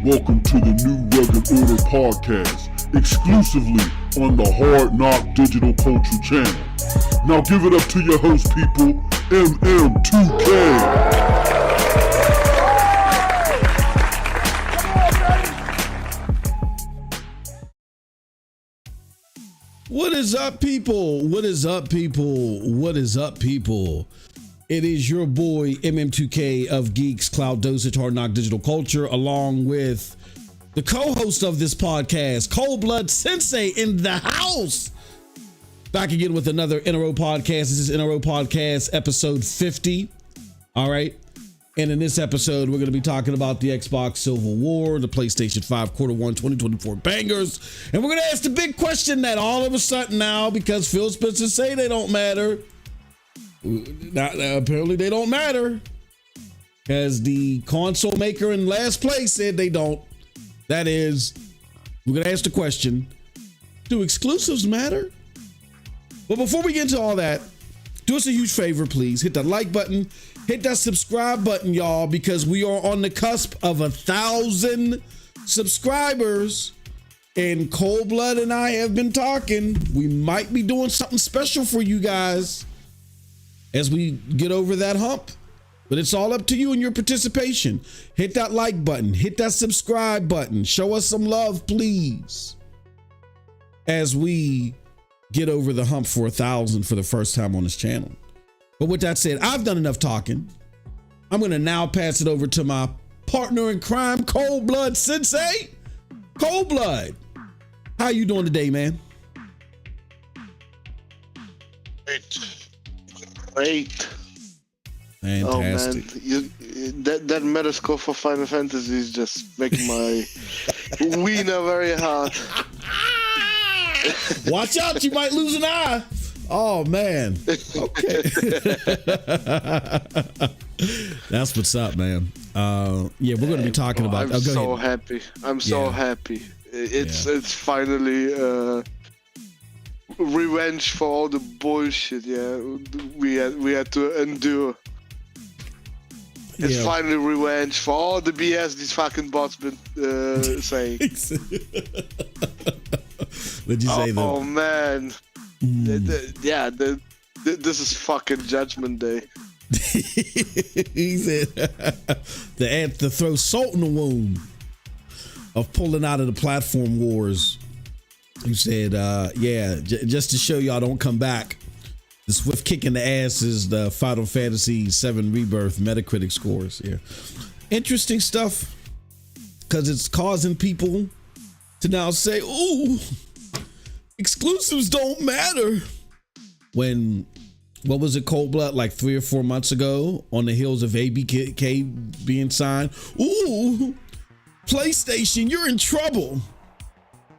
Welcome to the New Rugged Order podcast, exclusively on the Hard Knock Digital Culture channel. Now give it up to your host, people, MM2K. What is up, people? What is up, people? What is up, people? It is your boy, MM2K of Geeks, Cloud Dosage, Hard Knock Digital Culture, along with the co-host of this podcast, Cold Blood Sensei in the house. Back again with another NRO podcast. This is NRO Podcast episode 50. All right. And in this episode, we're going to be talking about the Xbox Civil War, the PlayStation 5 Q1 2024 bangers. And we're going to ask the big question that all of a sudden now, because Phil Spencer say they don't matter, apparently they don't matter, as the console maker in last place said they don't. That is, we're going to ask the question, do exclusives matter? But before we get into all that, do us a huge favor, please. Hit that like button. Hit that subscribe button, y'all, because we are on the cusp of 1,000 subscribers. And Cold Blood and I have been talking. We might be doing something special for you guys as we get over that hump. But it's all up to you and your participation. Hit that like button. Hit that subscribe button. Show us some love, please, as we get over the hump for 1,000 for the first time on this channel. But with that said, I've done enough talking. I'm going to now pass it over to my partner in crime, Cold Blood Sensei. Cold Blood, how you doing today, man? Great. Fantastic. Oh man, that Metascore for Final Fantasy is just making my wiener very hard. Watch out, you might lose an eye. Oh man. Okay. That's what's up, man. Yeah, we're gonna be talking about. I'm so happy. I'm so happy. It's finally revenge for all the bullshit. Yeah, we had to endure. It's finally revenge for all the BS these fucking bots been saying. What'd you say, though? Oh man. This is fucking Judgment Day. He said to throw salt in the wound of pulling out of the platform wars. He said, just to show y'all don't come back. The swift kick in the ass is the Final Fantasy VII Rebirth Metacritic scores. Yeah, interesting stuff, because it's causing people to now say, "Ooh, exclusives don't matter." When, what was it, Cold Blood, like 3 or 4 months ago, on the heels of ABK being signed, "Ooh, PlayStation, you're in trouble."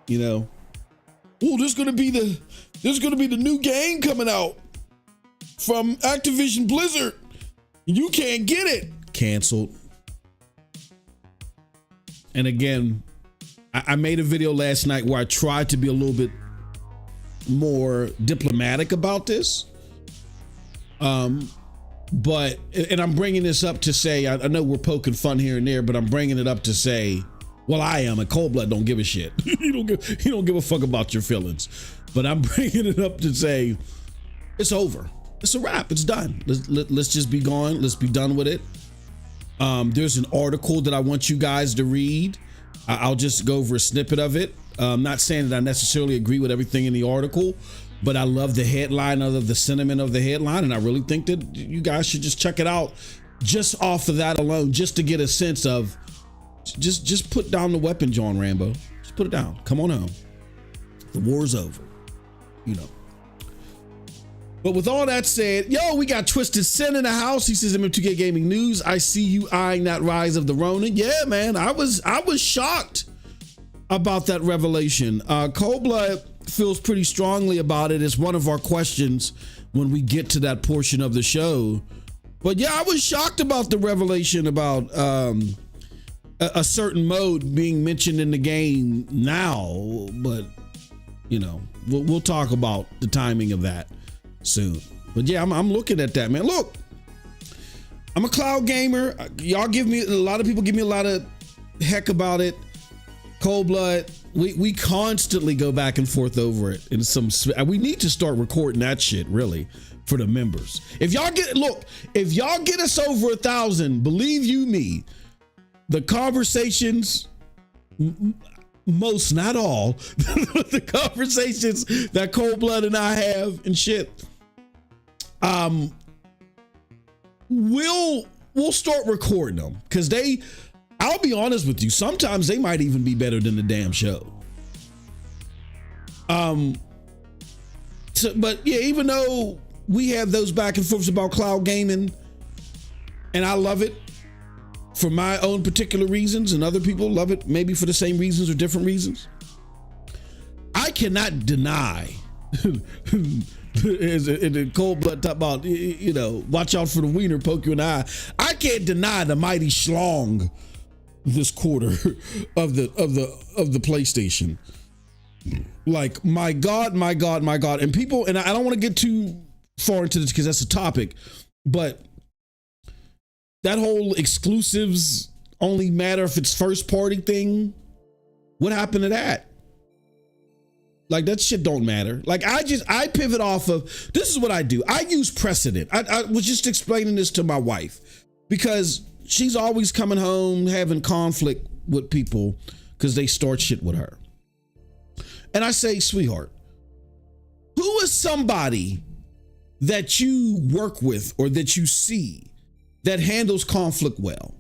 You know, "Ooh, there's gonna be the new game coming out from Activision Blizzard. You can't get it." Canceled. And again, I made a video last night where I tried to be a little bit more diplomatic about this. But I'm bringing this up to say, I know we're poking fun here and there, but I'm bringing it up to say, well, I am, and Cold Blood don't give a shit. He don't give a fuck about your feelings. But I'm bringing it up to say, it's over. It's a wrap. It's done. Let's just be gone. Let's be done with it. There's an article that I want you guys to read. I'll just go over a snippet of it. I'm not saying that I necessarily agree with everything in the article, but I love the headline, I love the sentiment of the headline, and I really think that you guys should just check it out just off of that alone, just to get a sense of, just put down the weapon, John Rambo. Just put it down. Come on home. The war's over. You know. But with all that said, we got Twisted Sin in the house. He says, MM2K Gaming News, I see you eyeing that rise of the Ronin. Yeah, man, I was shocked about that revelation. Cold Blood feels pretty strongly about it. It's one of our questions when we get to that portion of the show. But yeah, I was shocked about the revelation about a certain mode being mentioned in the game now. But, you know, we'll talk about the timing of that soon. But yeah, I'm looking at that, man. Look, I'm a cloud gamer. Y'all give me, a lot of people give me a lot of heck about it. Cold Blood, we constantly go back and forth over it. And we need to start recording that shit, really, for the members. If y'all get us over 1,000, believe you me, the conversations, most, not all, the conversations that Cold Blood and I have and shit, we'll start recording them, because I'll be honest with you, sometimes they might even be better than the damn show. But yeah, even though we have those back and forths about cloud gaming, and I love it for my own particular reasons, and other people love it maybe for the same reasons or different reasons, I cannot deny in the Cold Blood talk about, watch out for the wiener, poke you in the eye. I can't deny the mighty schlong this quarter of the PlayStation. Like, my God. And people, and I don't want to get too far into this because that's a topic, but that whole exclusives only matter if it's first party thing, what happened to that? Like, that shit don't matter. Like, I pivot off of, this is what I do. I use precedent. I was just explaining this to my wife, because she's always coming home having conflict with people because they start shit with her. And I say, sweetheart, who is somebody that you work with or that you see that handles conflict well?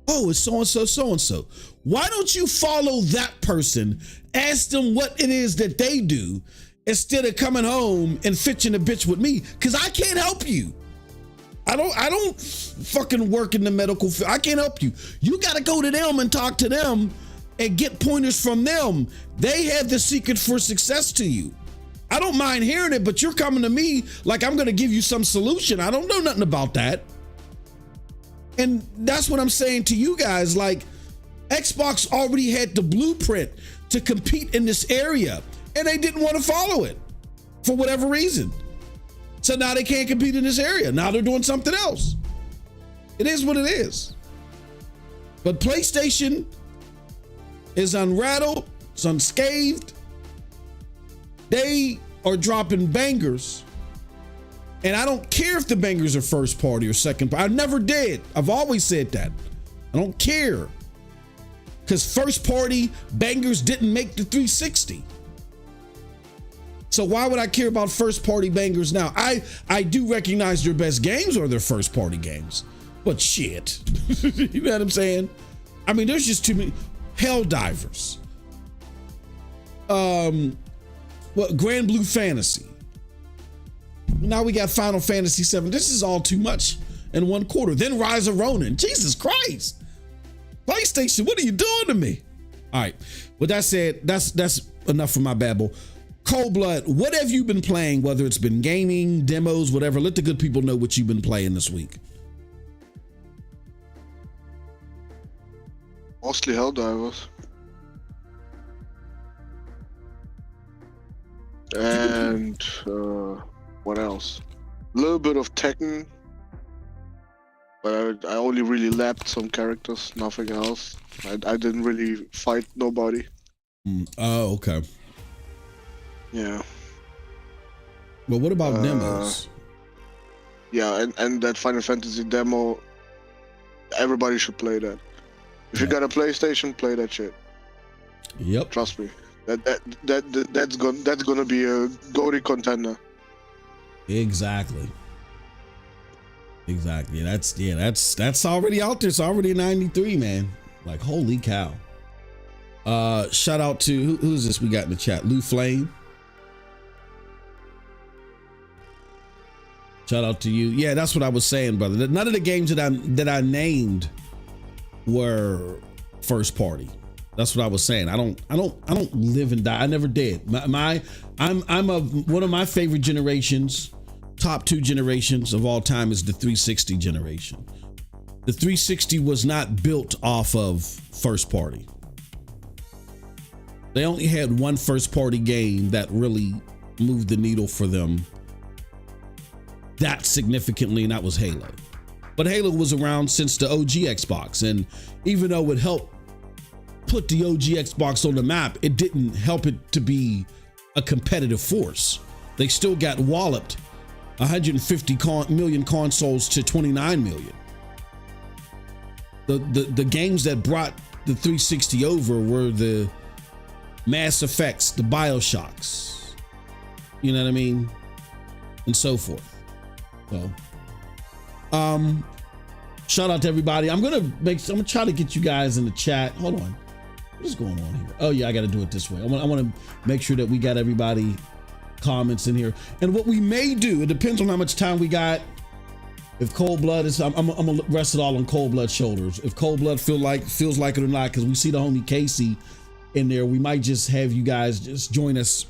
Oh, it's so-and-so, so-and-so. Why don't you follow that person, ask them what it is that they do, instead of coming home and fitching a bitch with me? Because I can't help you. I don't fucking work in the medical field. I can't help you. You got to go to them and talk to them and get pointers from them. They have the secret for success to you. I don't mind hearing it, but you're coming to me like I'm going to give you some solution. I don't know nothing about that. And that's what I'm saying to you guys. Like, Xbox already had the blueprint to compete in this area, and they didn't want to follow it for whatever reason. So now they can't compete in this area. Now they're doing something else. It is what it is. But PlayStation is unrattled, it's unscathed. They are dropping bangers. And I don't care if the bangers are first party or second party. I never did. I've always said that. I don't care. Because first party bangers didn't make the 360. So why would I care about first party bangers now? I do recognize their best games are their first party games. But shit. You know what I'm saying? I mean, there's just too many. Helldivers. Grand Blue Fantasy. Now we got Final Fantasy VII. This is all too much in one quarter. Then Rise of Ronin. Jesus Christ. PlayStation, what are you doing to me? All right. With that said, that's enough for my babble. Cold Blood, what have you been playing, whether it's been gaming, demos, whatever? Let the good people know what you've been playing this week. Mostly Helldivers. And what else? A little bit of Tekken. But I only really lapped some characters, nothing else. I didn't really fight nobody. Oh, okay. Yeah. Well, what about demos? Yeah, and that Final Fantasy demo, everybody should play that. If you got a PlayStation, play that shit. Yep. Trust me. That's gonna be a GOTY contender. Exactly. That's already out there. It's already 93, man. Like, holy cow. Shout out to who's this we got in the chat? Lou Flame. Shout out to you. Yeah, that's what I was saying, brother. None of the games that I named were first party. That's what I was saying. I don't live and die. I never did. I'm one of my favorite generations. Top 2 generations of all time is the 360 generation. The 360 was not built off of first party. They only had one first party game that really moved the needle for them that significantly, and that was Halo. but Halo was around since the OG Xbox. And even though it helped put the OG Xbox on the map, it didn't help it to be a competitive force. They still got walloped 150 million consoles to 29 million. The games that brought the 360 over were the Mass Effects, the BioShocks, you know what I mean, and so forth. So, shout out to everybody. I'm gonna try to get you guys in the chat. Hold on, what is going on here? Oh yeah, I got to do it this way. I want to make sure that we got everybody comments in here. And what we may do, it depends on how much time we got. If Cold Blood is, I'm gonna rest it all on Cold Blood's shoulders. If Cold Blood feels like it or not, because we see the homie Casey in there, we might just have you guys just join us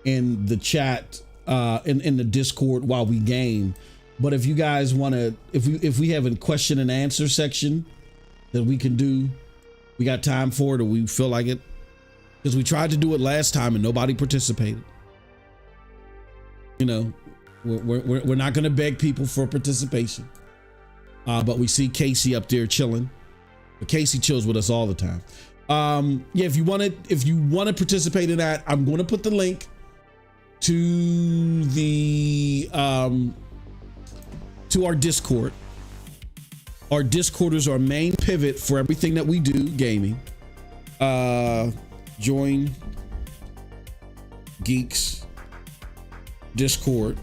in the chat, in the Discord while we game. But if you guys want to, if we have a question and answer section that we can do, we got time for it, or we feel like it, because we tried to do it last time and nobody participated. You know, we're not going to beg people for participation, but we see Casey up there chilling. But Casey chills with us all the time. Yeah, if you want to participate in that, I'm going to put the link to the to our Discord. Our Discord is our main pivot for everything that we do gaming. Join Geeks Discord,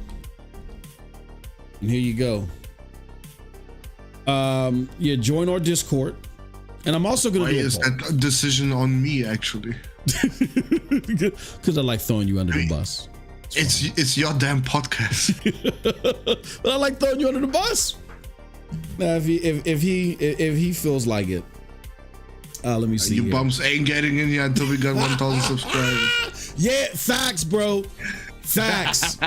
and here you go. Yeah, join our Discord, and I'm also gonna. Why is that decision on me actually? Because I like throwing you under the bus. It's your damn podcast. But I like throwing you under the bus. Now, if he feels like it, let me see. You bums ain't getting in here until we got 1,000 subscribers. Yeah, facts, bro. Facts.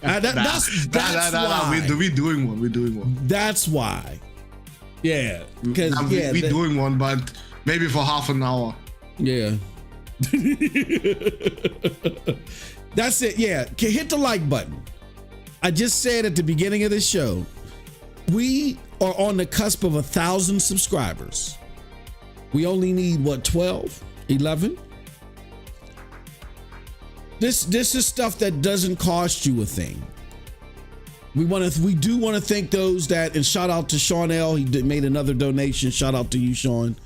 That's why. We're doing one. We're doing one. That's why. Yeah, because we're doing one, but maybe for half an hour. Yeah. That's it. Yeah, hit the like button. I just said at the beginning of this show, we are on the cusp of 1,000 subscribers. We only need what, 12, 11? This is stuff that doesn't cost you a thing. We do want to thank those that, and shout out to Sean L. He made another donation. Shout out to you, Sean.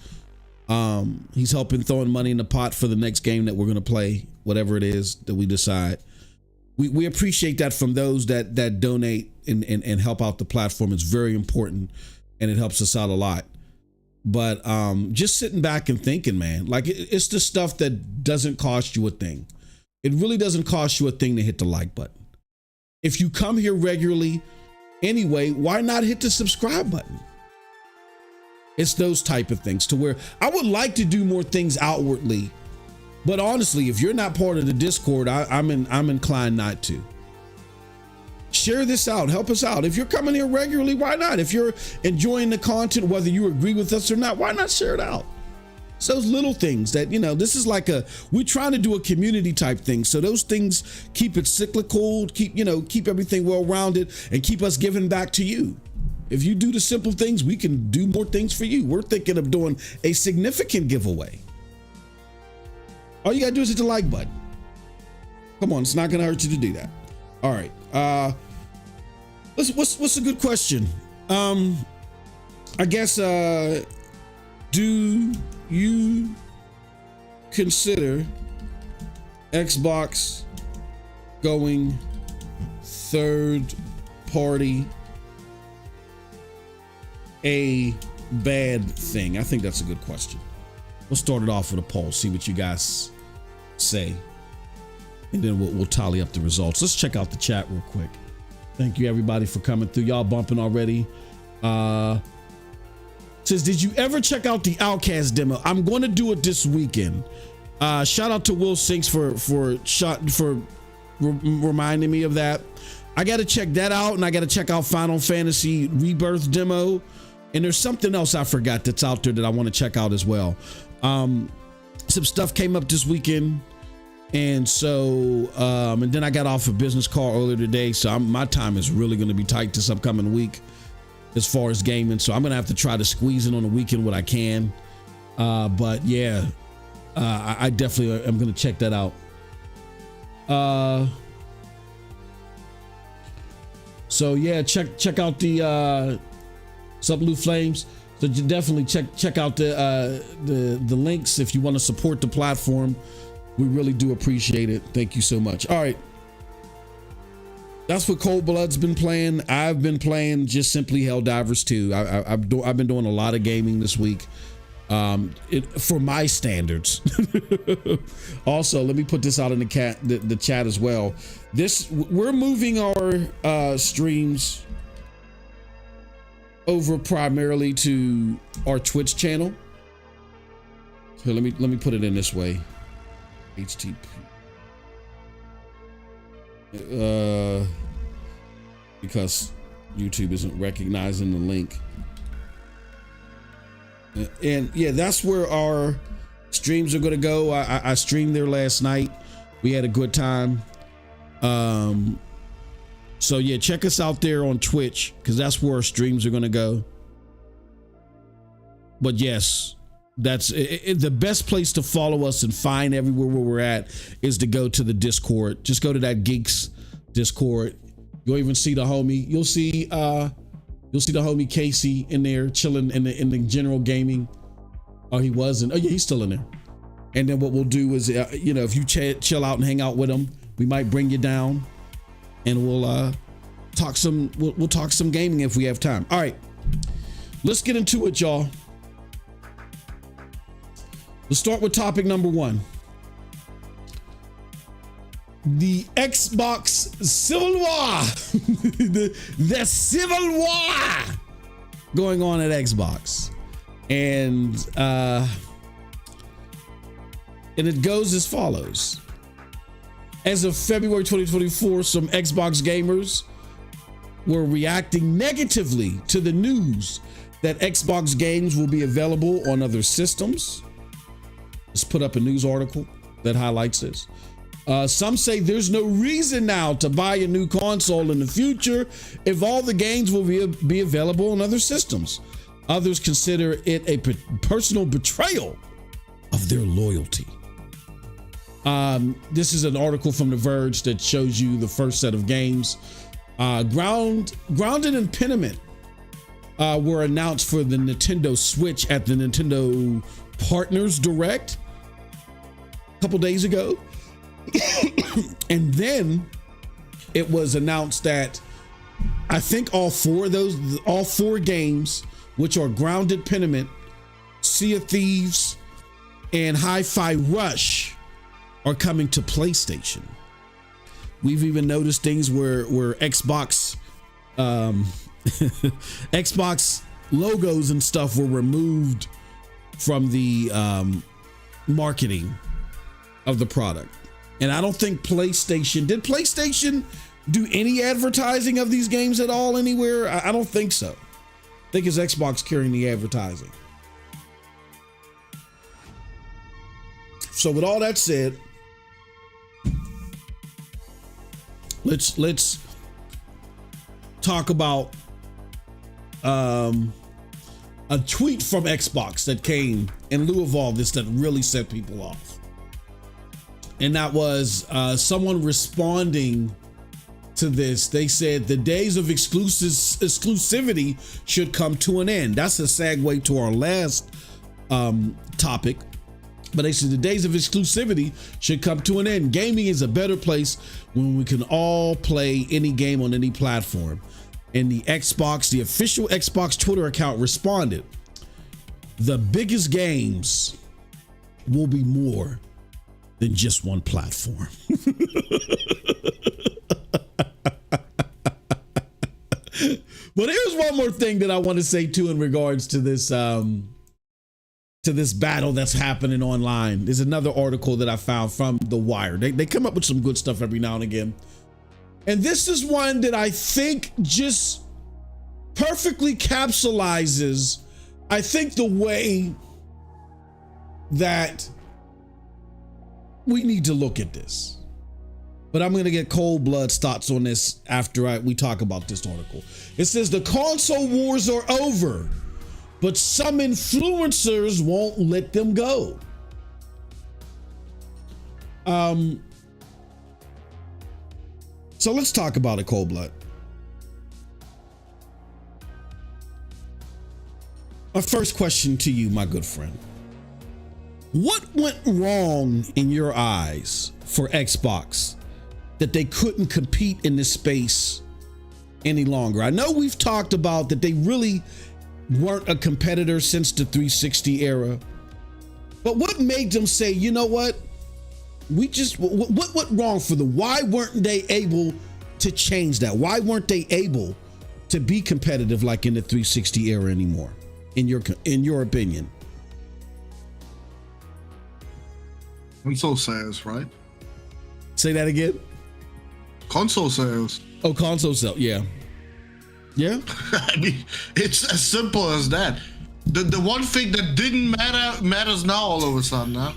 He's helping throwing money in the pot for the next game that we're going to play, whatever it is that we decide. We appreciate that from those that donate and help out the platform. It's very important, and it helps us out a lot. But just sitting back and thinking, man, like it's the stuff that doesn't cost you a thing. It really doesn't cost you a thing to hit the like button. If you come here regularly anyway, why not hit the subscribe button? It's those type of things to where I would like to do more things outwardly. But honestly, if you're not part of the Discord, I'm inclined not to. Share this out. Help us out. If you're coming here regularly, why not? If you're enjoying the content, whether you agree with us or not, why not share it out? It's those little things that, this is like we're trying to do a community type thing. So those things keep it cyclical, keep everything well-rounded, and keep us giving back to you. If you do the simple things, we can do more things for you. We're thinking of doing a significant giveaway. All you gotta do is hit the like button. Come on, it's not gonna hurt you to do that. All right. What's a good question? I guess do you consider Xbox going third party a bad thing? I think that's a good question. We'll start it off with a poll, see what you guys say, and then we'll tally up the results. Let's check out the chat real quick. Thank you everybody for coming through. Y'all bumping already. Says, did you ever check out the Outcast demo? I'm going to do it this weekend. Shout out to Will Sinks for reminding me of that. I got to check that out, and I got to check out Final Fantasy Rebirth demo. And there's something else I forgot that's out there that I want to check out as well. Some stuff came up this weekend, and so and then I got off a business call earlier today, so my time is really going to be tight this upcoming week. as far as gaming. So I'm gonna have to try to squeeze in on the weekend what I can. But yeah, I definitely am gonna check that out. So yeah, check out the Sup Blue Flames. So you definitely check out the links if you want to support the platform. We really do appreciate it. Thank you so much. All right. That's what Cold Blood's been playing. I've been playing just simply Helldivers 2. I've been doing a lot of gaming this week, for my standards. Also, let me put this out in the chat as well. We're moving our streams over primarily to our Twitch channel. So let me put it in this way. HTTP. Because YouTube isn't recognizing the link. And yeah, that's where our streams are going to go. I streamed there last night. We had a good time. So yeah, check us out there on Twitch, because that's where our streams are going to go. But yes, that's the best place to follow us and find everywhere where we're at is to go to the Discord. Just go to that Geeks Discord. You'll even see the homie. You'll see the homie Casey in there chilling in the general gaming. Oh, he wasn't. Oh yeah, he's still in there. And then what we'll do is, if you chill out and hang out with him, we might bring you down, and we'll talk some. We'll talk some gaming if we have time. All right, let's get into it, y'all. Let's start with topic number 1. The Xbox Civil War. the Civil War going on at Xbox. And it goes as follows. As of February 2024, some Xbox gamers were reacting negatively to the news that Xbox games will be available on other systems. Let's put up a news article that highlights this. Some say there's no reason now to buy a new console in the future if all the games will be available on other systems. Others consider it a personal betrayal of their loyalty. This is an article from The Verge that shows you the first set of games. Grounded and Pentiment were announced for the Nintendo Switch at the Nintendo Partners Direct a couple days ago. And then it was announced that I think all four games, which are Grounded, Pentiment, Sea of Thieves, and Hi-Fi Rush, are coming to PlayStation. We've even noticed things where Xbox Xbox logos and stuff were removed from the marketing of the product. And I don't think did PlayStation do any advertising of these games at all anywhere? I don't think so. I think it's Xbox carrying the advertising. So with all that said, let's talk about a tweet from Xbox that came in lieu of all this that really set people off. And that was someone responding to this. They said the days of exclusivity should come to an end. That's a segue to our last topic. But they said the days of exclusivity should come to an end. Gaming is a better place when we can all play any game on any platform. And the official Xbox Twitter account responded, the biggest games will be more than just one platform. But here's one more thing that I want to say too in regards to this battle that's happening online. There's another article that I found from The Wire. They come up with some good stuff every now and again. And this is one that I think just perfectly capsulizes, I think, the way that we need to look at this. but I'm going to get Cold Blood's thoughts on this after we talk about this article. It says the console wars are over, but some influencers won't let them go. So let's talk about it, Cold Blood. My first question to you, my good friend. What went wrong in your eyes for Xbox that they couldn't compete in this space any longer? I know we've talked about that they really weren't a competitor since the 360 era, but what made them say, you know what? What went wrong for them? Why weren't they able to change that? Why weren't they able to be competitive like in the 360 era anymore? In your opinion? Console sales, right? Say that again. Console sales. Oh, console sales. Yeah. Yeah. I mean, it's as simple as that. The one thing that didn't matter matters now all of a sudden, huh?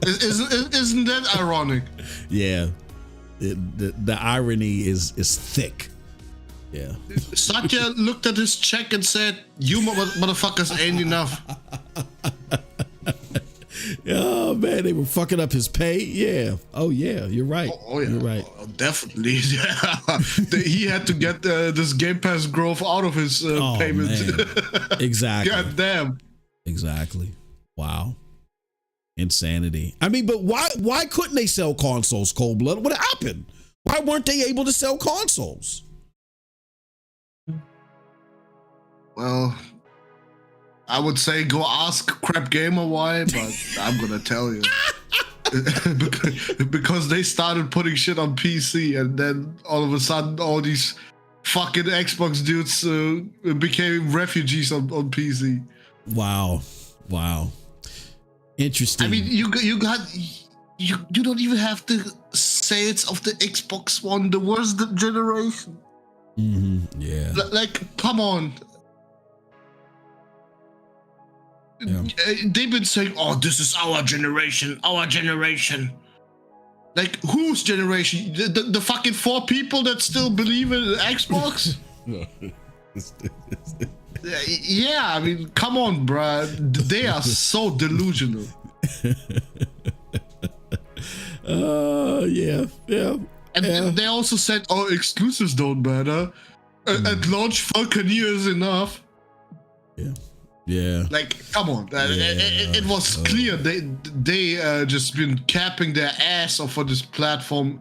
Isn't that ironic? Yeah. The irony is thick. Yeah. Satya looked at his check and said, "You motherfuckers ain't enough." Oh man, they were fucking up his pay. Yeah. Oh yeah, you're right. Oh yeah, you're right. Oh, definitely. Yeah. He had to get this Game Pass growth out of his payment. Man. Exactly. God damn. Exactly. Wow. Insanity. I mean, but why couldn't they sell consoles, Cold Blood? What happened? Why weren't they able to sell consoles? Well, I would say go ask Crap Gamer why, but I'm gonna tell you. Because they started putting shit on PC, and then all of a sudden all these fucking Xbox dudes became refugees on PC. Wow. Interesting. I mean, you don't even have the sales of the Xbox One, the worst generation. Mm-hmm. Yeah. Like, come on. Yeah. They've been saying, "Oh, this is our generation." Like, whose generation? The fucking 4 people that still believe in Xbox? Yeah, I mean, come on, bruh. They are so delusional. Yeah. And they also said, "Oh, exclusives don't matter. At launch, Falconeer is enough." Yeah. Like, come on. It was clear they just been capping their ass off for this platform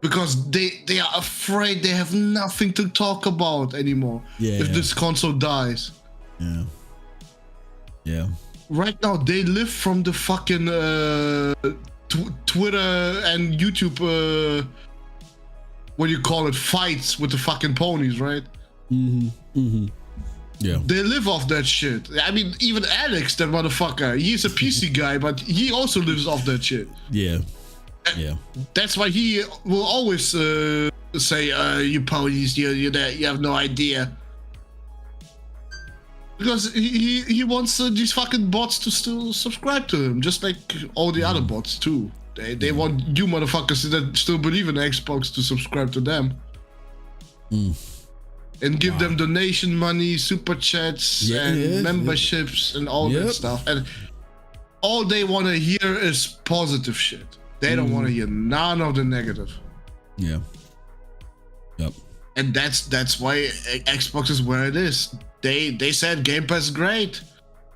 because they are afraid they have nothing to talk about anymore if this console dies. Yeah. Right now, they live from the fucking Twitter and YouTube, what do you call it, fights with the fucking ponies, right? Mm-hmm. Yeah. They live off that shit. I mean, even Alex, that motherfucker, he's a PC guy, but he also lives off that shit. Yeah. That's why he will always say, "You ponies, you have no idea." Because he wants these fucking bots to still subscribe to him, just like all the other bots too. They want you motherfuckers that still believe in Xbox to subscribe to them. And give them donation money, super chats, and memberships, and all that stuff. And all they want to hear is positive shit. They don't want to hear none of the negative. Yeah. Yep. And that's why Xbox is where it is. They said Game Pass is great.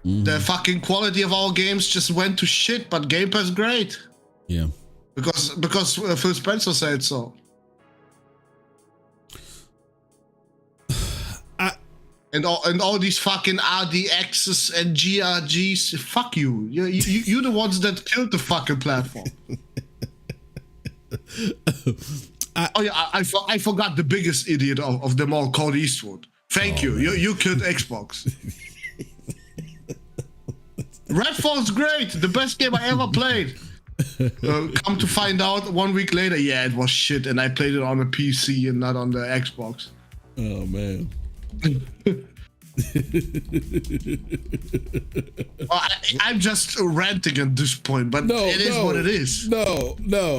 The fucking quality of our games just went to shit, but Game Pass is great. Yeah. Because Phil Spencer said so. And all these fucking RDXs and GRGs, fuck you. You're the ones that killed the fucking platform. I forgot the biggest idiot of them all, Cody Eastwood. Thank you. You killed Xbox. Redfall's great. The best game I ever played. Come to find out 1 week later, it was shit, and I played it on a PC and not on the Xbox. Oh man. Well, I'm just ranting at this point, but it is what it is.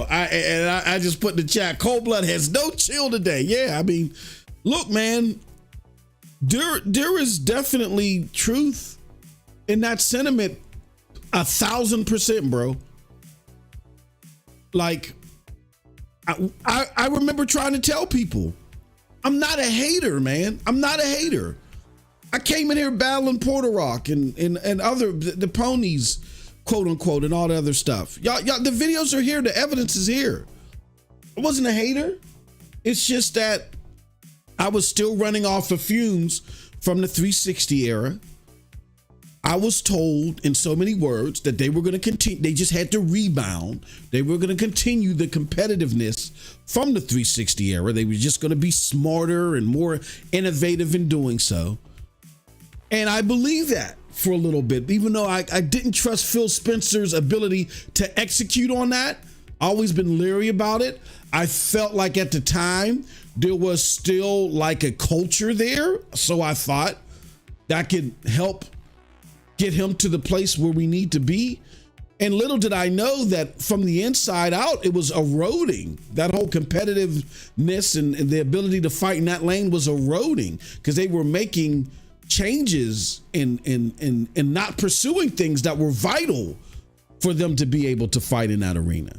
I just put in the chat, Cold Blood has no chill today. Yeah, I mean, look, man, there is definitely truth in that sentiment, 1,000%, bro. Like, I remember trying to tell people, I'm not a hater, man. I'm not a hater. I came in here battling Porter Rock and other the ponies, quote unquote, and all the other stuff. Y'all, the videos are here. The evidence is here. I wasn't a hater. It's just that I was still running off of fumes from the 360 era. I was told in so many words that they were going to continue. They just had to rebound. They were going to continue the competitiveness from the 360 era. They were just going to be smarter and more innovative in doing so. And I believe that for a little bit, even though I didn't trust Phil Spencer's ability to execute on that. Always been leery about it. I felt like at the time there was still like a culture there. So I thought that could help get him to the place where we need to be. And little did I know that from the inside out, it was eroding. That whole competitiveness and the ability to fight in that lane was eroding because they were making changes and not pursuing things that were vital for them to be able to fight in that arena.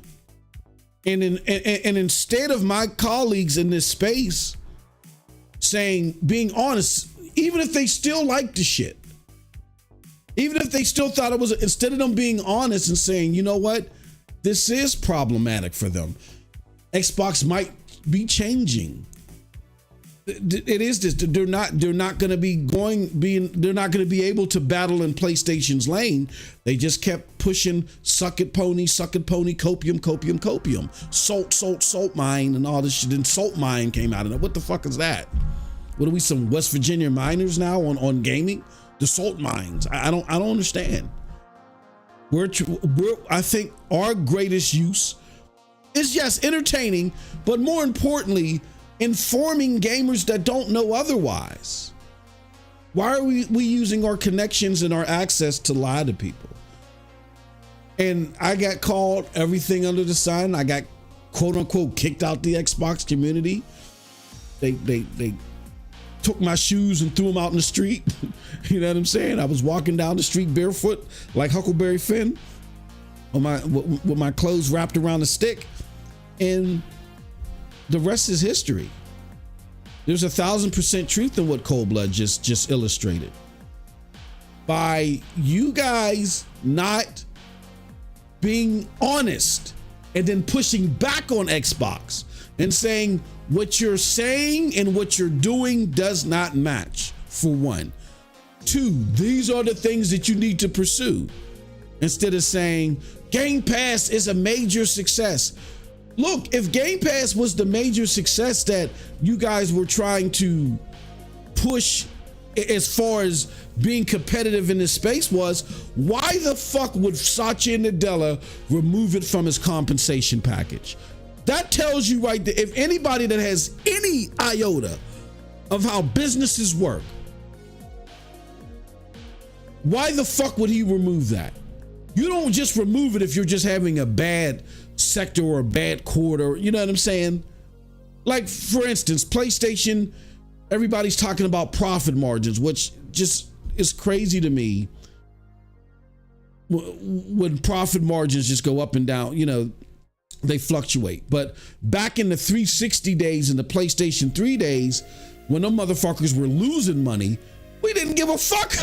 And instead of my colleagues in this space being honest, even if they still liked the shit, even if they still thought it was, instead of them being honest and saying, you know what, this is problematic for them. Xbox might be changing. It is this. They're not going to they're not going to be able to battle in PlayStation's lane. They just kept pushing suck it pony, copium, salt mine and all this shit. Then salt mine came out of it. What the fuck is that? What are we, some West Virginia miners now on gaming? The salt mines. I don't understand. I think our greatest use is, yes, entertaining, but more importantly, informing gamers that don't know otherwise. Why are we using our connections and our access to lie to people? And I got called everything under the sun. I got quote unquote kicked out the Xbox community. They took my shoes and threw them out in the street. You know what I'm saying? I was walking down the street barefoot like Huckleberry Finn with my clothes wrapped around a stick, and the rest is history. There's 1,000% truth in what Cold Blood just illustrated. By you guys not being honest and then pushing back on Xbox and saying what you're saying and what you're doing does not match, for one. Two, these are the things that you need to pursue. Instead of saying Game Pass is a major success. Look, if Game Pass was the major success that you guys were trying to push as far as being competitive in this space was, why the fuck would Satya Nadella remove it from his compensation package? That tells you right there, if anybody that has any iota of how businesses work, why the fuck would he remove that? You don't just remove it if you're just having a bad sector or a bad quarter, you know what I'm saying? Like, for instance, PlayStation, everybody's talking about profit margins, which just is crazy to me when profit margins just go up and down, you know, they fluctuate. But back in the 360 days and the PlayStation 3 days, when them motherfuckers were losing money, we didn't give a fuck,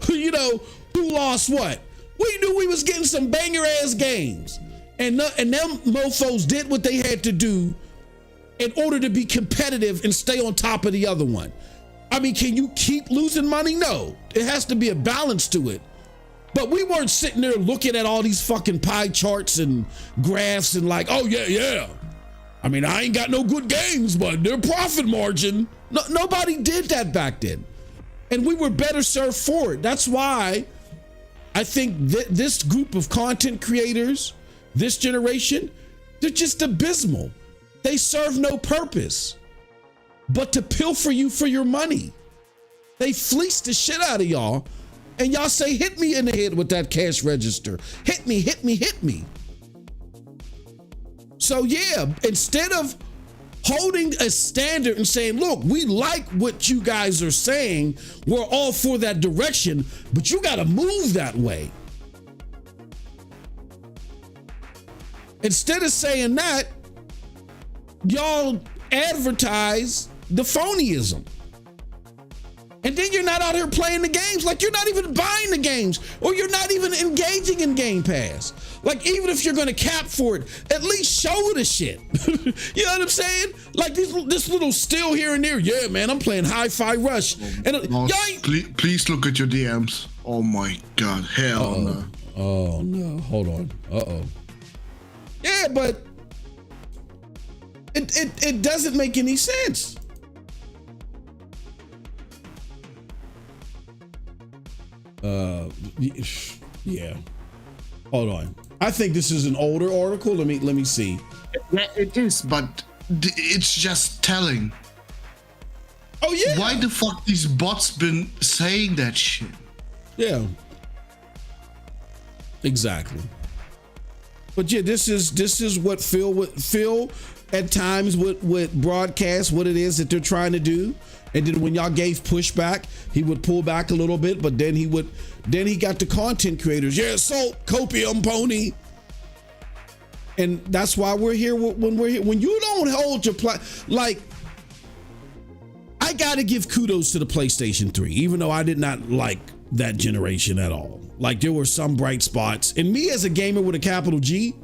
you know, who lost what. We knew we was getting some banger ass games. And them mofos did what they had to do in order to be competitive and stay on top of the other one. I mean, can you keep losing money? No, it has to be a balance to it. But we weren't sitting there looking at all these fucking pie charts and graphs and like, oh yeah. I mean, I ain't got no good games, but their profit margin. No, nobody did that back then. And we were better served for it. That's why I think this group of content creators, this generation, they're just abysmal. They serve no purpose but to pilfer you for your money. They fleece the shit out of y'all, and y'all say, hit me in the head with that cash register. Hit me, hit me, hit me. So yeah, instead of holding a standard and saying, look, we like what you guys are saying, we're all for that direction, but you gotta move that way. Instead of saying that, y'all advertise the phonyism. And then you're not out here playing the games. Like, you're not even buying the games, or you're not even engaging in Game Pass. Like, even if you're gonna cap for it, at least show the shit. You know what I'm saying? Like, this little still here and there. Yeah, man, I'm playing Hi-Fi Rush. And please look at your DMs. Oh my God, hell no. Oh no, hold on. Yeah, but it doesn't make any sense. Yeah. Hold on. I think this is an older article. Let me see. Yeah, it is, but it's just telling. Oh yeah. Why the fuck these bots been saying that shit? Yeah. Exactly. But yeah, this is what Phil at times would broadcast what it is that they're trying to do. And then when y'all gave pushback, he would pull back a little bit, but then he got the content creators. Yeah, salt, copium, pony. And that's why we're here when we're here. When you don't hold your like, I gotta give kudos to the PlayStation 3, even though I did not like that generation at all. Like, there were some bright spots. And me as a gamer with a capital G,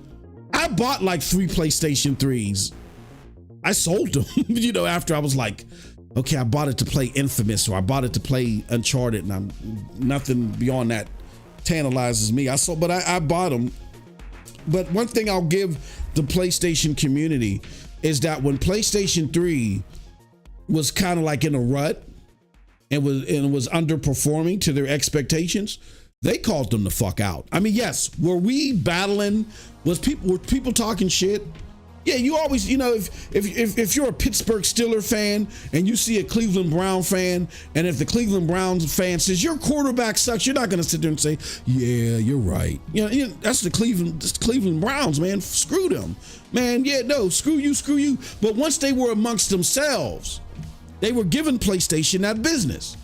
I bought like 3 PlayStation 3s. I sold them, after I was like, okay, I bought it to play Infamous, or I bought it to play Uncharted, and nothing beyond that tantalizes me. But I bought them. But one thing I'll give the PlayStation community is that when PlayStation 3 was kind of like in a rut and was underperforming to their expectations, they called them the fuck out. I mean, yes, were we battling? Were people talking shit? Yeah, you always, if you're a Pittsburgh Steelers fan and you see a Cleveland Brown fan, and if the Cleveland Browns fan says your quarterback sucks, you're not going to sit there and say, yeah, you're right. That's the Cleveland Browns, man. Screw them, man. Yeah, no, screw you. But once they were amongst themselves, they were giving PlayStation that business.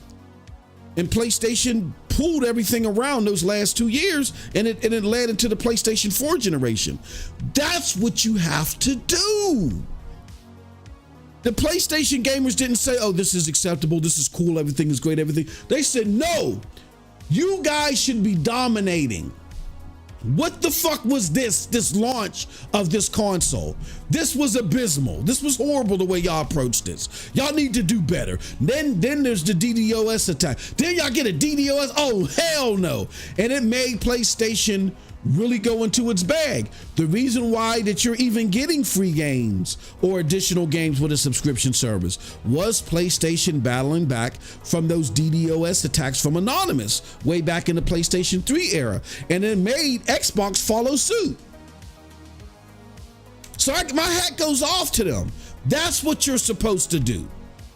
And PlayStation pulled everything around those last 2 years, and it led into the PlayStation 4 generation. That's what you have to do. The PlayStation gamers didn't say, oh, this is acceptable, this is cool, everything is great, everything. They said, no, you guys should be dominating. What the fuck was this launch of this console? This was abysmal. This was horrible the way y'all approached this. Y'all need to do better. Then there's the DDoS attack. Then y'all get a DDoS. Oh, hell no. And it made PlayStation really go into its bag. The reason why that you're even getting free games or additional games with a subscription service was PlayStation battling back from those DDoS attacks from Anonymous way back in the PlayStation 3 era, and it made Xbox follow suit. So my hat goes off to them. That's what you're supposed to do.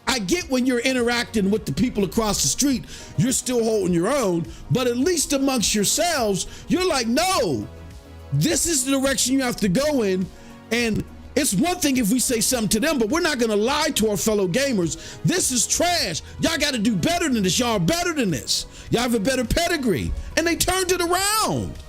I get when you're interacting with the people across the street, you're still holding your own, but at least amongst yourselves, you're like, no, this is the direction you have to go in. And it's one thing if we say something to them, but we're not going to lie to our fellow gamers. This is trash. Y'all got to do better than this. Y'all are better than this. Y'all have a better pedigree. And they turned it around.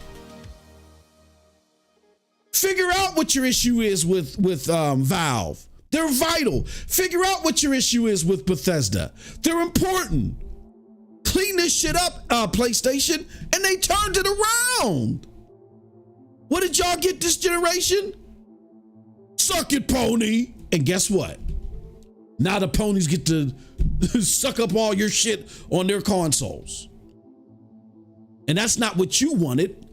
Figure out what your issue is with Valve. They're vital. Figure out what your issue is with Bethesda. They're important. Clean this shit up, PlayStation, and they turned it around. What did y'all get this generation? Suck it, pony. And guess what? Now the ponies get to suck up all your shit on their consoles. And that's not what you wanted.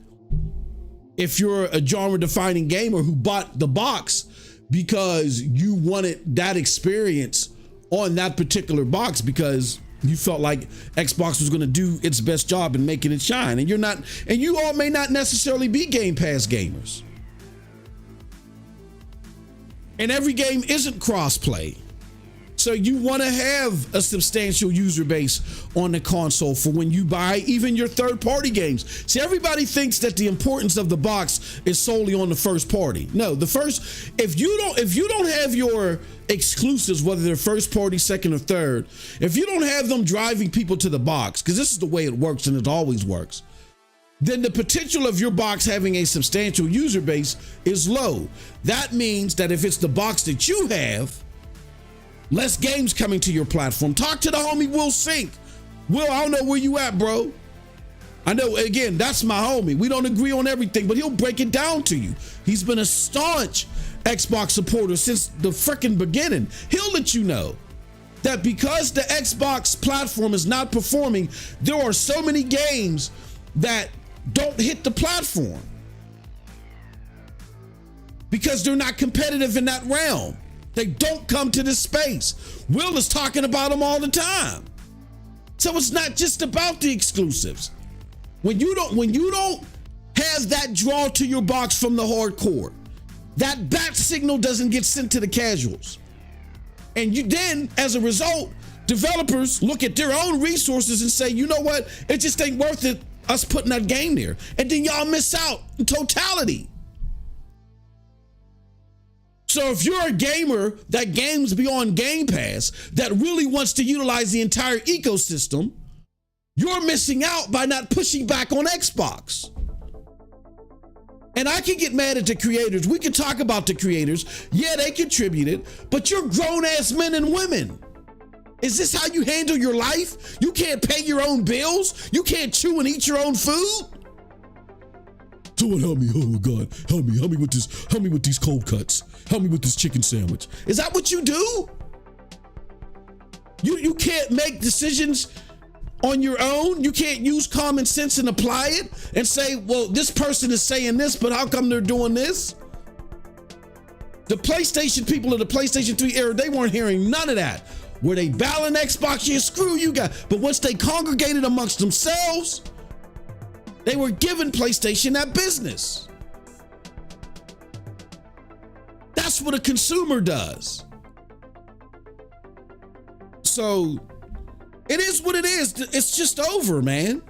If you're a genre-defining gamer who bought the box because you wanted that experience on that particular box because you felt like Xbox was going to do its best job in making it shine, and you're not, and you all may not necessarily be Game Pass gamers. And every game isn't cross-play. So you want to have a substantial user base on the console for when you buy even your third-party games. See, everybody thinks that the importance of the box is solely on the first party. No, if you don't have your exclusives, whether they're first party, second, or third, if you don't have them driving people to the box, because this is the way it works and it always works, then the potential of your box having a substantial user base is low. That means that if it's the box that you have, less games coming to your platform. Talk to the homie Will Sink. Will, I don't know where you at, bro. I know, again, that's my homie. We don't agree on everything, but he'll break it down to you. He's been a staunch Xbox supporter since the freaking beginning. He'll let you know that because the Xbox platform is not performing, there are so many games that don't hit the platform because they're not competitive in that realm. They don't come to this space. Will is talking about them all the time. So it's not just about the exclusives. When you don't have that draw to your box from the hardcore, that bat signal doesn't get sent to the casuals. And you then, as a result, developers look at their own resources and say, you know what? It just ain't worth it, us putting that game there. And then y'all miss out in totality. So if you're a gamer that games beyond Game Pass, that really wants to utilize the entire ecosystem, you're missing out by not pushing back on Xbox. And I can get mad at the creators. We can talk about the creators. Yeah, they contributed, but you're grown-ass men and women. Is this how you handle your life? You can't pay your own bills? You can't chew and eat your own food? Someone help me, oh God, help me with this, help me with these cold cuts, help me with this chicken sandwich. Is that what you do? You can't make decisions on your own. You can't use common sense and apply it and say, well, this person is saying this, but how come they're doing this? The PlayStation people of the PlayStation 3 era, they weren't hearing none of that. Were they battling Xbox? Yeah, screw you guys. But once they congregated amongst themselves, they were giving PlayStation that business. That's what a consumer does. So it is what it is. It's just over, man.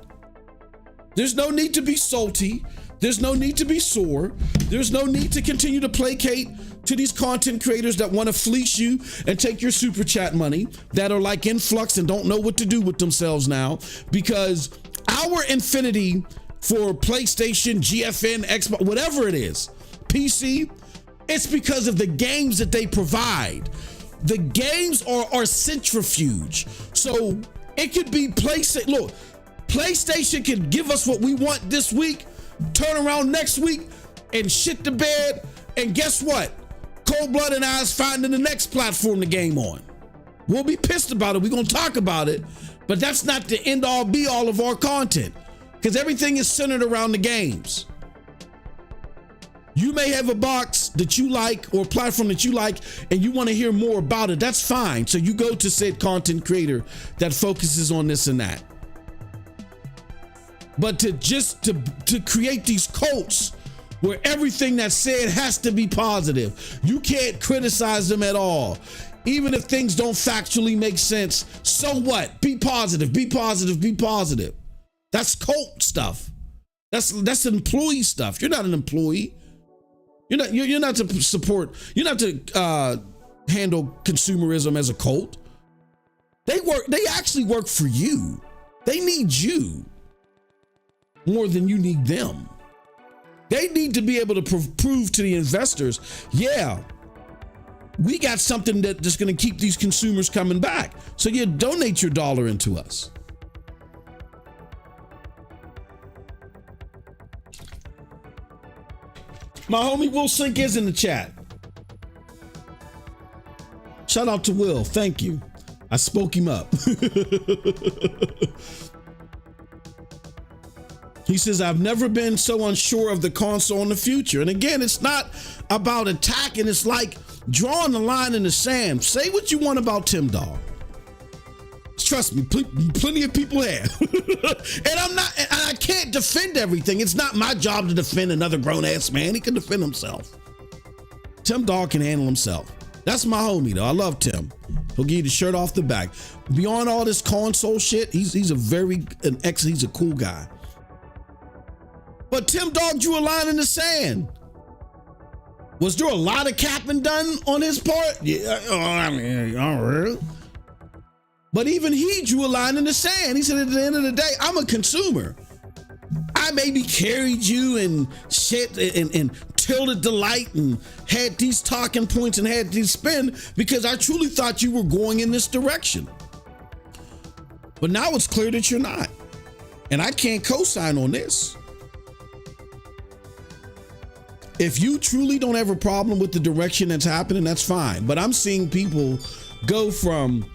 There's no need to be salty. There's no need to be sore. There's no need to continue to placate to these content creators that want to fleece you and take your super chat money, that are like in flux and don't know what to do with themselves now, because our infinity for PlayStation, GFN, Xbox, whatever it is, PC, it's because of the games that they provide. The games are centrifuge. So it could be PlayStation. Look, PlayStation can give us what we want this week, turn around next week and shit the bed. And guess what? Cold Blood and I is finding the next platform to game on. We'll be pissed about it. We're going to talk about it, but that's not the end all be all of our content, because everything is centered around the games. You may have a box that you like or a platform that you like and you want to hear more about it. That's fine. So you go to said content creator that focuses on this and that. But to create these cults where everything that's said has to be positive. You can't criticize them at all. Even if things don't factually make sense, so what? Be positive, be positive, be positive. That's cult stuff. That's employee stuff. You're not an employee. You're not to support, you're not to handle consumerism as a cult. They actually work for you. They need you more than you need them. They need to be able to prove to the investors, yeah, we got something that's going to keep these consumers coming back. So you donate your dollar into us. My homie Will Sink is in the chat. Shout out to Will. Thank you. I spoke him up. He says, I've never been so unsure of the console in the future. And again, it's not about attacking. It's like drawing the line in the sand. Say what you want about Tim Dog. Trust me, plenty of people have. And I can't defend everything. It's not my job to defend another grown-ass man. He can defend himself. Tim Dog can handle himself. That's my homie, though. I love Tim. He'll give you the shirt off the back. Beyond all this console shit, he's a cool guy. But Tim Dog drew a line in the sand. Was there a lot of capping done on his part? Yeah, I mean, really? But even he drew a line in the sand. He said, at the end of the day, I'm a consumer. I maybe carried you and shit and tilted the light and had these talking points and had these spin because I truly thought you were going in this direction. But now it's clear that you're not. And I can't co-sign on this. If you truly don't have a problem with the direction that's happening, that's fine. But I'm seeing people go from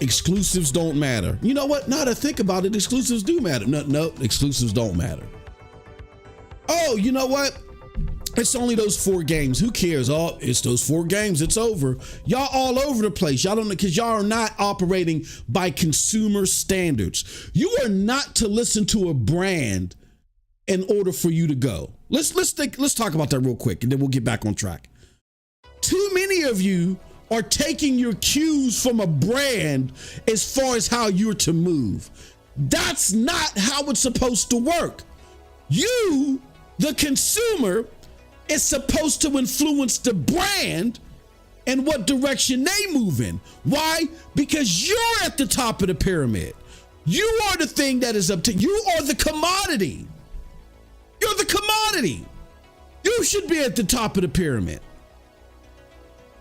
exclusives don't matter. You know what? Now that I think about it, exclusives do matter. No, exclusives don't matter. Oh, you know what? It's only those 4 games. Who cares? Oh, it's those 4 games. It's over. Y'all all over the place. Y'all don't know because y'all are not operating by consumer standards. You are not to listen to a brand in order for you to go. Let's talk about that real quick and then we'll get back on track. Too many of you are taking your cues from a brand as far as how you're to move. That's not how it's supposed to work. You, the consumer, is supposed to influence the brand and what direction they move in. Why? Because you're at the top of the pyramid. You are the thing that is up to you. Are the commodity. You're the commodity. You should be at the top of the pyramid.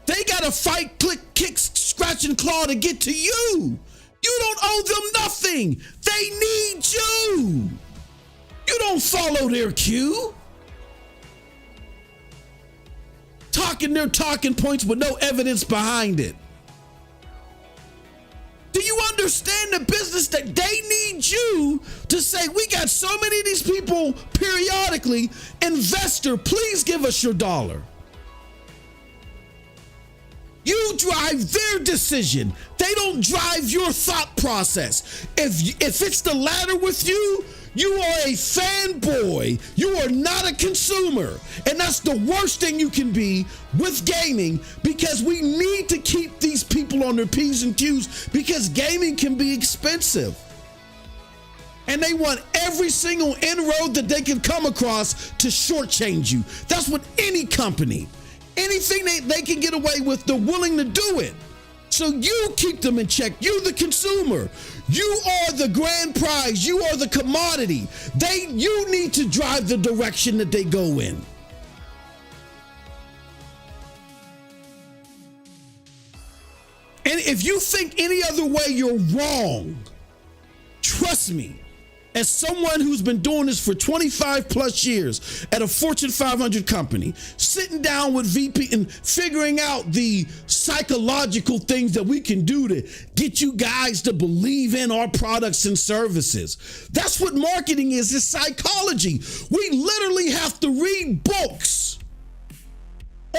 They got to fight, click, kick, scratch, and claw to get to you. You don't owe them nothing. They need you. You don't follow their cue. Talking their talking points with no evidence behind it. Do you understand the business that they need you to say, we got so many of these people periodically, investor, please give us your dollar. You drive their decision. They don't drive your thought process. If it's the latter with you, you are a fanboy. You are not a consumer. And that's the worst thing you can be with gaming because we need to keep these people on their P's and Q's because gaming can be expensive. And they want every single inroad that they can come across to shortchange you. That's what any company, anything they can get away with, they're willing to do it. So you keep them in check. You, the consumer. You are the grand prize. You are the commodity. You need to drive the direction that they go in. And if you think any other way, you're wrong. Trust me. As someone who's been doing this for 25 plus years at a Fortune 500 company, sitting down with VP and figuring out the psychological things that we can do to get you guys to believe in our products and services. That's what marketing is psychology. We literally have to read books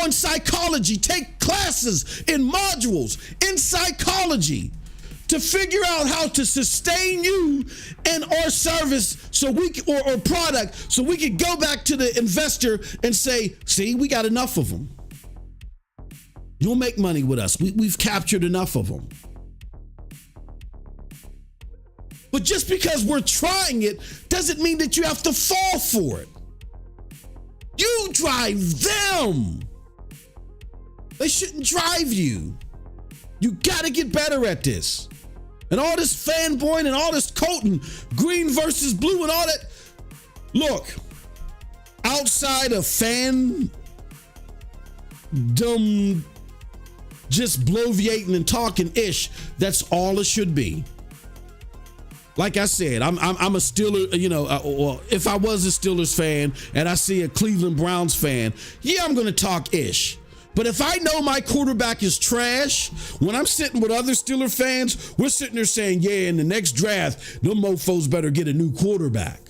on psychology, take classes in modules in psychology to figure out how to sustain you and our service so we or product so we can go back to the investor and say, see, we got enough of them. You'll make money with us. We've captured enough of them. But just because we're trying it doesn't mean that you have to fall for it. You drive them. They shouldn't drive you. You got to get better at this. And all this fanboying and all this coating, green versus blue and all that. Look, outside of just bloviating and talking ish, that's all it should be. Like I said, I'm a Steelers, well, if I was a Steelers fan and I see a Cleveland Browns fan, yeah, I'm going to talk ish. But if I know my quarterback is trash, when I'm sitting with other Steeler fans, we're sitting there saying, yeah, in the next draft, them mofos better get a new quarterback.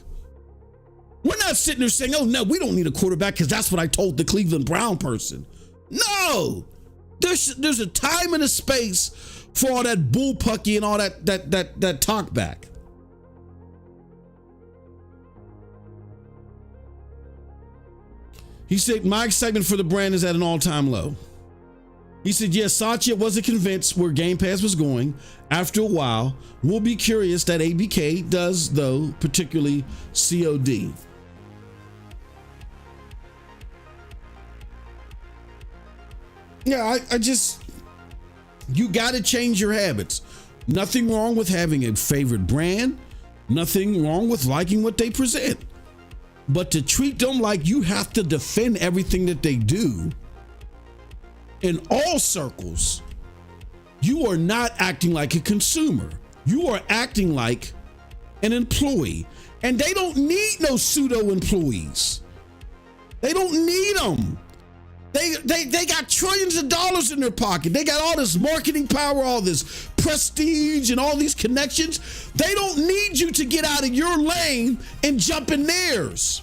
We're not sitting there saying, oh, no, we don't need a quarterback because that's what I told the Cleveland Brown person. No, there's a time and a space for all that bullpucky and all that talk back. He said, my excitement for the brand is at an all-time low. He said, yes, Satya wasn't convinced where Game Pass was going. After a while, we'll be curious that ABK does, though, particularly COD. Yeah, I just, you got to change your habits. Nothing wrong with having a favorite brand. Nothing wrong with liking what they present. But to treat them like you have to defend everything that they do in all circles, you are not acting like a consumer. You are acting like an employee. And they don't need no pseudo employees. They don't need them. They got trillions of dollars in their pocket. They got all this marketing power, all this prestige, and all these connections. They don't need you to get out of your lane and jump in theirs.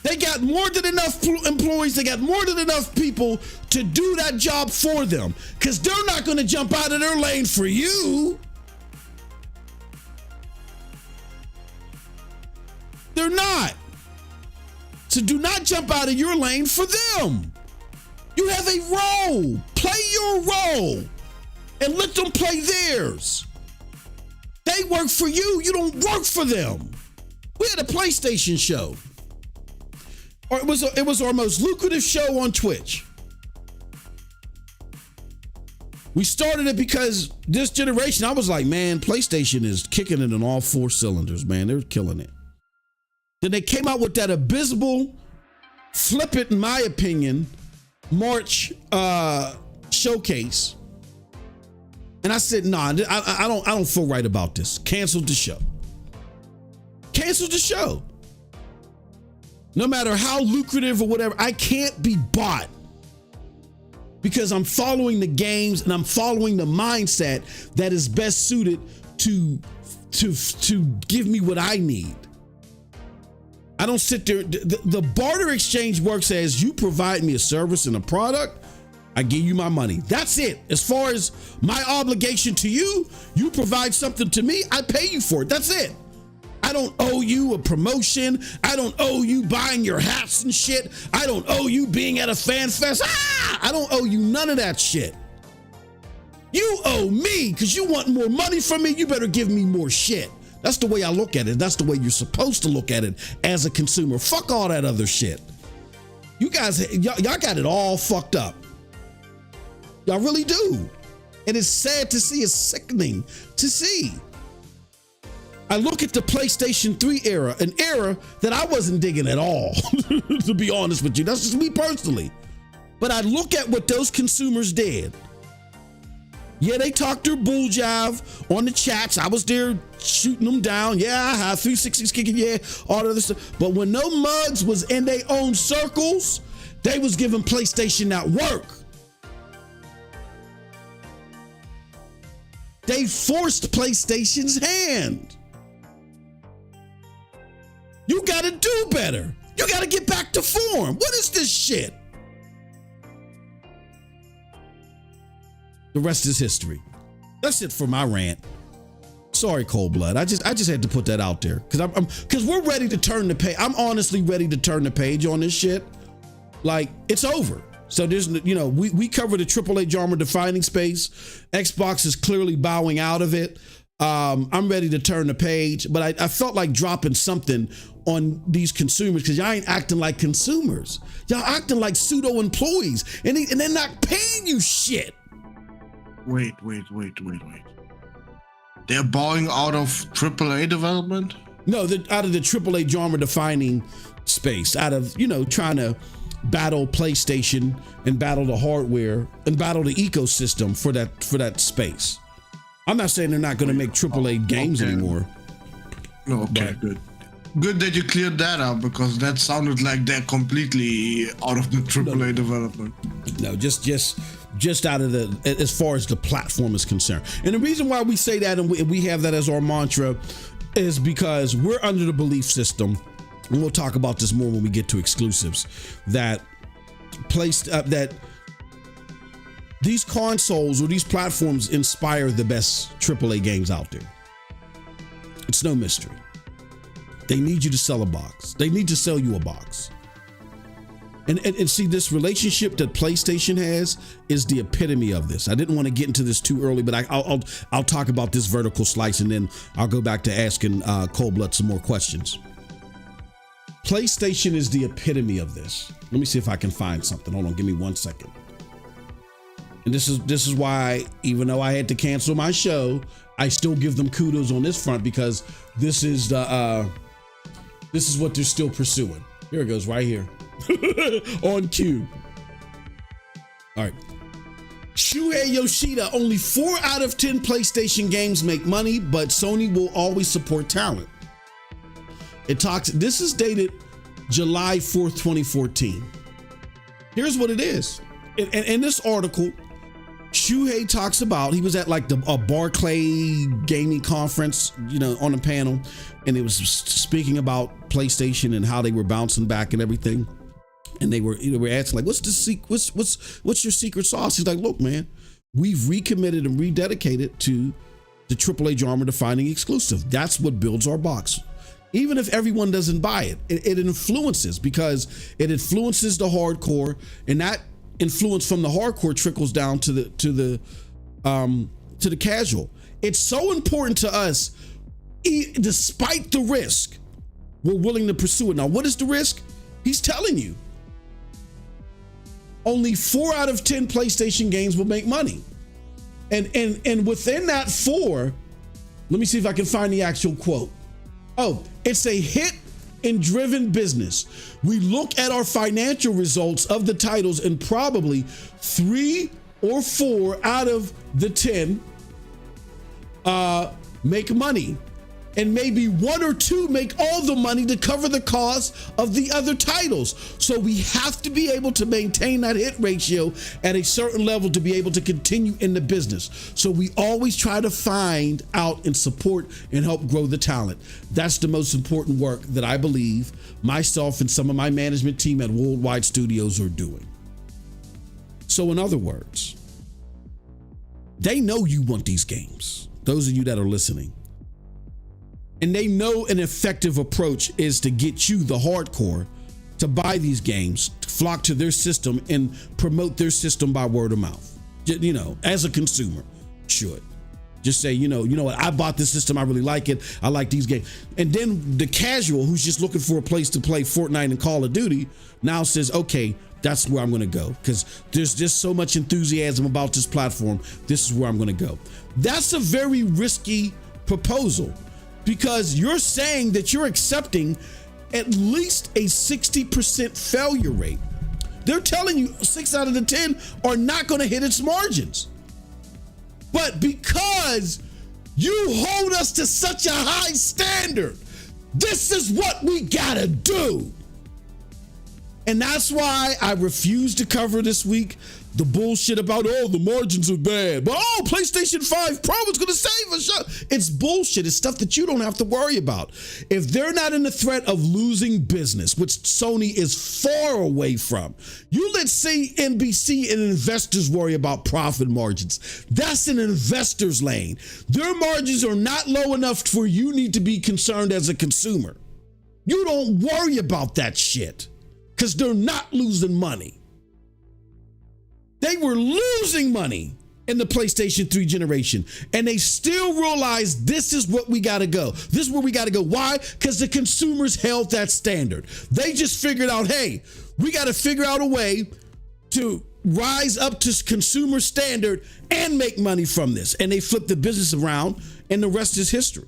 They got more than enough employees. They got more than enough people to do that job for them, because they're not going to jump out of their lane for you. They're not. So do not jump out of your lane for them. You have a role. Play your role and let them play theirs. They work for you. You don't work for them. We had a PlayStation show. Or it was our most lucrative show on Twitch. We started it because this generation, I was like, man, PlayStation is kicking it on all four cylinders, man. They're killing it. Then they came out with that abysmal, flip it, in my opinion, March showcase. And I said, nah, I don't feel right about this. Canceled the show. Canceled the show. No matter how lucrative or whatever, I can't be bought because I'm following the games and I'm following the mindset that is best suited to give me what I need. I don't sit there. The barter exchange works as you provide me a service and a product, I give you my money. That's it. As far as my obligation to you, you provide something to me, I pay you for it. That's it. I don't owe you a promotion. I don't owe you buying your hats and shit. I don't owe you being at a fan fest. I don't owe you none of that shit. You owe me because you want more money from me. You better give me more shit. That's the way I look at it. That's the way you're supposed to look at it as a consumer. Fuck all that other shit. You guys, y'all got it all fucked up. Y'all really do. And it's sad to see. It's sickening to see. I look at the PlayStation 3 era, an era that I wasn't digging at all, to be honest with you. That's just me personally. But I look at what those consumers did. Yeah, they talked their bull jive on the chats. I was there shooting them down. Yeah, I have 360s kicking, yeah, all the other stuff. But when no mugs was in their own circles, they was giving PlayStation that work. They forced PlayStation's hand. You gotta do better. You gotta get back to form. What is this shit? The rest is history. That's it for my rant. Sorry, Cold Blood. I just had to put that out there because we're ready to turn the page. I'm honestly ready to turn the page on this shit. Like, it's over. So there's, we covered the AAA genre defining space. Xbox is clearly bowing out of it. I'm ready to turn the page, but I felt like dropping something on these consumers because y'all ain't acting like consumers. Y'all acting like pseudo employees, and they're not paying you shit. Wait. They're bowing out of AAA development? No, out of the AAA genre defining space, out of, trying to battle PlayStation and battle the hardware and battle the ecosystem for that space. I'm not saying they're not going to make AAA games anymore. No, okay, good. Good that you cleared that up because that sounded like they're completely out of the AAA development. No, just out of as far as the platform is concerned. And the reason why we say that and we have that as our mantra is because we're under the belief system, and we'll talk about this more when we get to exclusives, that these consoles or these platforms inspire the best AAA games out there. It's no mystery. They need you to sell a box. They need to sell you a box. And see, this relationship that PlayStation has is the epitome of this. I didn't want to get into this too early, but I'll talk about this vertical slice, and then I'll go back to asking Cold Blood some more questions. PlayStation is the epitome of this. Let me see if I can find something. Hold on, give me 1 second. And this is why, even though I had to cancel my show, I still give them kudos on this front, because this is what they're still pursuing. Here it goes, right here. On cue. All right. Shuhei Yoshida, only 4 out of 10 PlayStation games make money, but Sony will always support talent. This is dated July 4th, 2014. Here's what it is. In this article, Shuhei talks about, he was at like a Barclay gaming conference, on a panel, and it was speaking about PlayStation and how they were bouncing back and everything. And they were asking, like, what's your secret sauce? He's like, look, man, we've recommitted and rededicated to the AAA genre defining exclusive. That's what builds our box. Even if everyone doesn't buy it, it influences, because it influences the hardcore, and that influence from the hardcore trickles down to the casual. It's so important to us, despite the risk, we're willing to pursue it. Now, what is the risk? He's telling you. Only 4 out of 10 PlayStation games will make money. And within that 4, let me see if I can find the actual quote. Oh, it's a hit and driven business. We look at our financial results of the titles, and probably 3 or 4 out of the 10 make money. And maybe 1 or 2 make all the money to cover the cost of the other titles. So we have to be able to maintain that hit ratio at a certain level to be able to continue in the business. So we always try to find out and support and help grow the talent. That's the most important work that I believe myself and some of my management team at Worldwide Studios are doing. So in other words, they know you want these games, those of you that are listening. And they know an effective approach is to get you, the hardcore, to buy these games, to flock to their system and promote their system by word of mouth. As a consumer should. Just say, you know what, I bought this system, I really like it, I like these games. And then the casual who's just looking for a place to play Fortnite and Call of Duty now says, okay, that's where I'm gonna go, because there's just so much enthusiasm about this platform. This is where I'm gonna go. That's a very risky proposal, because you're saying that you're accepting at least a 60% failure rate. They're telling you 6 out of the 10 are not going to hit its margins. But because you hold us to such a high standard, this is what we gotta do. And that's why I refuse to cover this week the bullshit about, the margins are bad, but PlayStation 5 Pro is going to save us. It's bullshit. It's stuff that you don't have to worry about. If they're not in the threat of losing business, which Sony is far away from, you let's say NBC and investors worry about profit margins. That's an investor's lane. Their margins are not low enough for you need to be concerned as a consumer. You don't worry about that shit, because they're not losing money. They were losing money in the PlayStation 3 generation, and they still realized this is what we got to go. This is where we got to go. Why? Because the consumers held that standard. They just figured out, hey, we got to figure out a way to rise up to consumer standard and make money from this. And they flipped the business around, and the rest is history.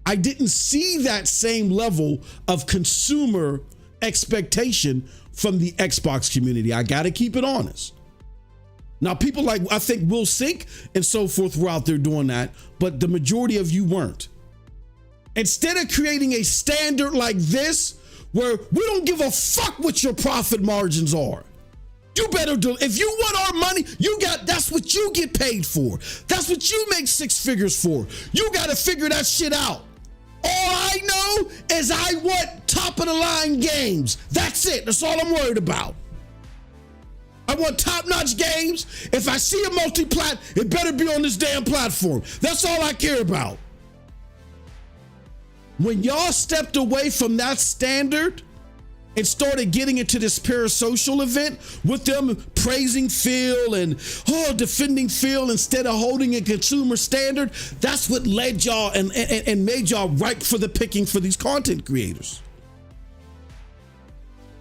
I didn't see that same level of consumer expectation from the Xbox community. I got to keep it honest. Now, people like, I think Will Sink and so forth were out there doing that, but the majority of you weren't. Instead of creating a standard like this, where we don't give a fuck what your profit margins are, you better do, if you want our money, that's what you get paid for. That's what you make 6 figures for. You got to figure that shit out. All I know is I want top of the line games. That's it. That's all I'm worried about. I want top-notch games. If I see a multi-plat, it better be on this damn platform. That's all I care about. When y'all stepped away from that standard, and started getting into this parasocial event with them praising Phil and defending Phil instead of holding a consumer standard, that's what led y'all and made y'all ripe for the picking for these content creators.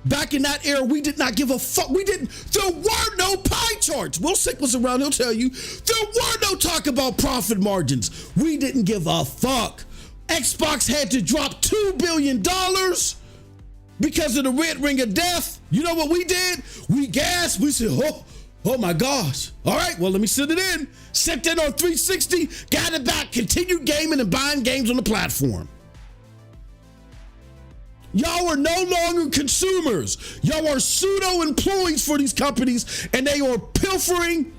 Back in that era, we did not give a fuck. There were no pie charts. Will Sick was around, he'll tell you. There were no talk about profit margins. We didn't give a fuck. Xbox had to drop $2 billion because of the red ring of death. You know what we did? We gasped. We said, oh my gosh. All right, well, let me send it in. Sent it on 360, got it back, continued gaming and buying games on the platform. Y'all are no longer consumers. Y'all are pseudo employees for these companies, and they are pilfering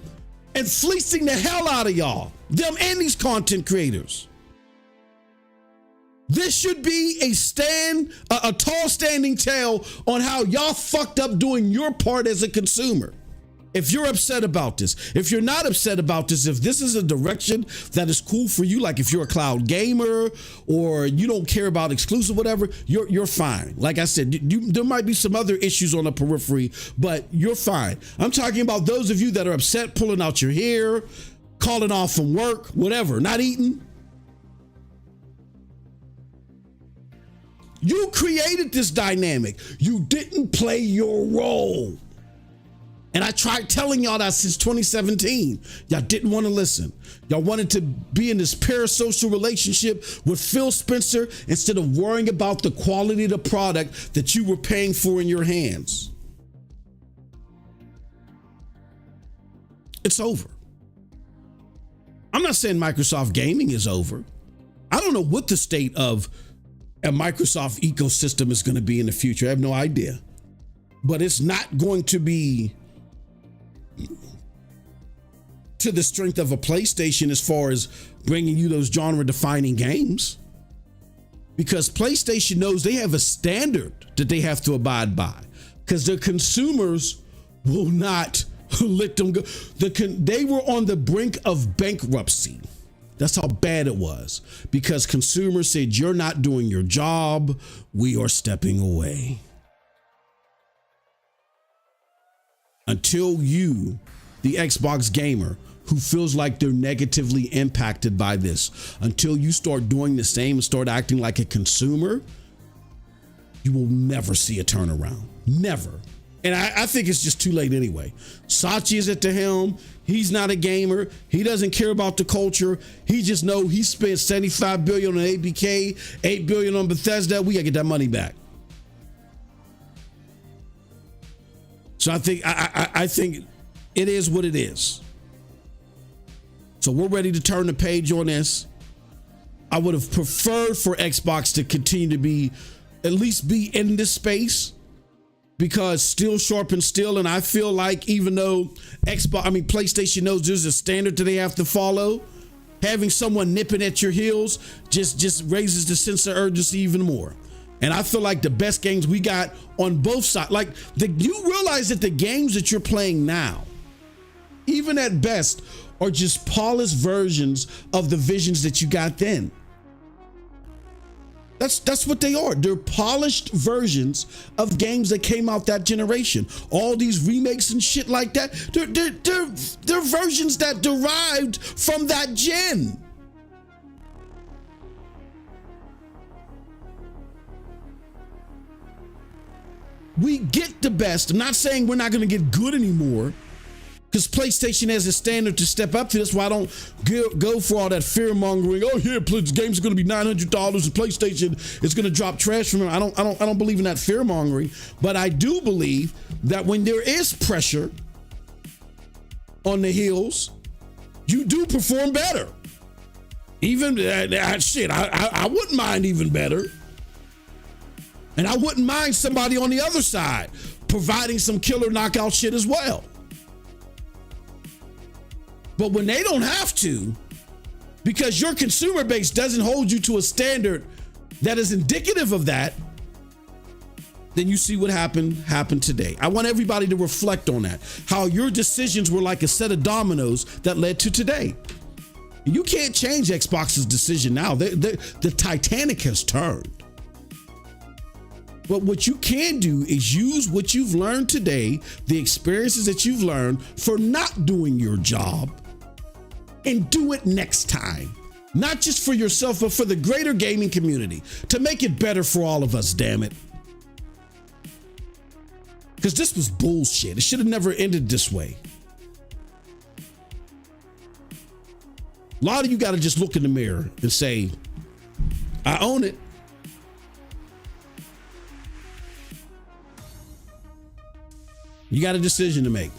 and fleecing the hell out of y'all, them and these content creators. This should be a tall standing tale on how y'all fucked up doing your part as a consumer. If you're upset about this, if you're not upset about this, if this is a direction that is cool for you, like if you're a cloud gamer or you don't care about exclusive, whatever, you're fine. Like I said, there might be some other issues on the periphery, but you're fine. I'm talking about those of you that are upset, pulling out your hair, calling off from work, whatever, not eating. You created this dynamic. You didn't play your role. And I tried telling y'all that since 2017. Y'all didn't want to listen. Y'all wanted to be in this parasocial relationship with Phil Spencer instead of worrying about the quality of the product that you were paying for in your hands. It's over. I'm not saying Microsoft gaming is over. I don't know what the state of a Microsoft ecosystem is going to be in the future. I have no idea. But it's not going to be to the strength of a PlayStation as far as bringing you those genre-defining games. Because PlayStation knows they have a standard that they have to abide by. Because their consumers will not let them go. They were on the brink of bankruptcy. That's how bad it was. Because consumers said, you're not doing your job. We are stepping away. Until you, the Xbox gamer, who feels like they're negatively impacted by this, until you start doing the same and start acting like a consumer, you will never see a turnaround. Never. And I think it's just too late anyway. Sachi is at the helm. He's not a gamer. He doesn't care about the culture. He just know he spent $75 billion on ABK, $8 billion on Bethesda. We gotta get that money back. So I think it is what it is. So we're ready to turn the page on this. I would have preferred for Xbox to continue to at least be in this space, because steel sharpens steel. And I feel like even though PlayStation knows there's a standard that they have to follow, having someone nipping at your heels just raises the sense of urgency even more. And I feel like the best games we got on both sides, you realize that the games that you're playing now, even at best, are just polished versions of the visions that you got then. That's what they are. They're polished versions of games that came out that generation. All these remakes and shit like that, they're versions that derived from that gen. We get the best. I'm not saying we're not going to get good anymore, because PlayStation has a standard to step up to this. Why don't go for all that fear mongering? Oh yeah, games are going to be $900 and PlayStation is going to drop trash from it. I don't believe in that fear mongering, but I do believe that when there is pressure on the heels, you do perform better. Even I wouldn't mind even better. And I wouldn't mind somebody on the other side providing some killer knockout shit as well. But when they don't have to, because your consumer base doesn't hold you to a standard that is indicative of that, then you see what happened today. I want everybody to reflect on that. How your decisions were like a set of dominoes that led to today. You can't change Xbox's decision now. The Titanic has turned. But what you can do is use what you've learned today, the experiences that you've learned for not doing your job, and do it next time. Not just for yourself, but for the greater gaming community, to make it better for all of us, damn it. Because this was bullshit. It should have never ended this way. A lot of you got to just look in the mirror and say, I own it. You got a decision to make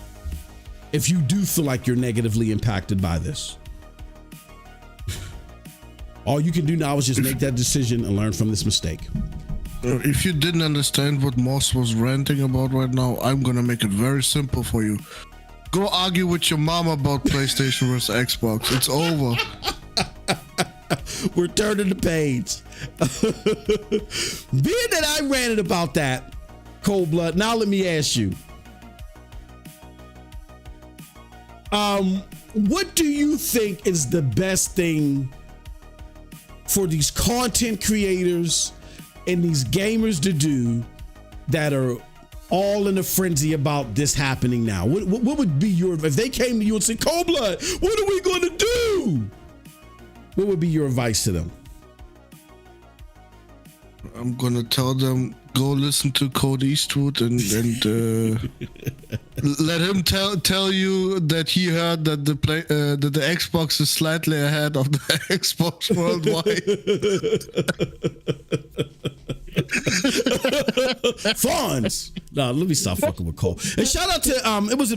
if you do feel like you're negatively impacted by this. All you can do now is just make that decision and learn from this mistake. If you didn't understand what Moss was ranting about right now, I'm gonna make it very simple for you. Go argue with your mom about PlayStation versus Xbox. It's over. We're turning the page. Being that I ranted about that, Cold Blood, now let me ask you. What do you think is the best thing for these content creators and these gamers to do that are all in a frenzy about this happening now? What would be your, if they came to you and said, Cold Blood, what are we going to do? What would be your advice to them? I'm gonna tell them, go listen to Code Eastwood and let him tell you that he heard that the Xbox is slightly ahead of the Xbox worldwide. Fonz. No, let me stop fucking with Cole. And shout out to it was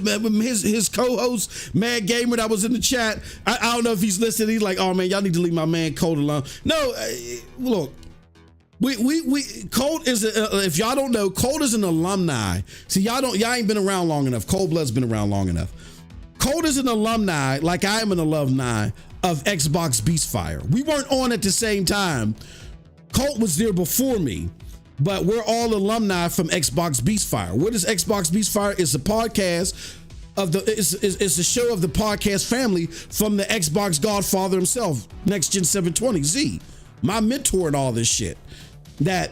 his co-host Mad Gamer that was in the chat. I don't know if he's listening. He's like, oh man, y'all need to leave my man Cole alone. No, look. We Colt is if y'all don't know, Colt is an alumni. See, y'all ain't been around long enough. Cold Blood's been around long enough. Colt is an alumni, like I am an alumni of Xbox Beastfire. We weren't on at the same time. Colt was there before me, but we're all alumni from Xbox Beastfire. What is Xbox Beastfire? It's a podcast of it's a show of the podcast family from the Xbox Godfather himself, Next Gen 720 Z, my mentor and all this shit that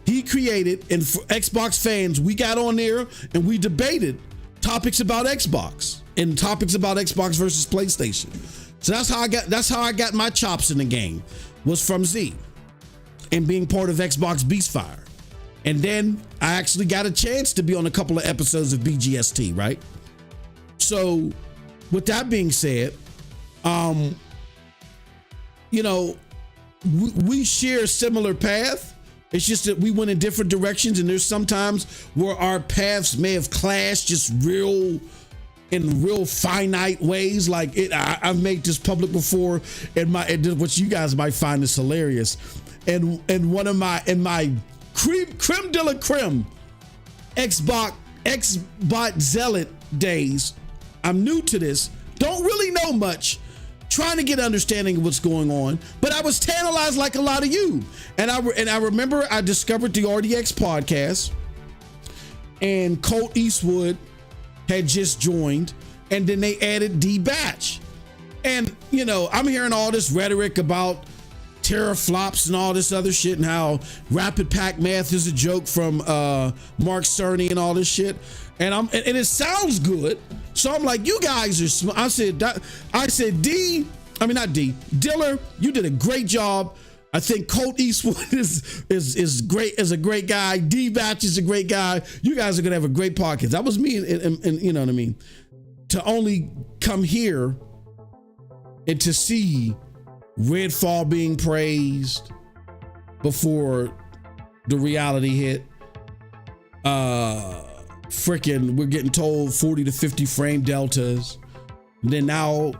he created. And for Xbox fans, we got on there and we debated topics about Xbox and topics about Xbox versus PlayStation. So that's how I got my chops in the game, was from Z and being part of Xbox Beastfire. And then I actually got a chance to be on a couple of episodes of BGST, right? So with that being said, you know, we share a similar path. It's just that we went in different directions, and there's sometimes where our paths may have clashed just in real finite ways. Like I've made this public before, and what you guys might find is hilarious. And one of my creme de la creme Xbot zealot days, I'm new to this, don't really know much, trying to get understanding of what's going on, but I was tantalized like a lot of you. And I remember I discovered the RDX podcast, and Colt Eastwood had just joined, and then they added D Batch. And you know, I'm hearing all this rhetoric about teraflops and all this other shit, and how rapid pack math is a joke from Mark Cerny and all this shit. And it sounds good. So I'm like, you guys are smart. I said, Diller, you did a great job. I think Colt Eastwood is great, is a great guy. D Batch is a great guy. You guys are gonna have a great podcast. That was me, and you know what I mean. To only come here and to see Redfall being praised before the reality hit. Freaking, we're getting told 40 to 50 frame deltas. And then now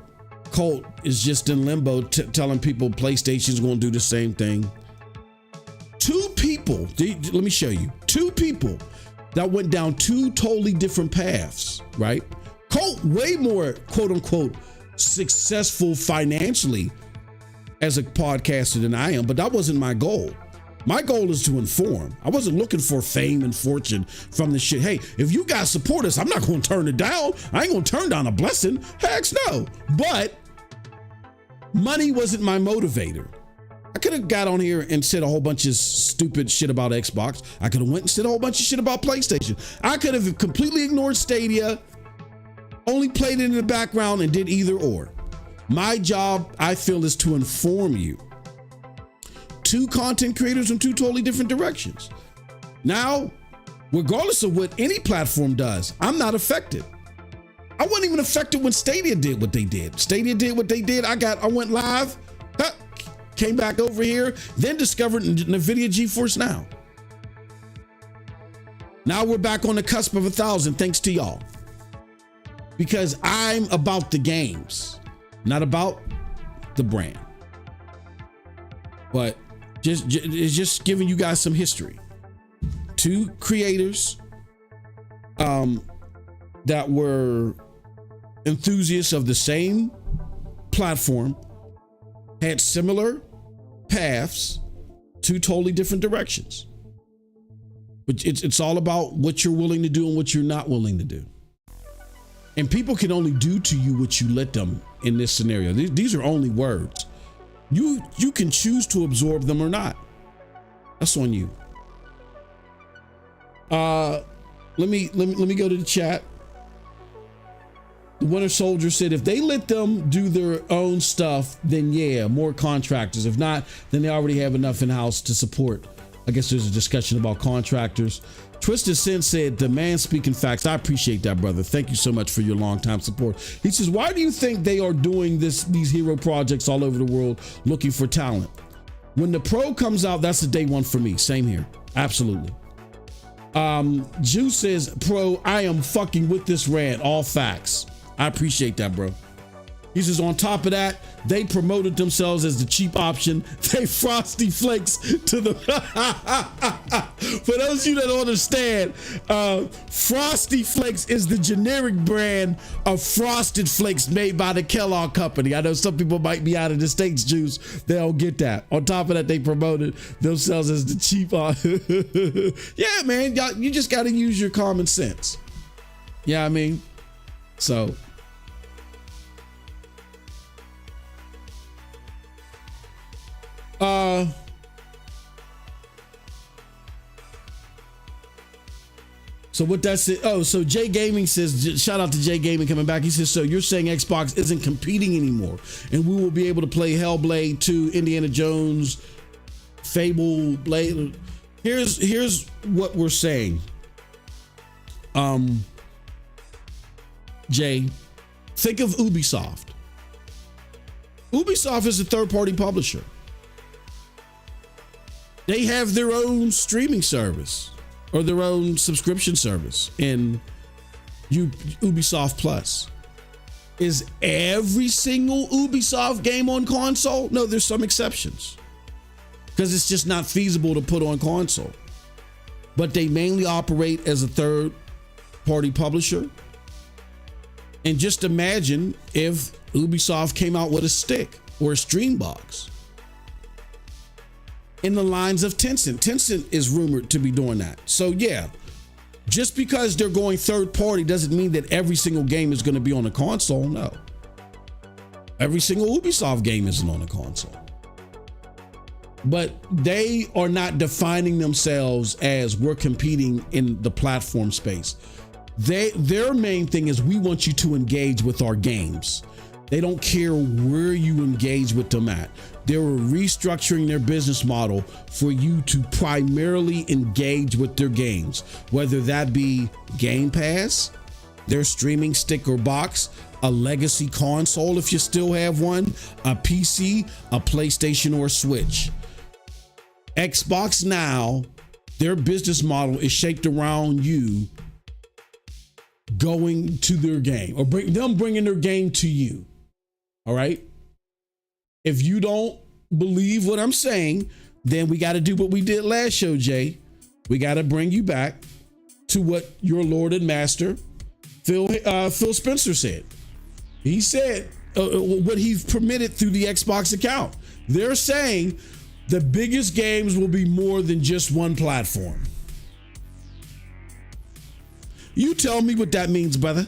Colt is just in limbo, telling people PlayStation's going to do the same thing. Two people, let me show you. Two people that went down two totally different paths, right? Colt way more quote unquote successful financially as a podcaster than I am, but that wasn't my goal. My goal is to inform. I wasn't looking for fame and fortune from the shit. Hey, if you guys support us, I'm not going to turn it down. I ain't going to turn down a blessing. Heck no. But money wasn't my motivator. I could have got on here and said a whole bunch of stupid shit about Xbox. I could have went and said a whole bunch of shit about PlayStation. I could have completely ignored Stadia, only played it in the background and did either or. My job, I feel, is to inform you. Two content creators in two totally different directions. Now, regardless of what any platform does, I'm not affected. I wasn't even affected when Stadia did what they did. Stadia did what they did. I went live, came back over here, then discovered NVIDIA GeForce Now. Now we're back on the cusp of 1,000 thanks to y'all. Because I'm about the games, not about the brand. But it's just giving you guys some history. Two creators that were enthusiasts of the same platform, had similar paths, two totally different directions. But it's all about what you're willing to do and what you're not willing to do. And people can only do to you what you let them in this scenario. These are only words. You can choose to absorb them or not. That's on you. Let me go to the chat. The Winter Soldier said if they let them do their own stuff, then yeah, more contractors. If not, then they already have enough in-house to support. I guess there's a discussion about contractors. Twisted Sin said, the man speaking facts. I appreciate that, brother. Thank you so much for your long-time support. He says, why do you think they are doing these hero projects all over the world looking for talent? When the Pro comes out, that's the day one for me. Same here. Absolutely. Juice says, Pro, I am fucking with this rant. All facts. I appreciate that, bro. He says, on top of that, they promoted themselves as the cheap option. They Frosty Flakes to the... For those of you that don't understand, Frosty Flakes is the generic brand of Frosted Flakes made by the Kellogg Company. I know some people might be out of the States, Juice. They don't get that. On top of that, they promoted themselves as the cheap... Yeah, man, y'all, you just got to use your common sense. Yeah, I mean, so... So what that's it. Oh, so Jay Gaming says, shout out to Jay Gaming coming back. He says, so you're saying Xbox isn't competing anymore and we will be able to play Hellblade 2, Indiana Jones, Fable, Blade. Here's what we're saying. Jay, think of Ubisoft. Ubisoft is a third-party publisher. They have their own streaming service or their own subscription service in Ubisoft Plus. Is every single Ubisoft game on console? No, there's some exceptions because it's just not feasible to put on console. But they mainly operate as a third-party publisher. And just imagine if Ubisoft came out with a stick or a stream box. In the lines of Tencent. Tencent is rumored to be doing that. So yeah, just because they're going third party doesn't mean that every single game is going to be on a console. No. Every single Ubisoft game isn't on a console. But they are not defining themselves as we're competing in the platform space. Their main thing is we want you to engage with our games. They don't care where you engage with them at. They were restructuring their business model for you to primarily engage with their games, whether that be Game Pass, their streaming stick or box, a legacy console if you still have one, a PC, a PlayStation or a Switch. Xbox Now, their business model is shaped around you going to their game or bringing their game to you. All right. If you don't believe what I'm saying, then we got to do what we did last show, Jay. We got to bring you back to what your Lord and Master, Phil Spencer said. He said what he's permitted through the Xbox account. They're saying the biggest games will be more than just one platform. You tell me what that means, brother.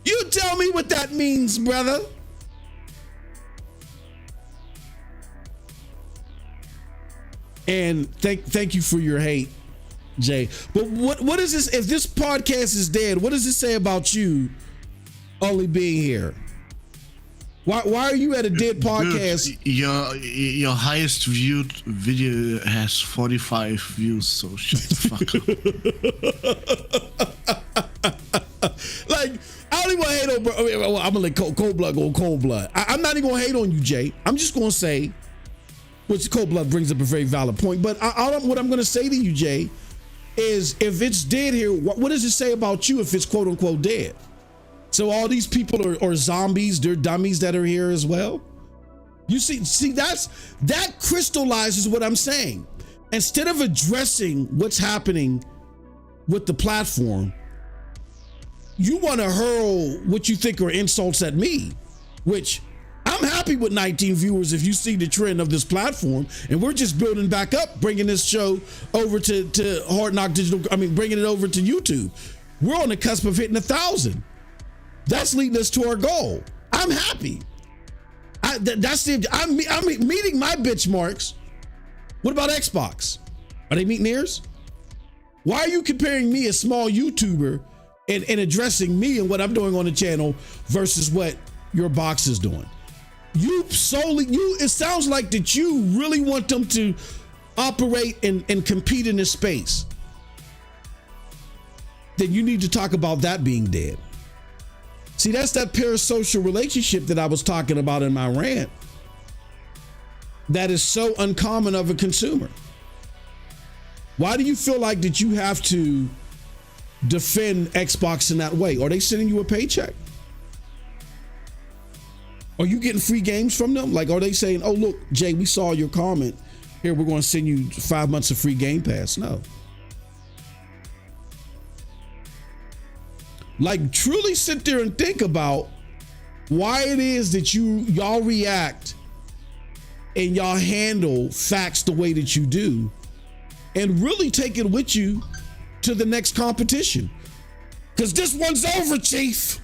You tell me what that means, brother. And thank you for your hate, Jay. But what is this? If this podcast is dead, what does it say about you only being here? Why are you at a dead podcast? Dude, your highest viewed video has 45 views, so shut the fuck up. Like, I don't even want to hate on, bro. I'm gonna let Cold Blood go Cold Blood. I'm not even gonna hate on you, Jay. I'm just gonna say, which Cold Blood brings up a very valid point. But what I'm gonna say to you, Jay, is if it's dead here, what does it say about you if it's quote unquote dead? So all these people are zombies, they're dummies that are here as well. You see, that crystallizes what I'm saying. Instead of addressing what's happening with the platform, you want to hurl what you think are insults at me, which I'm happy with 19 viewers if you see the trend of this platform, and we're just building back up, bringing this show over to Hard Knock Digital, bringing it over to YouTube. We're on the cusp of hitting 1,000. That's leading us to our goal. I'm happy. I'm meeting my benchmarks. What about Xbox? Are they meeting theirs? Why are you comparing me, a small YouTuber, and addressing me and what I'm doing on the channel versus what your box is doing? It sounds like that you really want them to operate and compete in this space. Then you need to talk about that being dead. See, that's that parasocial relationship that I was talking about in my rant. That is so uncommon of a consumer. Why do you feel like that you have to defend Xbox in that way? Are they sending you a paycheck? Are you getting free games from them? Like, are they saying, oh, look, Jay, we saw your comment. Here, we're going to send you 5 months of free Game Pass. No. Like, truly sit there and think about why it is that y'all react and y'all handle facts the way that you do, and really take it with you to the next competition. Because this one's over, Chief.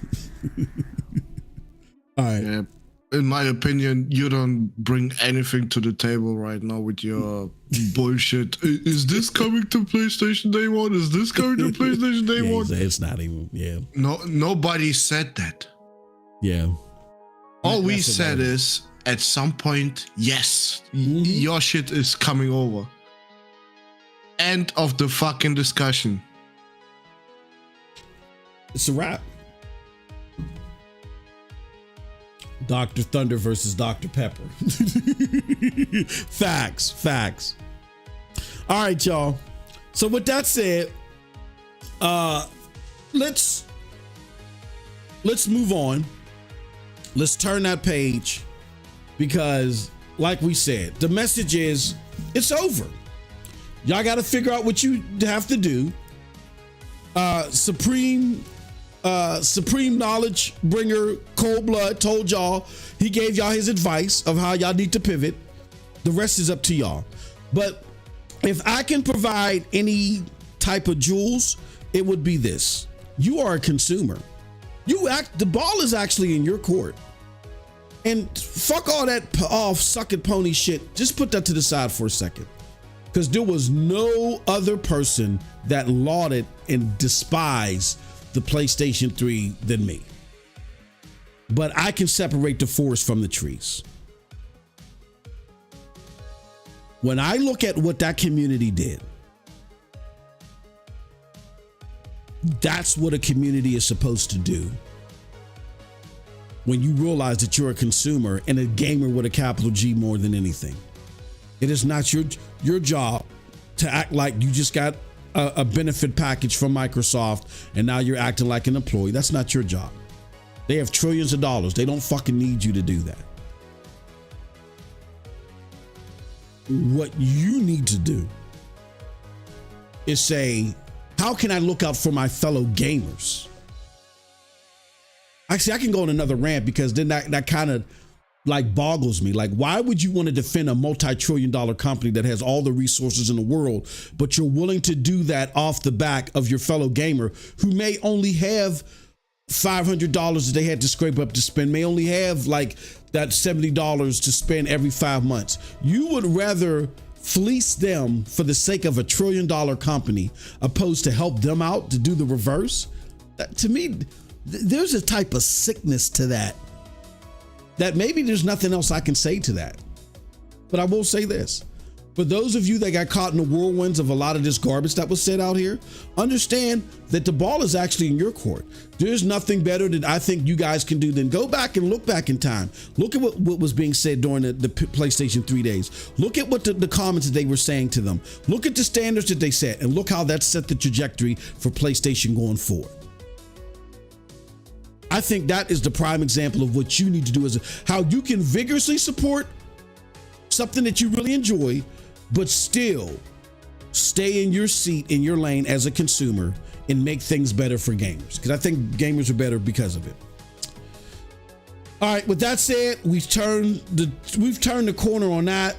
All right. Yeah. In my opinion, you don't bring anything to the table right now with your bullshit. Is this coming to PlayStation Day 1? Is this coming to PlayStation Day 1? It's not even, yeah. No, nobody said that. Yeah. All we said is, at some point, yes, your shit is coming over. End of the fucking discussion. It's a wrap. Dr. Thunder versus Dr. Pepper. Facts. All right, y'all. So with that said, let's move on. Let's turn that page, because like we said, the message is it's over. Y'all got to figure out what you have to do. Supreme knowledge bringer Cold Blood told y'all, he gave y'all his advice of how y'all need to pivot. The rest is up to y'all. But if I can provide any type of jewels, it would be this. You are a consumer. The ball is actually in your court. And fuck all that sucking pony shit. Just put that to the side for a second. Because there was no other person that lauded and despised the PlayStation 3 than me. But I can separate the forest from the trees. When I look at what that community did, that's what a community is supposed to do. When you realize that you're a consumer and a gamer with a capital G more than anything. It is not your job to act like you just got a benefit package from Microsoft and now you're acting like an employee. That's not your job. They have trillions of dollars. They don't fucking need you to do that. What you need to do is say, how can I look out for my fellow gamers? Actually, I can go on another rant, because then that kind of like boggles me. Like, why would you want to defend a multi-trillion-dollar company that has all the resources in the world, but you're willing to do that off the back of your fellow gamer who may only have $500 that they had to scrape up to spend, may only have like that $70 to spend every 5 months? You would rather fleece them for the sake of $1 trillion company, opposed to help them out to do the reverse. To me, there's a type of sickness to that maybe there's nothing else I can say to that. But I will say this. For those of you that got caught in the whirlwinds of a lot of this garbage that was said out here, understand that the ball is actually in your court. There's nothing better that I think you guys can do than go back and look back in time. Look at what was being said during the PlayStation 3 days. Look at what the comments that they were saying to them. Look at the standards that they set, and look how that set the trajectory for PlayStation going forward. I think that is the prime example of what you need to do, is how you can vigorously support something that you really enjoy, but still stay in your seat, in your lane as a consumer, and make things better for gamers. Because I think gamers are better because of it. All right, with that said, we've turned the corner on that.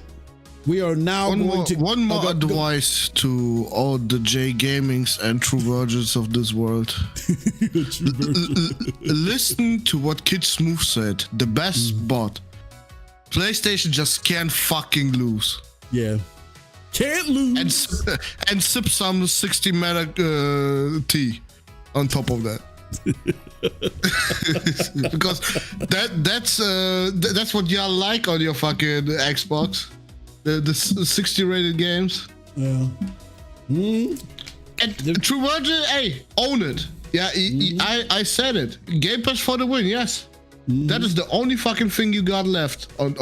We are now one more advice to all the J Gamings and True Virgins of this world. Listen to what Kid Smooth said. The best bot. PlayStation just can't fucking lose. Yeah. Can't lose. And sip some 60 meta tea on top of that. Because that's what y'all like on your fucking Xbox. The 60 rated games. Yeah. And True Virgin, hey, own it. Yeah, I said it. Game Pass for the win, yes. That is the only fucking thing you got left on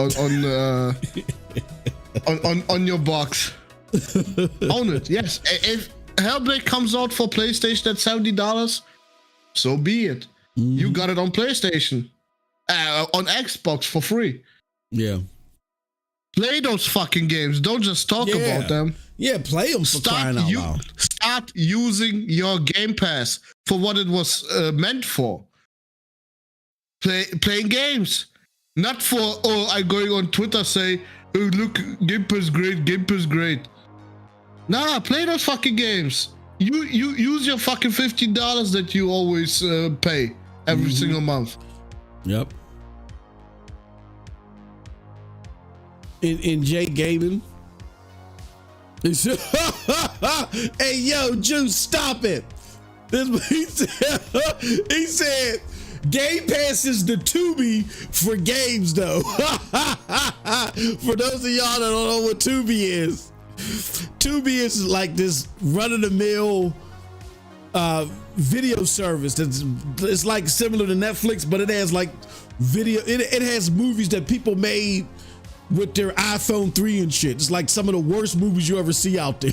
your box. Own it, yes. If Hellblade comes out for PlayStation at $70, so be it. You got it on PlayStation, on Xbox for free. Yeah. Play those fucking games. Don't just talk about them. Yeah, play them for crying out loud. Start using your Game Pass for what it was meant for. Playing games. Not for, I'm going on Twitter say, oh, look, Game Pass great, Game Pass great. Nah, play those fucking games. You use your fucking $15 that you always pay every single month. Yep. In J Gaming, he said, "Hey yo, Juice, stop it!" This he said, "Game Pass is the Tubi for games, though." For those of y'all that don't know what Tubi is is like this run-of-the-mill video service. It's like similar to Netflix, but it has like video. It has movies that people made with their iPhone 3 and shit. It's like some of the worst movies you ever see out there.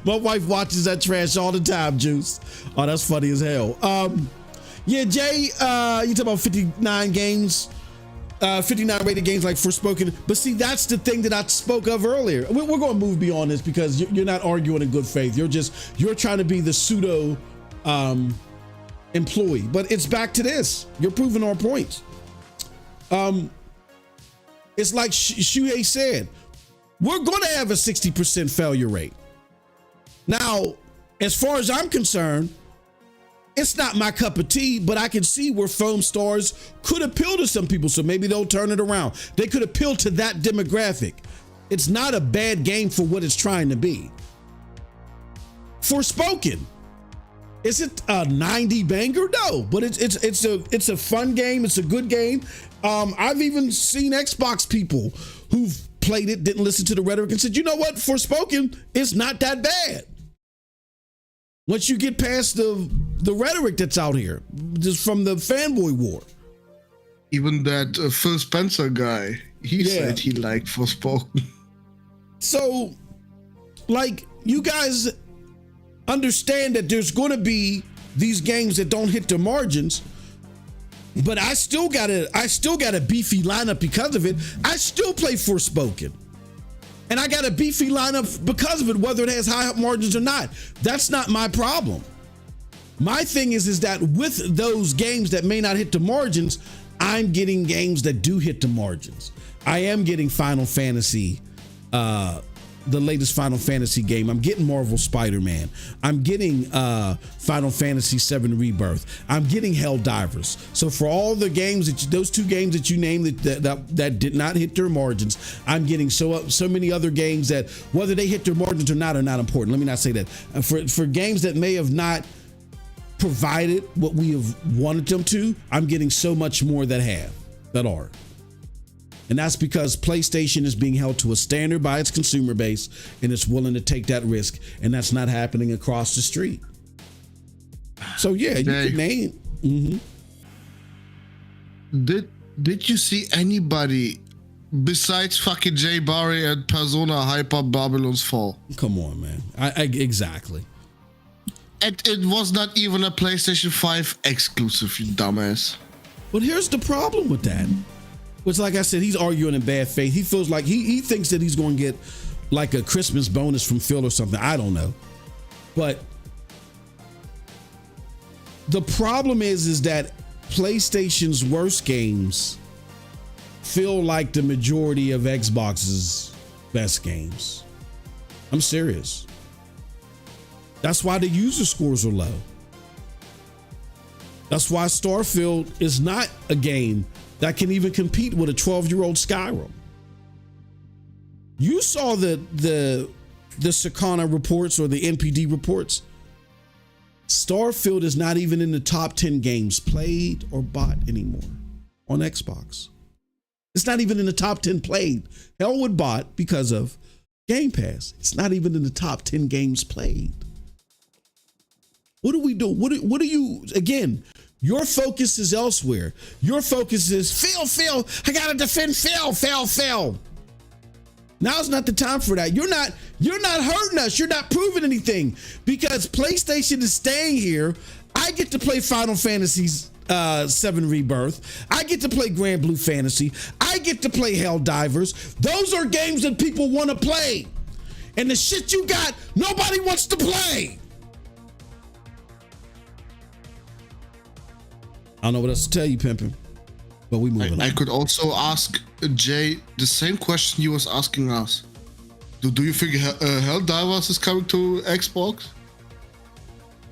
My wife watches that trash all the time, Juice. Oh, that's funny as hell. Yeah, Jay, you talk about 59 games, 59 rated games like Forspoken. But see, that's the thing that I spoke of earlier. We're going to move beyond this because you're not arguing in good faith. You're trying to be the pseudo employee. But it's back to this. You're proving our points. It's like Shuhei said, we're going to have a 60% failure rate. Now, as far as I'm concerned, it's not my cup of tea, but I can see where Foam Stars could appeal to some people, so maybe they'll turn it around. They could appeal to that demographic. It's not a bad game for what it's trying to be. Forspoken, is it a 90 banger? No, but it's a fun game. It's a good game. I've even seen Xbox people who've played it, didn't listen to the rhetoric, and said, you know what, Forspoken is not that bad. Once you get past the rhetoric that's out here, just from the fanboy war. Even that Phil Spencer guy, he said he liked Forspoken. So, like, you guys understand that there's going to be these games that don't hit the margins, but I still got a beefy lineup because of it. I still play Forspoken, and I got a beefy lineup because of it, whether it has high margins or not. That's not my problem. My thing is that with those games that may not hit the margins, I'm getting games that do hit the margins. I am getting Final Fantasy the latest Final Fantasy game. I'm getting Marvel Spider-Man. I'm getting Final Fantasy VII Rebirth. I'm getting Helldivers. So for all the games those 2 games that you named that did not hit their margins, I'm getting so many other games that whether they hit their margins or not are not important. Let me not say that. For games that may have not provided what we have wanted them to, I'm getting so much more that are. And that's because PlayStation is being held to a standard by its consumer base, and it's willing to take that risk, and that's not happening across the street. So yeah, you can name. Did you see anybody besides fucking Jay Barry and Persona hype up Babylon's Fall? Come on, man. Exactly. It was not even a PlayStation 5 exclusive, you dumbass. But here's the problem with that. Which, like I said, he's arguing in bad faith. He feels like he thinks that he's going to get like a Christmas bonus from Phil or something. I don't know. But the problem is that PlayStation's worst games feel like the majority of Xbox's best games. I'm serious. That's why the user scores are low. That's why Starfield is not a game that can even compete with a 12-year-old Skyrim. You saw the Sakana reports or the NPD reports. Starfield is not even in the top 10 games played or bought anymore on Xbox. It's not even in the top 10 played. Hellwood bought because of Game Pass. It's not even in the top 10 games played. What do we do? What do you, again, your focus is elsewhere. Your focus is Phil, I gotta defend Phil. Now's not the time for that. You're not hurting us. You're not proving anything because PlayStation is staying here. I get to play Final Fantasy's 7 Rebirth. I get to play Grand Blue Fantasy. I get to play Helldivers. Those are games that people want to play. And the shit you got, nobody wants to play. I don't know what else to tell you, pimpin', but we moving on. I could also ask Jay the same question you was asking us. Do you think Helldivers is coming to Xbox?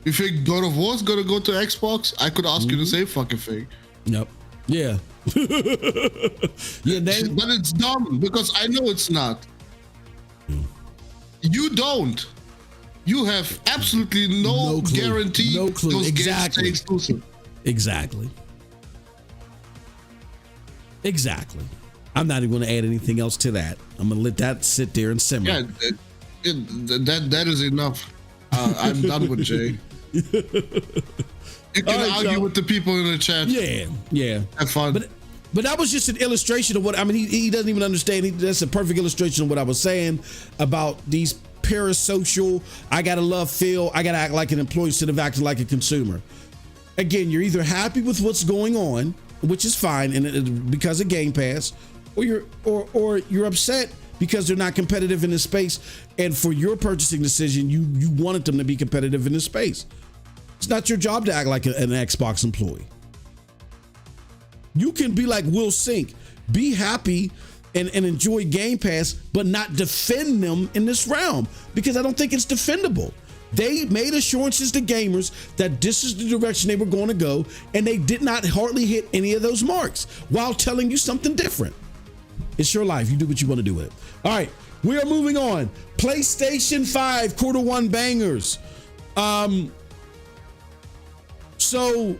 You think God of War is gonna go to Xbox? I could ask you the same fucking thing. Yep. Yeah. But it's dumb because I know it's not. You don't. You have absolutely no guarantee those games stay exclusive. Exactly. I'm not even going to add anything else to that. I'm going to let that sit there and simmer. Yeah, that is enough. I'm done with Jay. You can argue with the people in the chat. Yeah. Have fun. But that was just an illustration of what, I mean, he doesn't even understand. That's a perfect illustration of what I was saying about these parasocial, I got to love Phil, I got to act like an employee instead of acting like a consumer. Again, you're either happy with what's going on, which is fine, and because of Game Pass, or you're upset because they're not competitive in this space, and for your purchasing decision, you wanted them to be competitive in this space. It's not your job to act like an Xbox employee. You can be like Will Sink, be happy and enjoy Game Pass, but not defend them in this realm because I don't think it's defendable. They made assurances to gamers that this is the direction they were going to go, and they did not hardly hit any of those marks while telling you something different. It's your life. You do what you want to do with it. All right, we are moving on. PlayStation 5 Q1 bangers. So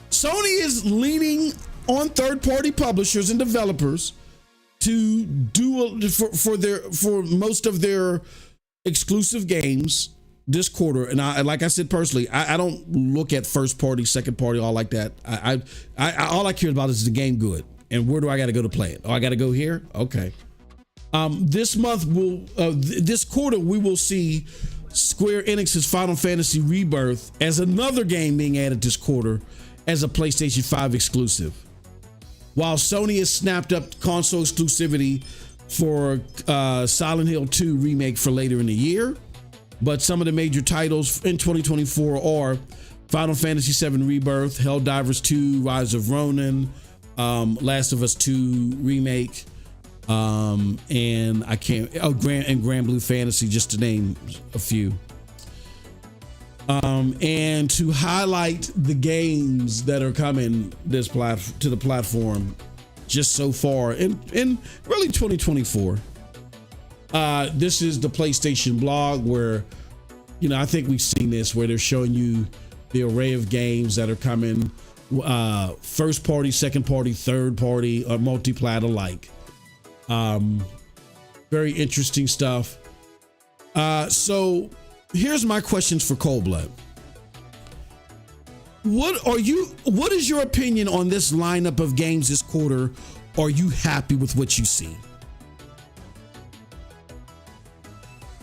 Sony is leaning on third-party publishers and developers to do for most of their exclusive games this quarter, and like I said personally, I don't look at first party, second party, all like that. I all I care about is the game good, and where do I got to go to play it? Oh, I got to go here. Okay. This month this quarter we will see Square Enix's Final Fantasy Rebirth as another game being added this quarter as a PlayStation 5 exclusive, while Sony has snapped up console exclusivity for Silent Hill 2 remake for later in the year. But some of the major titles in 2024 are Final Fantasy VII Rebirth, Helldivers 2, Rise of Ronin, Last of Us 2 remake, And I can't. Oh, Grand Blue Fantasy, just to name a few. And to highlight the games that are coming to the platform just so far in really 2024. This is the PlayStation blog where, I think we've seen this, where they're showing you the array of games that are coming, first party, second party, third party, or multi-plat alike. Very interesting stuff. So here's my questions for Cold Blood. What is your opinion on this lineup of games this quarter? Are you happy with what you see?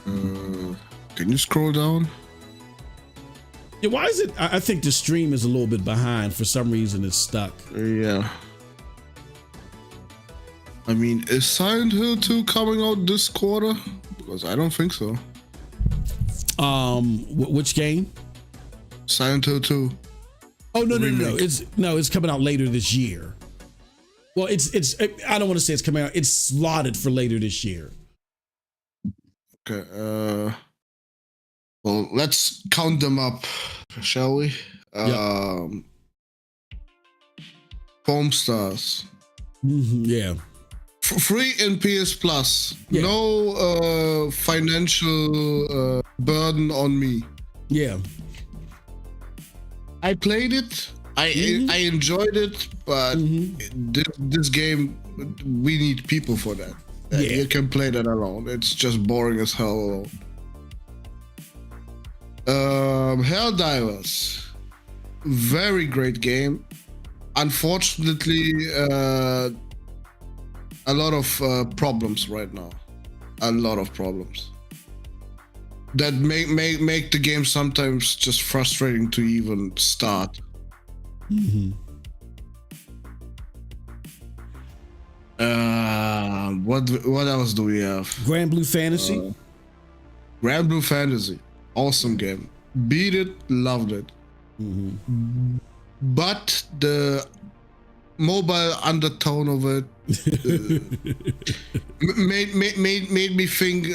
Can you scroll down? Yeah, why is it? I think the stream is a little bit behind. For some reason, it's stuck. Yeah. I mean, is Silent Hill 2 coming out this quarter? Because I don't think so. Which game? Silent Hill 2. Oh, no. It's coming out later this year. Well, it's I don't want to say it's coming out. It's slotted for later this year. Okay. Well, let's count them up, shall we? Yep. Foam Stars. Yeah. Free in PS Plus. Yeah. No financial burden on me. Yeah. I played it. I enjoyed it, but this game, we need people for that. Yeah. You can play that alone. It's just boring as hell alone. Helldivers, very great game. Unfortunately, a lot of problems right now. A lot of problems that make the game sometimes just frustrating to even start. What else do we have? Grand Blue Fantasy. Grand Blue Fantasy, awesome game. Beat it, loved it. But the mobile undertone of it made me think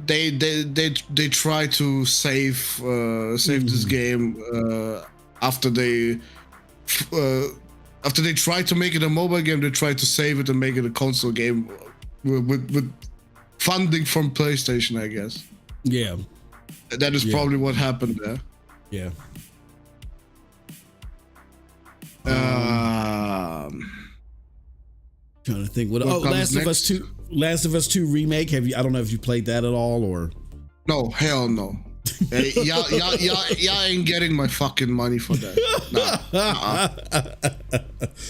they try to save this game after they try to make it a mobile game. They try to save it and make it a console game with funding from PlayStation, I guess. Yeah, that is probably what happened there. Yeah. Trying to think what Last of Us 2 remake. Have you? I don't know if you played that at all or. No, hell no. Hey, y'all ain't getting my fucking money for that. Nah.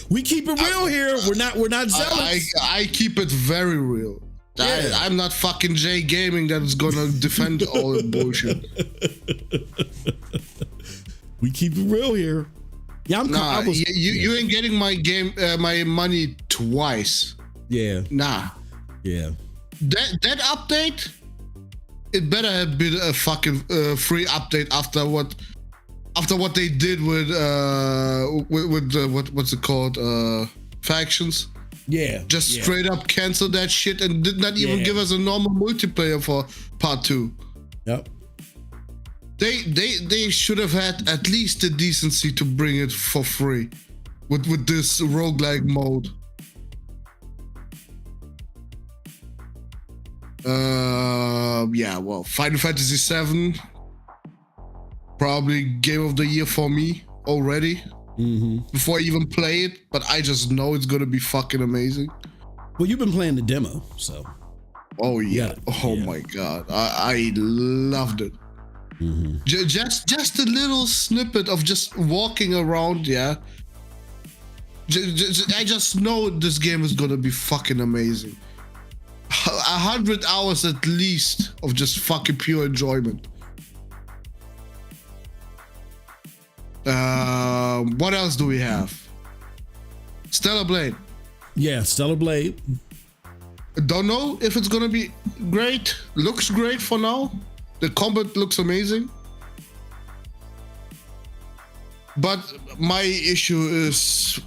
We keep it real here. We're not zealous. I keep it very real. Yeah. I'm not fucking Jay Gaming that is gonna defend all the bullshit. We keep it real here. Yeah, you ain't getting my money twice. Yeah. Nah. Yeah. That update, it better have been a fucking free update after what they did with what's it called, factions. Yeah. Just straight up cancel that shit and did not even give us a normal multiplayer for part 2. Yep. They should have had at least the decency to bring it for free with this roguelike mode. Well, Final Fantasy VII, probably game of the year for me already. Before I even play it, but I just know it's gonna be fucking amazing. Well, you've been playing the demo, so. Oh yeah. My god, I loved it. Just a little snippet of just walking around, I just know this game is gonna be fucking amazing. 100 hours at least of just fucking pure enjoyment. What else do we have? Stellar Blade. Yeah, Stellar Blade. Don't know if it's gonna be great. Looks great for now. The combat looks amazing. But my issue is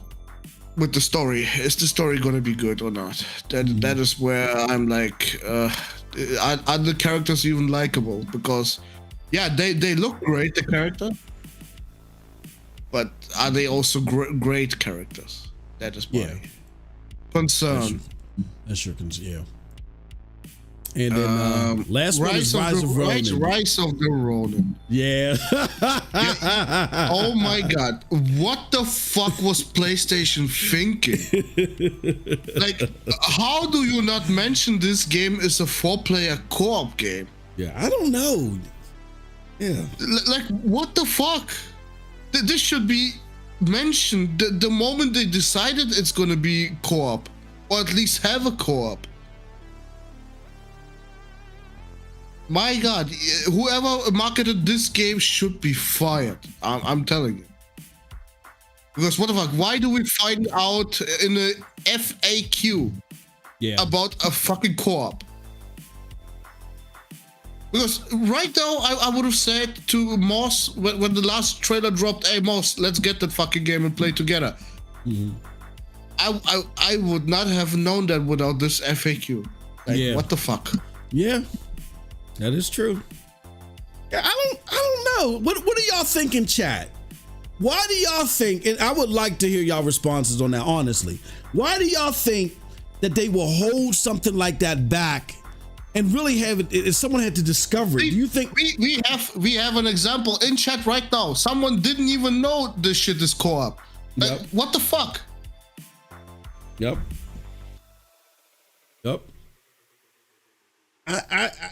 with the story. Is the story gonna be good or not? That is where I'm like, are the characters even likable? Because yeah, they look great, the character, but are they also great characters? That is my concern. That's your concern. Yeah. And then last one is Rise of Ronin. Rise of the Ronin. Yeah. Oh my God. What the fuck was PlayStation thinking? Like, how do you not mention this game is a 4-player co-op game? Yeah, I don't know. Yeah. Like, what the fuck? This should be mentioned the moment they decided it's gonna be co-op, or at least have a co-op. My God, whoever marketed this game should be fired. I'm telling you. Because what the fuck? Why do we find out in a FAQ about a fucking co-op? Because right now, I would have said to Moss when the last trailer dropped, "Hey Moss, let's get that fucking game and play together." Mm-hmm. I would not have known that without this FAQ. Like, what the fuck? Yeah. That is true. Yeah, I don't know. What are y'all thinking, chat? Why do y'all think, and I would like to hear y'all responses on that, honestly. Why do y'all think that they will hold something like that back and really have it, if someone had to discover it? Do you think we have an example in chat right now? Someone didn't even know this shit is co-op. Yep. What the fuck? Yep.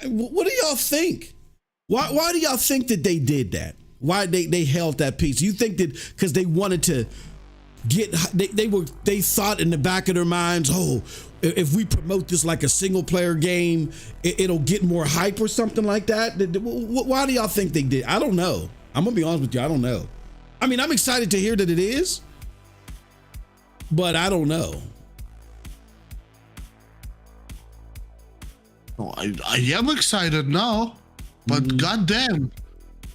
What do y'all think? Why do y'all think that they did that? Why they held that piece? You think that because they wanted to get they thought in the back of their minds, oh, if we promote this like a single player game, it'll get more hype or something like that? Why do y'all think they did? I don't know. I'm gonna be honest with you. I don't know. I mean, I'm excited to hear that it is, but I don't know. I am excited now, but goddamn,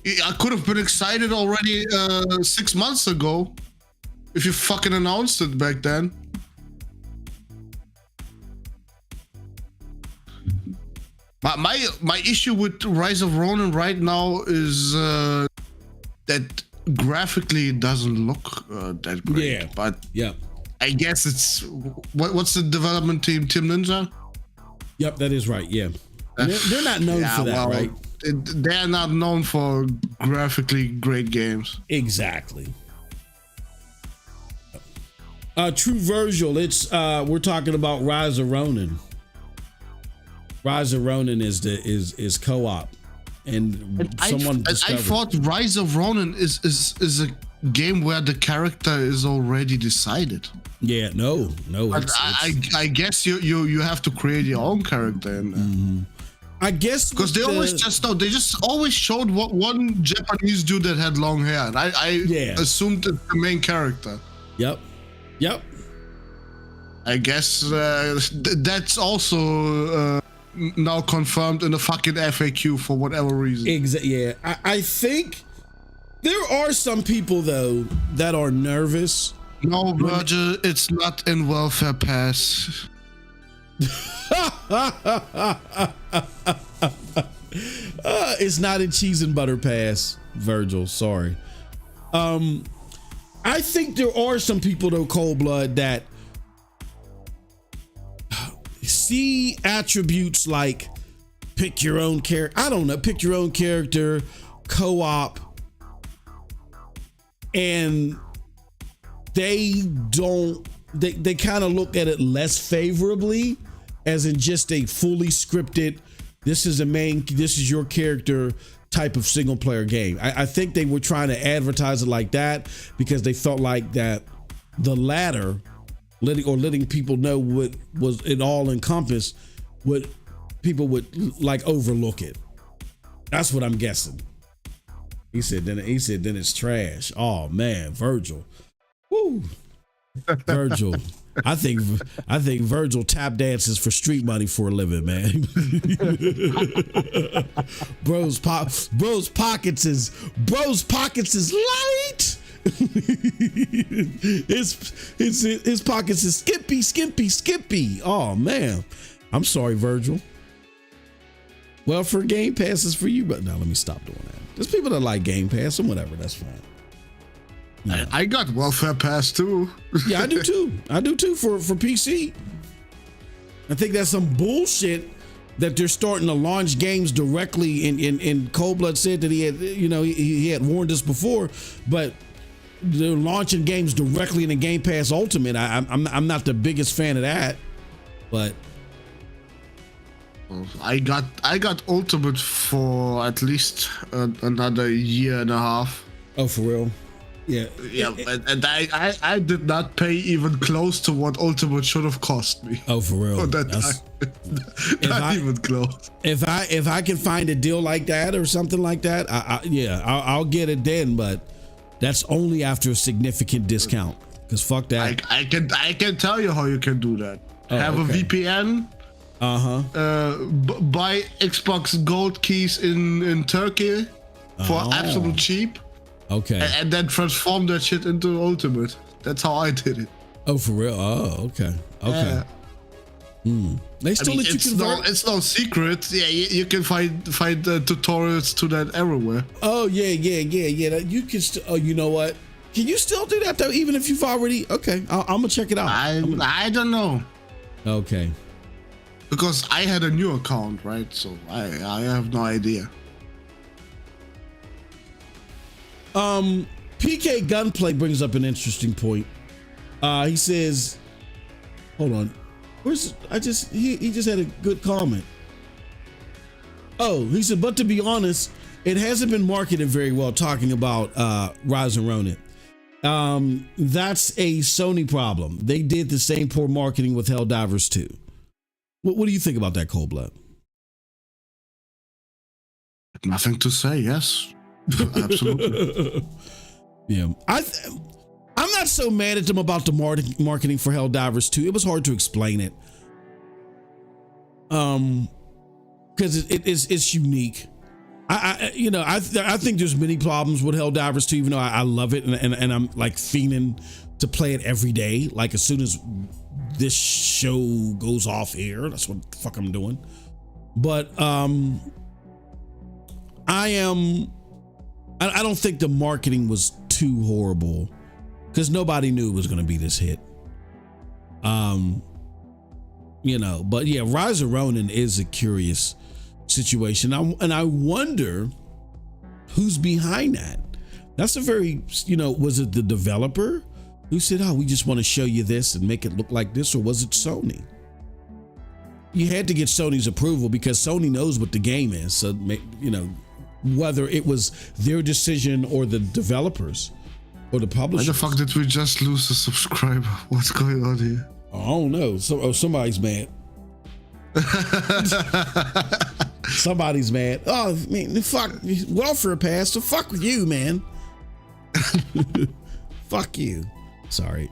I could have been excited already 6 months ago if you fucking announced it back then. My issue with Rise of Ronin right now is that graphically it doesn't look that great. Yeah, but yeah, I guess it's what's the development team? Team Ninja. Yep, that is right. Yeah, they're not known for that, right? They're not known for graphically great games. Exactly. True Virgil, it's we're talking about Rise of Ronin. Rise of Ronin is co-op, and someone I thought Rise of Ronin is a game where the character is already decided. Yeah, no. I guess you have to create your own character in there. Mm-hmm. I guess because they just always showed what one Japanese dude that had long hair, and I assumed it's the main character. Yep. I guess that's also now confirmed in the fucking FAQ for whatever reason. Yeah, I think there are some people though that are nervous. No, Roger, it's not in welfare pass. It's not in cheese and butter pass, Virgil. Sorry. I think there are some people though, Cold Blood, that see attributes like pick your own character. I don't know, pick your own character, co-op, and they kind of look at it less favorably, as in just a fully scripted, this is your character type of single player game. I think they were trying to advertise it like that because they felt like that the latter, letting people know what was it all encompassed, what people would like overlook it. That's what I'm guessing. He said then it's trash. Oh man, Virgil. Woo. Virgil. I think Virgil tap dances for street money for a living, man. Bro's pockets is light. his pockets is skimpy. Oh man, I'm sorry, Virgil. Well, for Game Pass is for you, but no, let me stop doing that. There's people that like Game Pass and whatever. That's fine. Yeah. I got Welfare Pass too. Yeah, I do too. For PC. I think that's some bullshit that they're starting to launch games directly. And Cold Blood said that he had, he had warned us before, but they're launching games directly in the Game Pass Ultimate. I'm not the biggest fan of that, but I got Ultimate for at least another year and a half. Oh, for real? Yeah. And I did not pay even close to what Ultimate should have cost me. Oh, for real? Not even close. If I can find a deal like that or something like that, I'll get it then. But that's only after a significant discount. Because fuck that. I can tell you how you can do that. Have a VPN. Buy Xbox Gold keys in Turkey for absolute cheap. Okay. And then transform that shit into Ultimate. That's how I did it. Oh, for real? Oh, okay. They still let you convert? It's no secret. Yeah, you can find tutorials to that everywhere. Oh, yeah. You can still. Oh, you know what? Can you still do that though? Even if you've already. Okay, I'm gonna check it out. I don't know. Okay. Because I had a new account, right? So I have no idea. PK Gunplay brings up an interesting point. He says, hold on. He just had a good comment. Oh, he said, but to be honest, it hasn't been marketed very well, talking about Rise and Ronin. That's a Sony problem. They did the same poor marketing with Helldivers 2. What do you think about that, Cold Blood? Nothing to say, yes. Absolutely. Yeah. I'm not so mad at them about the marketing for Helldivers 2. It was hard to explain it. Because it's unique. I think there's many problems with Helldivers 2, even though I love it and I'm like fiending to play it every day. Like as soon as this show goes off air, that's what the fuck I'm doing. But I don't think the marketing was too horrible because nobody knew it was going to be this hit. But yeah, Rise of Ronin is a curious situation. And I wonder who's behind that. That's a very, was it the developer who said, oh, we just want to show you this and make it look like this, or was it Sony? You had to get Sony's approval because Sony knows what the game is. So, whether it was their decision or the developers or the publishers. Why the fuck did we just lose a subscriber? What's going on here? I don't know. Somebody's mad. Somebody's mad. Oh, man, fuck. Welfare pass. So fuck with you, man. Fuck you. Sorry.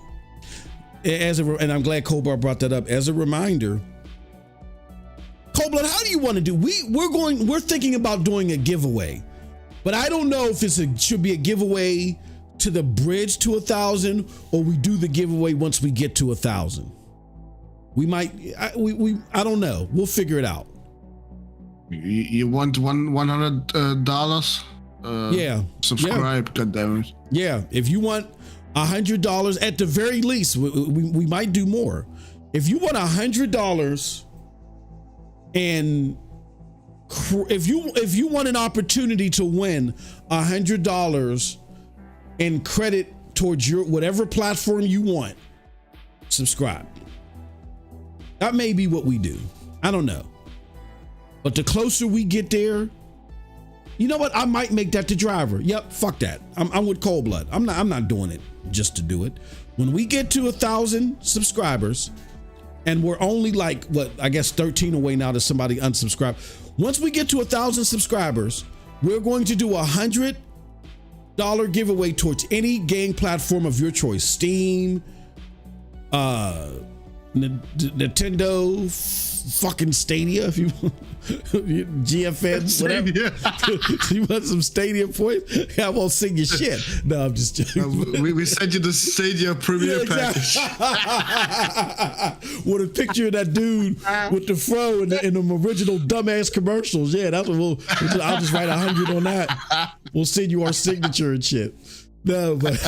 And I'm glad Cobra brought that up. As a reminder, Cold-Blood, how do you want to do? We're thinking about doing a giveaway, but I don't know if should be a giveaway to the bridge to 1,000 or we do the giveaway once we get to 1,000. We might. I don't know. We'll figure it out. You want $100? Yeah. Subscribe. Yeah. Goddammit. Yeah. If you want $100 at the very least, we might do more. If you want $100. And if you want an opportunity to win $100 in credit towards your whatever platform you want, subscribe. That may be what we do. I don't know. But the closer we get there, you know what? I might make that the driver. Yep, fuck that. I'm with Cold Blood. I'm not doing it just to do it. When we get to 1,000 subscribers, and we're only like, 13 away now to somebody unsubscribe. Once we get to 1,000 subscribers, we're going to do a $100 giveaway towards any game platform of your choice. Steam, Nintendo fucking Stadia, if you GFN, whatever. You want some Stadia points? I won't sing your shit. No, I'm just joking. We sent you the Stadia Premier package. With a picture of that dude with the fro in them original dumbass commercials. Yeah, that's what I'll just write 100 on that. We'll send you our signature and shit. No, but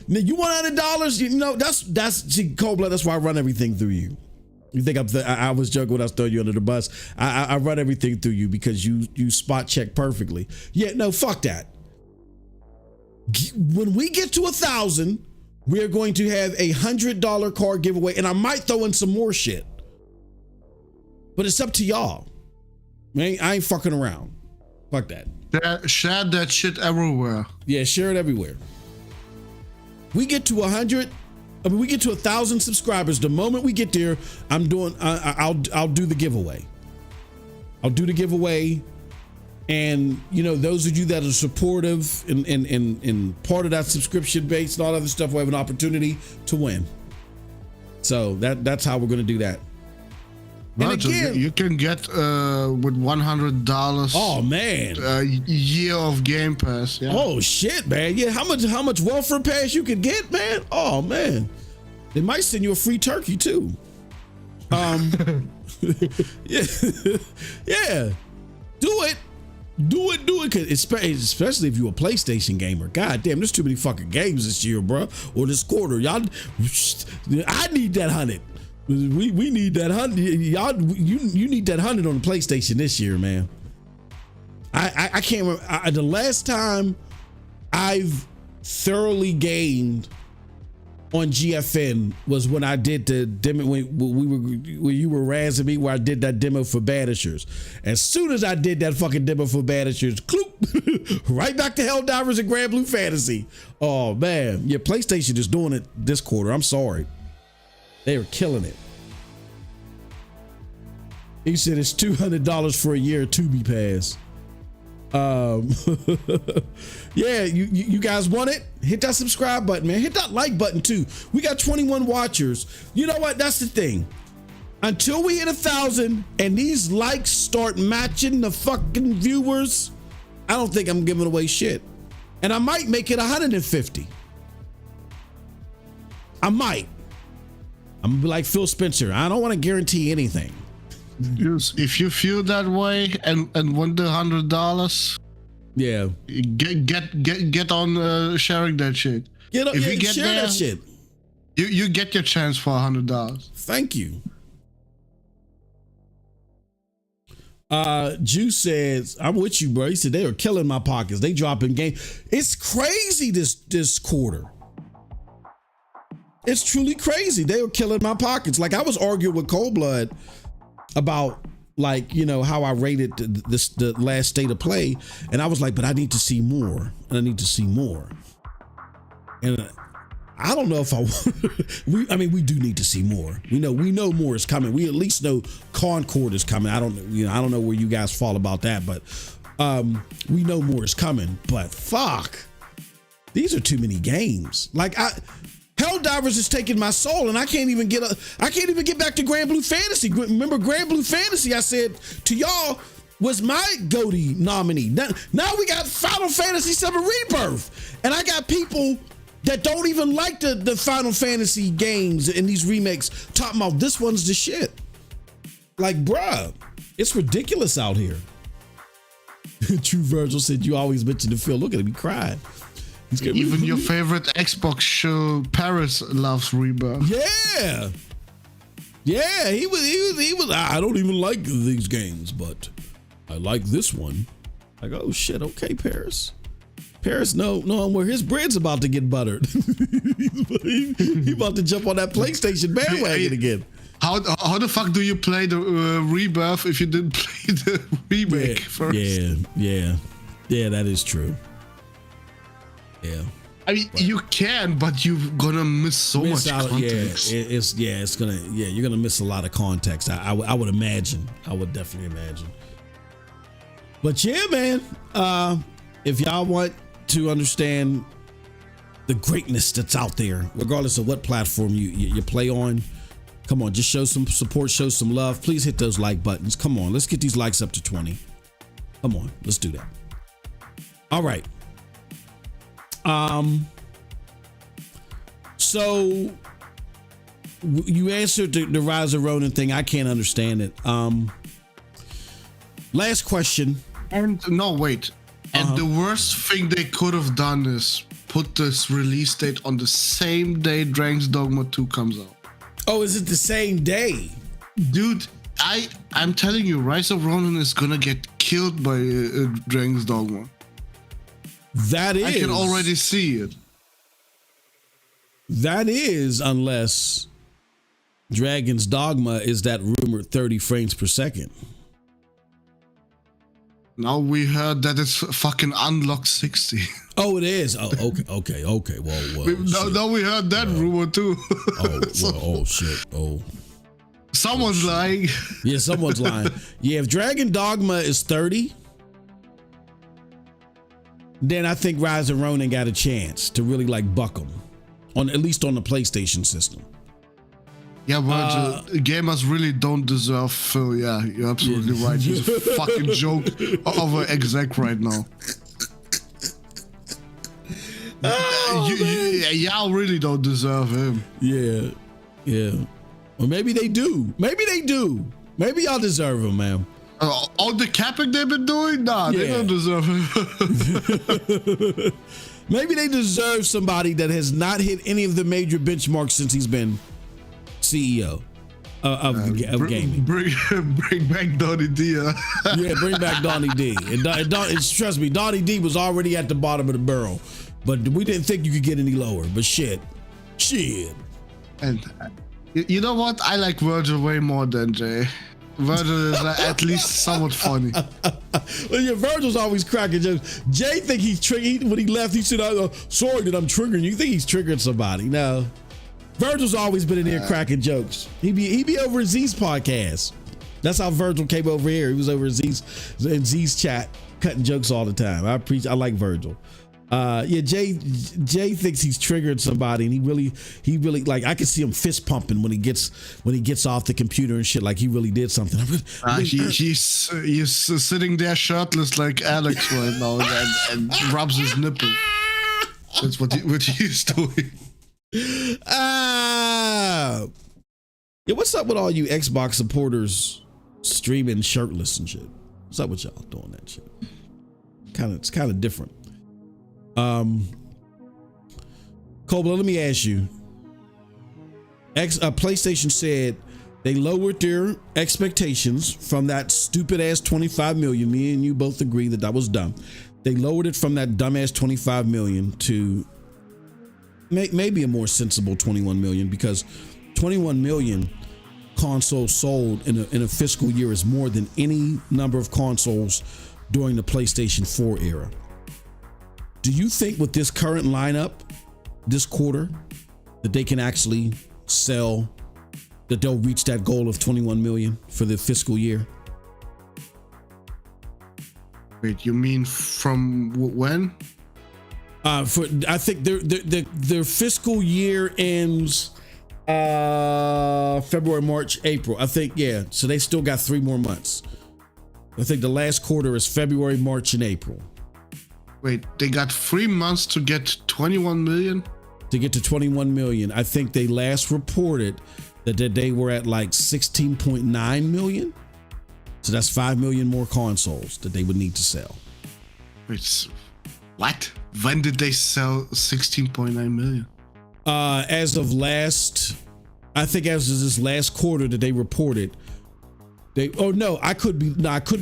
you want $100? You know, that's see, Cold Blood. That's why I run everything through you. You think I was joking when I was throwing you under the bus? I run everything through you because you spot check perfectly. Yeah, no, fuck that. When we get to 1,000, we're going to have a $100 card giveaway, and I might throw in some more shit. But it's up to y'all. I ain't fucking around. Fuck that. Share that shit everywhere. Yeah, share it everywhere. We get to 100. I mean, we get to 1,000 subscribers. The moment we get there, I'll do the giveaway. I'll do the giveaway, and you know, those of you that are supportive and part of that subscription base and all other stuff will have an opportunity to win. So that's how we're going to do that. And again, you can get with $100. Oh man, a year of Game Pass. Yeah. Oh shit, man. Yeah, how much welfare pass you could get, man? Oh man, they might send you a free turkey too. Yeah, yeah. Do it. Cause especially if you're a PlayStation gamer. God damn, there's too many fucking games this year, bro, or this quarter. Y'all, I need that 100. We need that 100. Y'all, you need that 100 on the PlayStation this year, man. I can't remember the last time I've thoroughly gained on GFN was when I did the demo when you were razzing me where I did that demo for Banishers. As soon as I did that fucking demo for Banishers, cloop, right back to Helldivers and Grand Blue Fantasy. Oh man, yeah, PlayStation is doing it this quarter. I'm sorry. They are killing it. He said it's $200 for a year Tubi Pass. Yeah, you guys want it? Hit that subscribe button, man. Hit that like button too. We got 21 watchers. You know what? That's the thing. Until we hit 1,000 and these likes start matching the fucking viewers, I don't think I'm giving away shit. And I might make it 150. I might. I'm gonna be like Phil Spencer. I don't want to guarantee anything. If you feel that way and want the $100, yeah, get on sharing that shit. If you get share there, that shit, you get your chance for $100. Thank you. Juice says, I'm with you, bro. He said they are killing my pockets. They dropping game. It's crazy this quarter. It's truly crazy. They were killing my pockets. Like I was arguing with Cold Blood about like, you know, how I rated the last state of play. And I was like, but I need to see more. And I need to see more. And I don't know if we do need to see more. We know more is coming. We at least know Concord is coming. I don't know where you guys fall about that, but we know more is coming. But fuck, these are too many games. Like Helldivers is taking my soul, and I can't even get back to Grand Blue Fantasy. Remember Grand Blue Fantasy? I said to y'all was my GOTY nominee. Now we got Final Fantasy VII Rebirth, and I got people that don't even like the Final Fantasy games and these remakes talking about this one's the shit. Like, bruh, it's ridiculous out here. True Virgil said you always mention the Phil. Look at him, he cried. Even your favorite Xbox show, Paris, loves Rebirth. Yeah, he was. I don't even like these games, but I like this one. Like, oh shit, okay, Paris, no, where his bread's about to get buttered. he about to jump on that PlayStation bandwagon again. How the fuck do you play the Rebirth if you didn't play the remake first? Yeah, that is true. Yeah, I mean, you can, but you're gonna miss so much context. You're gonna miss a lot of context. I would imagine. I would definitely imagine. But yeah, man, if y'all want to understand the greatness that's out there, regardless of what platform you play on, Come on, just show some support, show some love. Please hit those like buttons. Come on, let's get these likes up to 20. Come on, let's do that. All right. So you answered the Rise of Ronin thing. I can't understand it. Last question. And no, wait. And the worst thing they could have done is put this release date on the same day Dragon's Dogma 2 comes out. Oh, is it the same day? Dude, I'm telling you, Rise of Ronin is gonna get killed by Dragon's Dogma. That is. I can already see it. That is, unless Dragon's Dogma is that rumored 30 frames per second. Now we heard that it's fucking unlocked 60. Oh, it is. Oh, okay. Well. Now we heard that rumor too. Shit. Oh. Someone's lying. Yeah, someone's lying. Yeah, if Dragon Dogma is 30, then I think Rise of Ronin got a chance to really like buck them, at least on the PlayStation system. Yeah, but gamers really don't deserve Phil. Yeah, you're absolutely right. He's a fucking joke of an exec right now. Y'all really don't deserve him. Yeah. Well, maybe they do. Maybe y'all deserve him, man. All the capping they've been doing? Nah, they don't deserve him. Maybe they deserve somebody that has not hit any of the major benchmarks since he's been CEO of gaming. Bring back Donnie D. Yeah, bring back Donnie D. And trust me, Donnie D was already at the bottom of the barrel, but we didn't think you could get any lower. But shit. And you know what? I like Virgil way more than Jay. Virgil is at least somewhat funny. Well, yeah, Virgil's always cracking jokes. Jay think he's triggering. When he left, he said, "Sorry that I'm triggering you." Think he's triggering somebody? No. Virgil's always been in there cracking jokes. He be over at Z's podcast. That's how Virgil came over here. He was over at Z's chat, cutting jokes all the time. I like Virgil. Jay thinks he's triggered somebody, and he really like, I can see him fist pumping when he gets off the computer and shit, like he really did something. He's sitting there shirtless like Alex right now and rubs his nipple. That's what he's doing. Yeah, what's up with all you Xbox supporters streaming shirtless and shit? What's up with y'all doing that shit? It's kind of different. Cobra, let me ask you. PlayStation said they lowered their expectations from that stupid ass 25 million. Me and you both agree that was dumb. They lowered it from that dumbass 25 million to maybe a more sensible 21 million, because 21 million consoles sold in a fiscal year is more than any number of consoles during the PlayStation 4 era. Do you think with this current lineup, this quarter, that they can actually sell, that they'll reach that goal of 21 million for the fiscal year? Wait, you mean from when? I think their fiscal year ends February, March, April. I think, yeah. So they still got 3 more months. I think the last quarter is February, March, and April. Wait, they got 3 months to get 21 million? To get to 21 million. I think they last reported that they were at like 16.9 million. So that's 5 million more consoles that they would need to sell. Wait, what? When did they sell 16.9 million? As of this last quarter that they reported, I could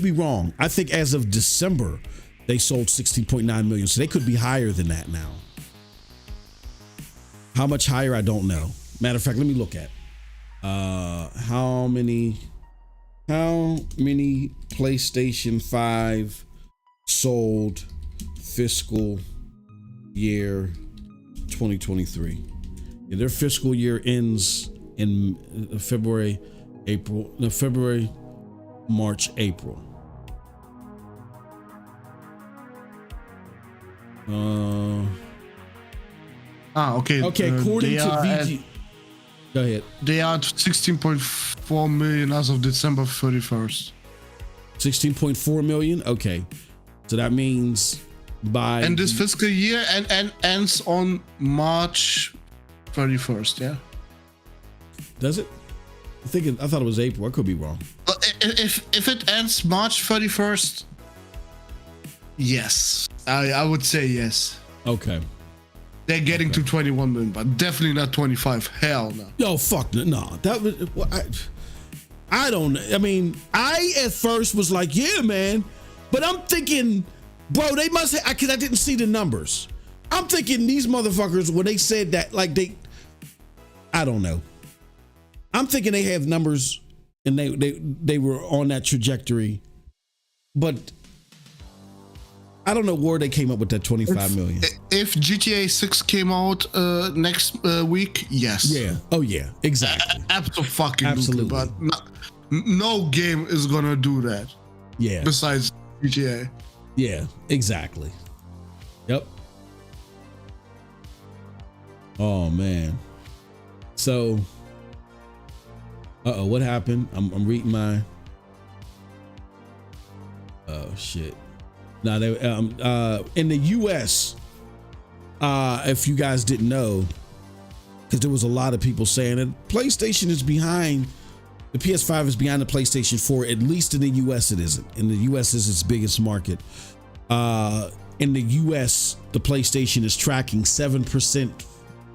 be wrong. I think as of December, they sold 16.9 million. So they could be higher than that now. How much higher, I don't know. Matter of fact, let me look at how many PlayStation 5 sold fiscal year 2023. Yeah, their fiscal year ends in February, March, April. Okay. According to VG, Go ahead. They are at 16.4 million as of December 31st. 16.4 million. Okay, so that means by And this fiscal year and ends on March 31st. Yeah. does it? I thought it was April. I could be wrong. If it ends March 31st, yes, I would say yes. Okay. They're getting to 21 million, but definitely not 25. Hell no. Yo, fuck no. That was I don't. I mean, I at first was like, yeah, man, but I'm thinking, bro, they must have, because I didn't see the numbers. I'm thinking these motherfuckers when they said that, like I don't know. I'm thinking they have numbers and they were on that trajectory, but I don't know where they came up with that 25 million. If GTA 6 came out next week, yes. Yeah. Oh yeah. Exactly. Absolutely. But no game is gonna do that. Yeah. Besides GTA. Yeah. Exactly. Yep. Oh man. So. What happened? I'm reading my. Oh shit. Now they in the US, if you guys didn't know, because there was a lot of people saying that PlayStation is behind, the PS5 is behind the PlayStation 4. At least in the US, it isn't. In the US is its biggest market. In the US, the PlayStation is tracking 7%.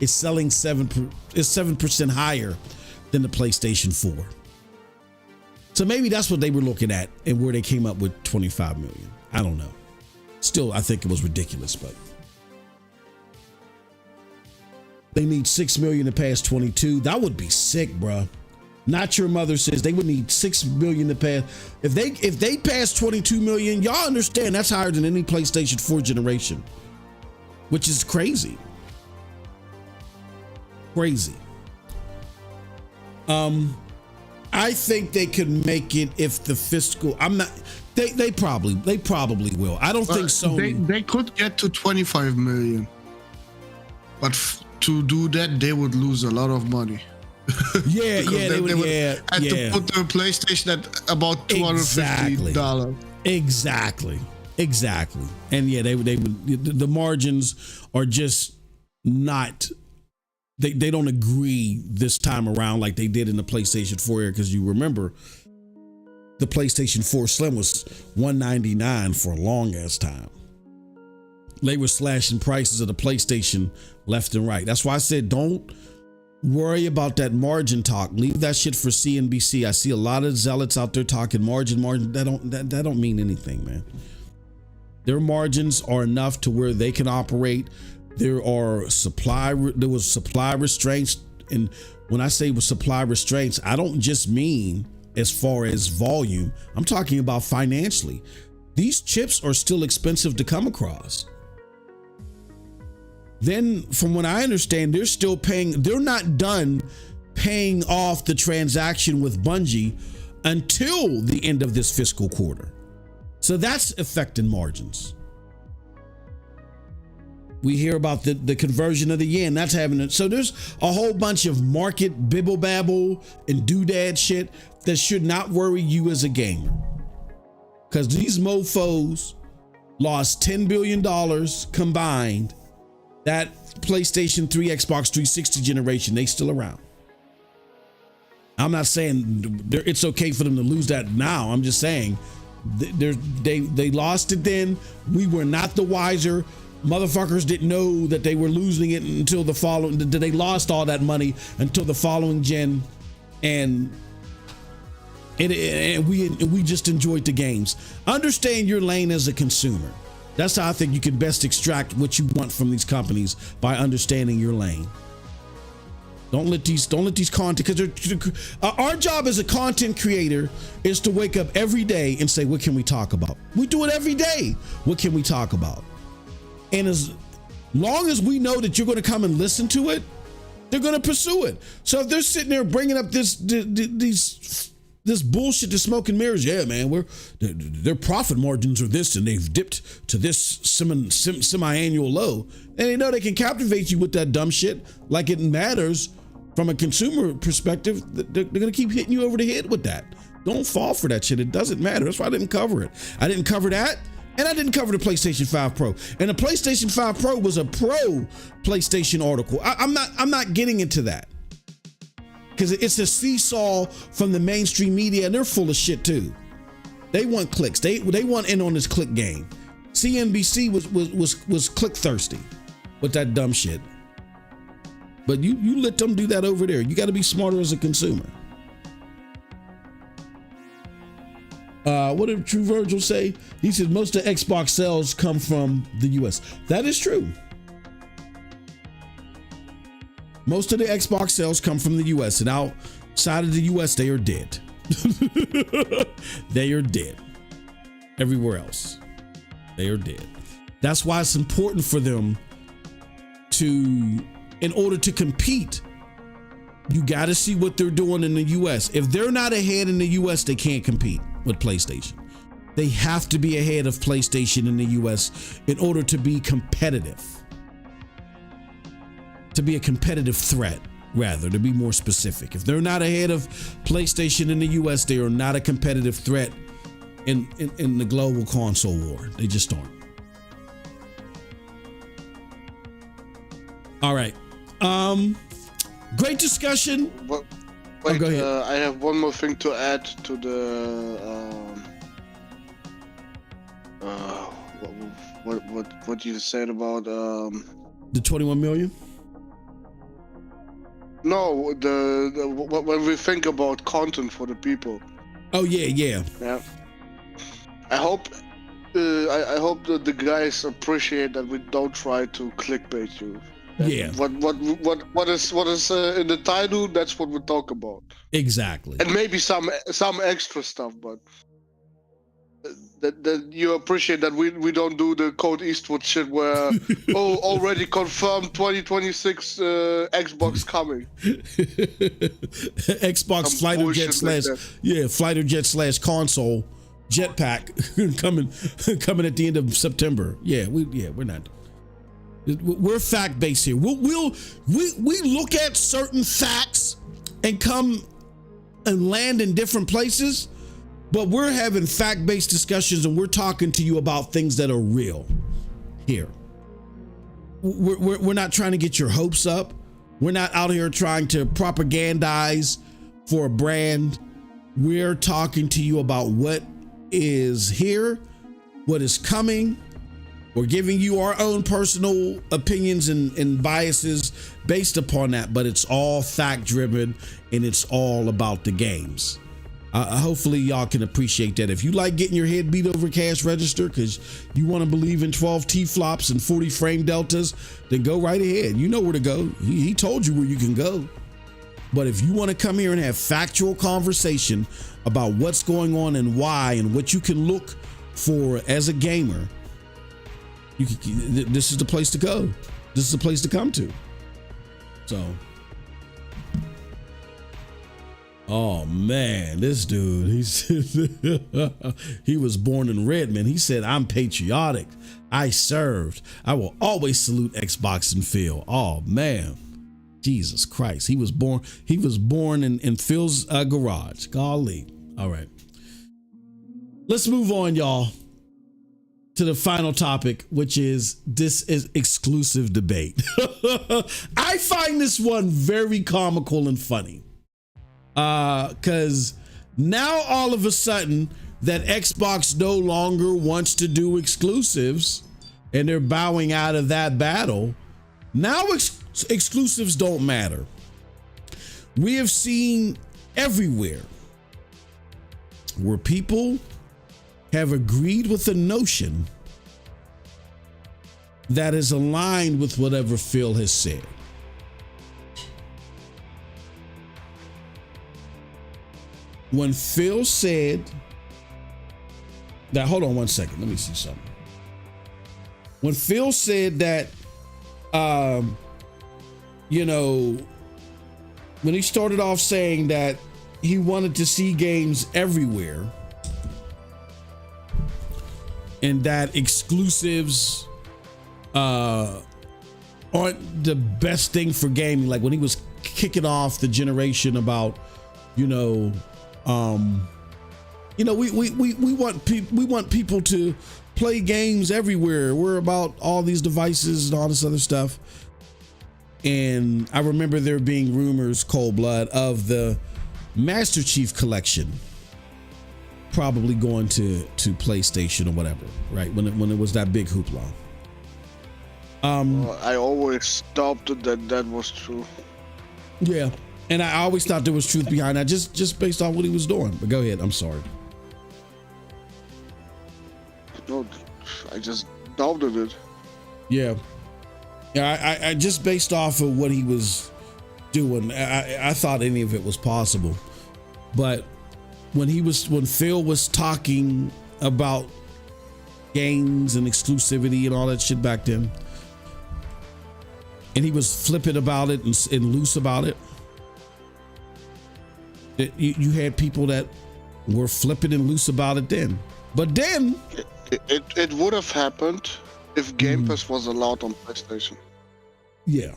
It's selling 7% higher than the PlayStation 4. So maybe that's what they were looking at and where they came up with 25 million. I don't know. Still, I think it was ridiculous, but they need 6 million to pass 22. That would be sick, bro. Not Your Mother says they would need 6 million to pass. If they pass 22 million, y'all understand that's higher than any PlayStation 4 generation, which is crazy. Crazy. I think they could make it if the fiscal. I'm not. They probably will. I don't think so. They could get to 25 million, but to do that, they would lose a lot of money. Yeah, they would have to put the PlayStation at about $250. Exactly. And yeah, they would. The margins are just not. They don't agree this time around like they did in the PlayStation 4 era, because you remember the PlayStation 4 Slim was $199 for a long ass time. They were slashing prices of the PlayStation left and right. That's why I said don't worry about that margin talk. Leave that shit for CNBC. I see a lot of zealots out there talking margin. That don't mean anything, man. Their margins are enough to where they can operate. There was supply restraints, and when I say with supply restraints, I don't just mean as far as volume. I'm talking about financially. These chips are still expensive to come across. Then, from what I understand, they're still paying. They're not done paying off the transaction with Bungie until the end of this fiscal quarter. So that's affecting margins. We hear about the conversion of the yen. That's having it. So there's a whole bunch of market bibble babble and doodad shit that should not worry you as a gamer. Because these mofos lost $10 billion combined. That PlayStation 3, Xbox 360 generation, they still around. I'm not saying it's okay for them to lose that now. I'm just saying they lost it then. We were not the wiser. Motherfuckers didn't know that they were losing it until the following. They lost all that money until the following gen, and we just enjoyed the games. Understand your lane as a consumer. That's how I think you can best extract what you want from these companies, by understanding your lane. Don't let these content, because our job as a content creator is to wake up every day and say, what can we talk about? We do it every day. What can we talk about? And as long as we know that you're going to come and listen to it, they're going to pursue it. So if they're sitting there bringing up this bullshit, the smoke and mirrors, yeah, man, their profit margins are this, and they've dipped to this semi-annual low, and they know they can captivate you with that dumb shit like it matters from a consumer perspective, they're going to keep hitting you over the head with that. Don't fall for that shit. It doesn't matter. That's why I didn't cover it. I didn't cover that, and I didn't cover the PlayStation 5 Pro. And the PlayStation 5 Pro was a pro PlayStation article. I'm not getting into that because it's a seesaw from the mainstream media, and they're full of shit too. They want clicks. They want in on this click game. CNBC was click thirsty with that dumb shit. But you let them do that over there. You got to be smarter as a consumer. What did True Virgil say? He said most of Xbox sales come from the US. That is true. Most of the Xbox sales come from the US, and outside of the US, they are dead. They are dead. Everywhere else, they are dead. That's why it's important for them in order to compete, you got to see what they're doing in the US. If they're not ahead in the US, they can't compete with PlayStation. They have to be ahead of PlayStation in the US in order to be competitive. To be a competitive threat, rather, to be more specific. If they're not ahead of PlayStation in the US, they are not a competitive threat in the global console war. They just aren't. All right. Great discussion. Wait, go ahead. I have one more thing to add to the what you said about The 21 million? No, when we think about content for the people. Oh yeah. I hope that the guys appreciate that we don't try to clickbait you. Yeah. What is in the title? That's what we talk about. Exactly. And maybe some extra stuff, but that you appreciate that we don't do the Code Eastwood shit where already confirmed 2026 Xbox coming. Xbox fighter jet / console jetpack coming at the end of September. We're not. We're fact based here. We look at certain facts and come and land in different places, but we're having fact based discussions and we're talking to you about things that are real here. We're not trying to get your hopes up. We're not out here trying to propagandize for a brand. We're talking to you about what is here, what is coming. We're giving you our own personal opinions and biases based upon that, but it's all fact driven and it's all about the games. Hopefully y'all can appreciate that. If you like getting your head beat over cash register because you want to believe in 12 T-flops and 40 frame deltas, then go right ahead. You know where to go. He told you where you can go. But if you want to come here and have factual conversation about what's going on and why and what you can look for as a gamer, this is the place to go. This is the place to come to. So, oh man, this dude, he was born in Redmond. He said, I'm patriotic. I served. I will always salute Xbox and Phil. Oh man, Jesus Christ. He was born in Phil's garage. Golly. All right. Let's move on, y'all, to the final topic, which is exclusive debate. I find this one very comical and funny. Because now all of a sudden that Xbox no longer wants to do exclusives and they're bowing out of that battle. Now exclusives don't matter. We have seen everywhere where people have agreed with the notion that is aligned with whatever Phil has said. When Phil said that, hold on one second, let me see something. When Phil said that, when he started off saying that he wanted to see games everywhere and that exclusives aren't the best thing for gaming, like when he was kicking off the generation about, we want people to play games everywhere. We're about all these devices and all this other stuff. And I remember there being rumors, Cold Blood, of the Master Chief Collection probably going to PlayStation or whatever, right? When it was that big hoopla. I always thought that was true. Yeah, and I always thought there was truth behind that, just based on what he was doing. But go ahead. I'm sorry. No, I just doubted it. Yeah. I just based off of what he was doing, I thought any of it was possible. But when Phil was talking about games and exclusivity and all that shit back then, and he was flippant about it and loose about it, you had people that were flippant and loose about it then. But then it would have happened if Game Pass was allowed on PlayStation. Yeah.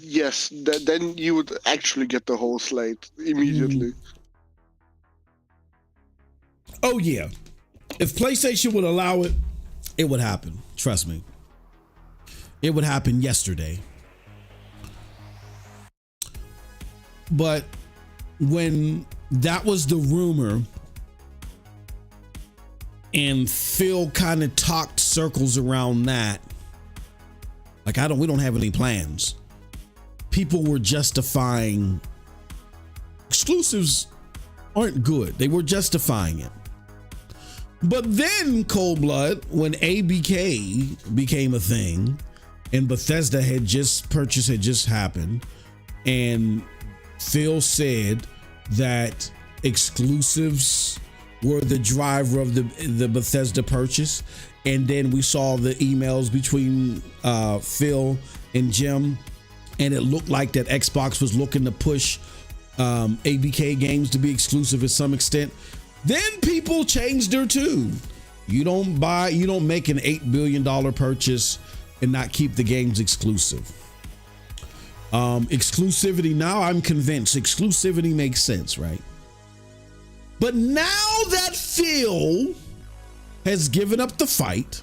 Yes, then you would actually get the whole slate immediately. Oh yeah. If PlayStation would allow it, it would happen. Trust me. It would happen yesterday. But when that was the rumor, and Phil kind of talked circles around that, like we don't have any plans. People were justifying exclusives aren't good. They were justifying it. But then, Cold Blood, when ABK became a thing and Bethesda had just happened, and Phil said that exclusives were the driver of the Bethesda purchase, and then we saw the emails between Phil and Jim, and it looked like that Xbox was looking to push ABK games to be exclusive to some extent. Then people changed their tune. You don't make an $8 billion purchase and not keep the games exclusive. Exclusivity, now I'm convinced exclusivity makes sense, right? But now that Phil has given up the fight,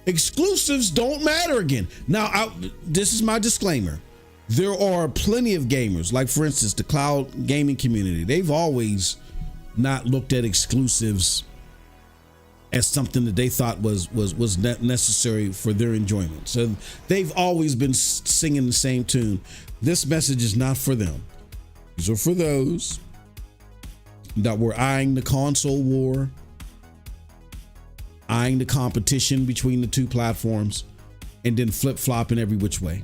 exclusives don't matter again. Now, this is my disclaimer. There are plenty of gamers, like for instance, the cloud gaming community. They've always not looked at exclusives as something that they thought was necessary for their enjoyment. So they've always been singing the same tune. This message is not for them. These are for those that were eyeing the console war, eyeing the competition between the two platforms, and then flip-flopping every which way.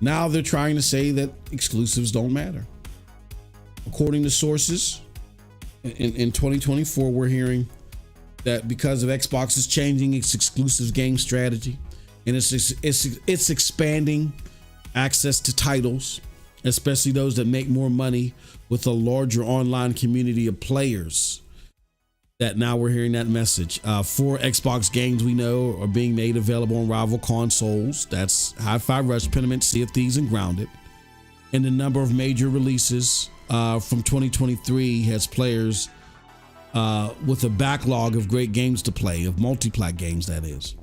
Now they're trying to say that exclusives don't matter. According to sources, in 2024, we're hearing that because of Xbox is changing its exclusive game strategy, and it's expanding access to titles, especially those that make more money with a larger online community of players, that now we're hearing that message. 4 Xbox games we know are being made available on rival consoles. That's Hi-Fi Rush, Pentiment, Sea of Thieves, and Grounded. And the number of major releases from 2023 has players with a backlog of great games to play, of multi-plat games, that is.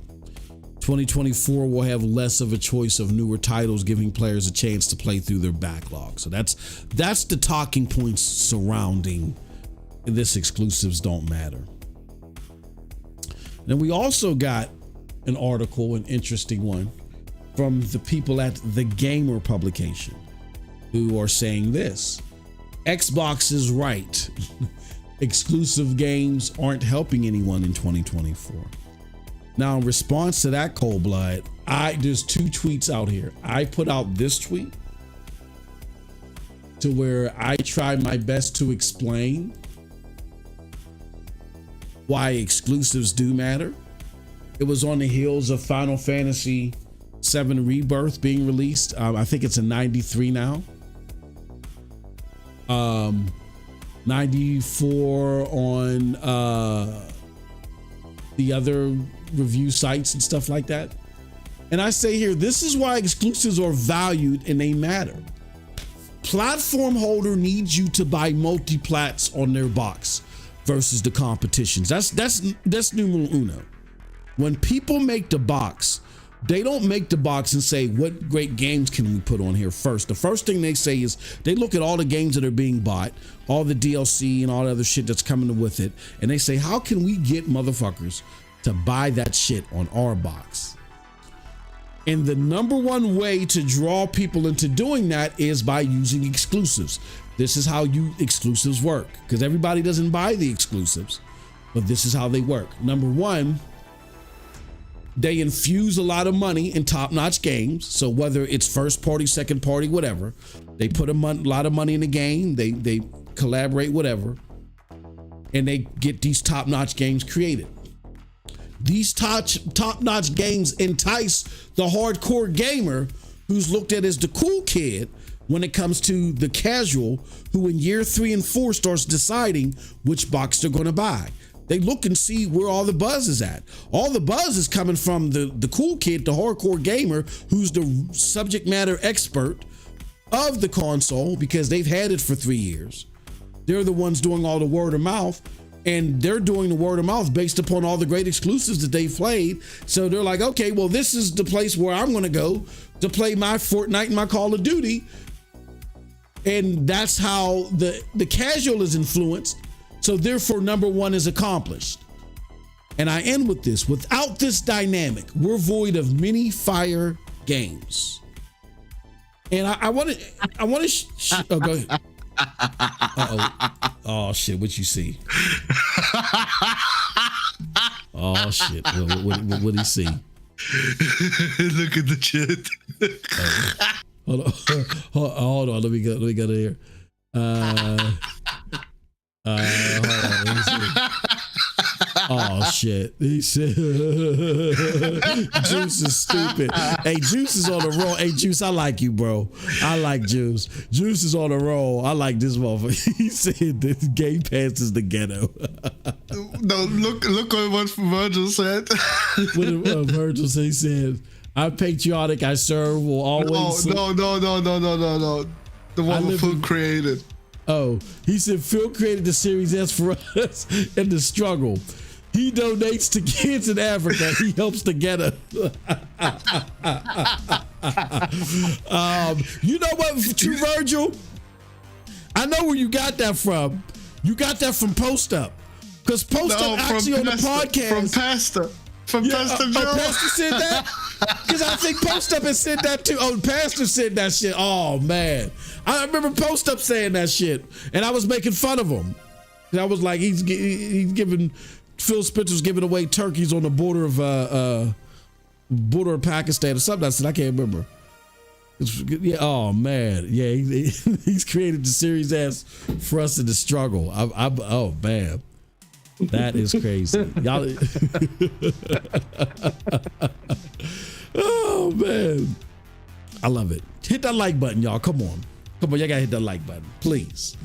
2024 will have less of a choice of newer titles, giving players a chance to play through their backlog. So that's the talking points surrounding this exclusives don't matter. Then we also got an article, an interesting one, from the people at The Gamer publication, who are saying this: Xbox is right. Exclusive games aren't helping anyone in 2024. Now, in response to that, Cold Blood, there's 2 tweets out here. I put out this tweet to where I tried my best to explain why exclusives do matter. It was on the heels of Final Fantasy VII Rebirth being released. I think it's a 93 now. 94 on the other review sites and stuff like that. And I say here, this is why exclusives are valued and they matter. Platform holder needs you to buy multi-plats on their box versus the competitions. That's numero uno. When people make the box, they don't make the box and say, what great games can we put on here first? The first thing they say is they look at all the games that are being bought, all the DLC and all the other shit that's coming with it. And they say, how can we get motherfuckers to buy that shit on our box? And the number one way to draw people into doing that is by using exclusives. This is how exclusives work, because everybody doesn't buy the exclusives, but this is how they work. Number one, they infuse a lot of money in top-notch games. So whether it's first party, second party, whatever, they put a lot of money in the game. They collaborate, whatever, and they get these top-notch games created. These top-notch games entice the hardcore gamer who's looked at as the cool kid when it comes to the casual, who in year 3 and 4 starts deciding which box they're going to buy. They look and see where all the buzz is at. All the buzz is coming from the cool kid, the hardcore gamer, who's the subject matter expert of the console because they've had it for 3 years. They're the ones doing all the word of mouth, and they're doing the word of mouth based upon all the great exclusives that they've played. So they're like, okay, well, this is the place where I'm going to go to play my Fortnite and my Call of Duty. And that's how the casual is influenced. So therefore, number one is accomplished. And I end with this. Without this dynamic, we're void of many fire games. And I want to. Oh, go ahead. Oh shit! What you see? Oh shit! What do you see? Look at the chat. Hold on. Let me go to here. Hold on. Let me see. Oh shit! He said, "Juice is stupid." Hey, Juice is on the roll. Hey, Juice, I like you, bro. I like Juice. Juice is on the roll. I like this motherfucker. He said this Game Pass is the ghetto. No, look what Virgil said. What did Virgil say? He said, "I'm patriotic. I serve. Will always." No. The one who Phil created. Oh, he said Phil created the Series S for us in the struggle. He donates to kids in Africa. He helps the ghetto. You know what, True Virgil? I know where you got that from. You got that from Post Up. Because Post Up actually on the podcast. From Pastor. Pastor Joe. Pastor said that? Because I think Post Up has said that too. Oh, Pastor said that shit. Oh, man. I remember Post Up saying that shit. And I was making fun of him. And I was like, he's giving... Phil Spencer's giving away turkeys on the border of Pakistan or something. I said, I can't remember. Yeah, oh man, yeah, he's created the Series S for us in the struggle. Oh man, that is crazy, y'all. Oh man, I love it. Hit that like button, y'all. Come on, y'all gotta hit that like button, please.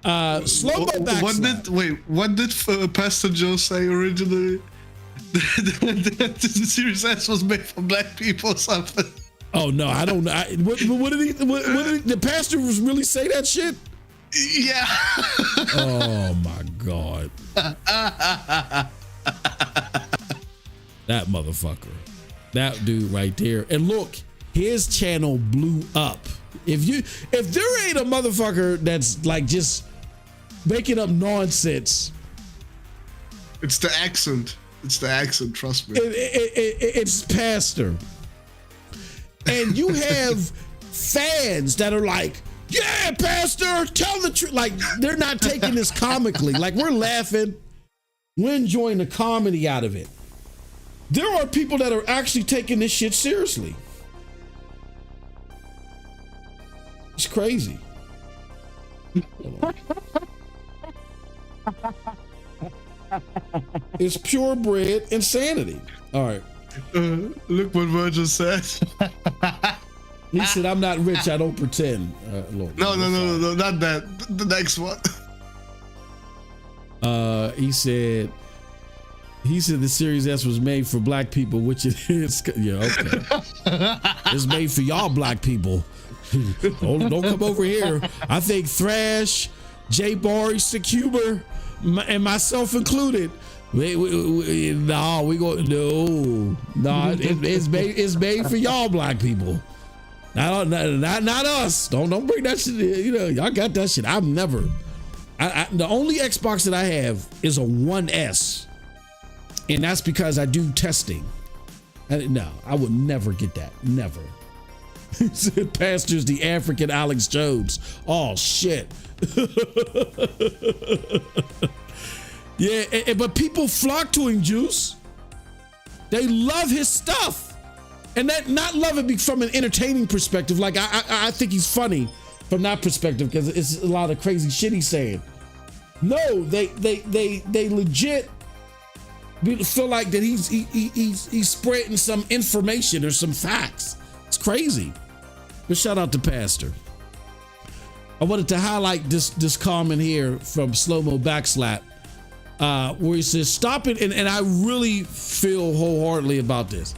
Slow-mo backslide. What did Pastor Joe say originally? The Series S was made for black people or something. Oh no, I don't know. What did the pastor really say that shit? Yeah. Oh my God. That motherfucker. That dude right there. And look, his channel blew up. If there ain't a motherfucker that's like just making up nonsense. It's the accent. Trust me. It's Pastor. And you have fans that are like, yeah, Pastor, tell the truth. Like, they're not taking this comically. Like, we're laughing. We're enjoying the comedy out of it. There are people that are actually taking this shit seriously. It's crazy. It's purebred insanity. All right. Look what Virgil said. He said, I'm not rich, I don't pretend. Lord, no, not that. The next one. He said, He said the Series S was made for black people, which it is. Yeah, okay. It's made for y'all black people. Don't come over here. I think Thrash, J Barry, Secuber, and myself included. It's made for y'all black people. Not us. Don't bring that shit. You know, y'all got that shit. I've never. The only Xbox that I have is a 1S, and that's because I do testing. No, I would never get that. Never. He said, "Pastor's the African Alex Jones." Oh shit. Yeah, but people flock to him, Juice. They love his stuff, and that not love it from an entertaining perspective. Like I think he's funny from that perspective because it's a lot of crazy shit he's saying. No, they legit feel like that he's spreading some information or some facts. It's crazy. But shout out to Pastor. I wanted to highlight this comment here from Slow Mo Backslap, where he says, "Stop it," and I really feel wholeheartedly about this.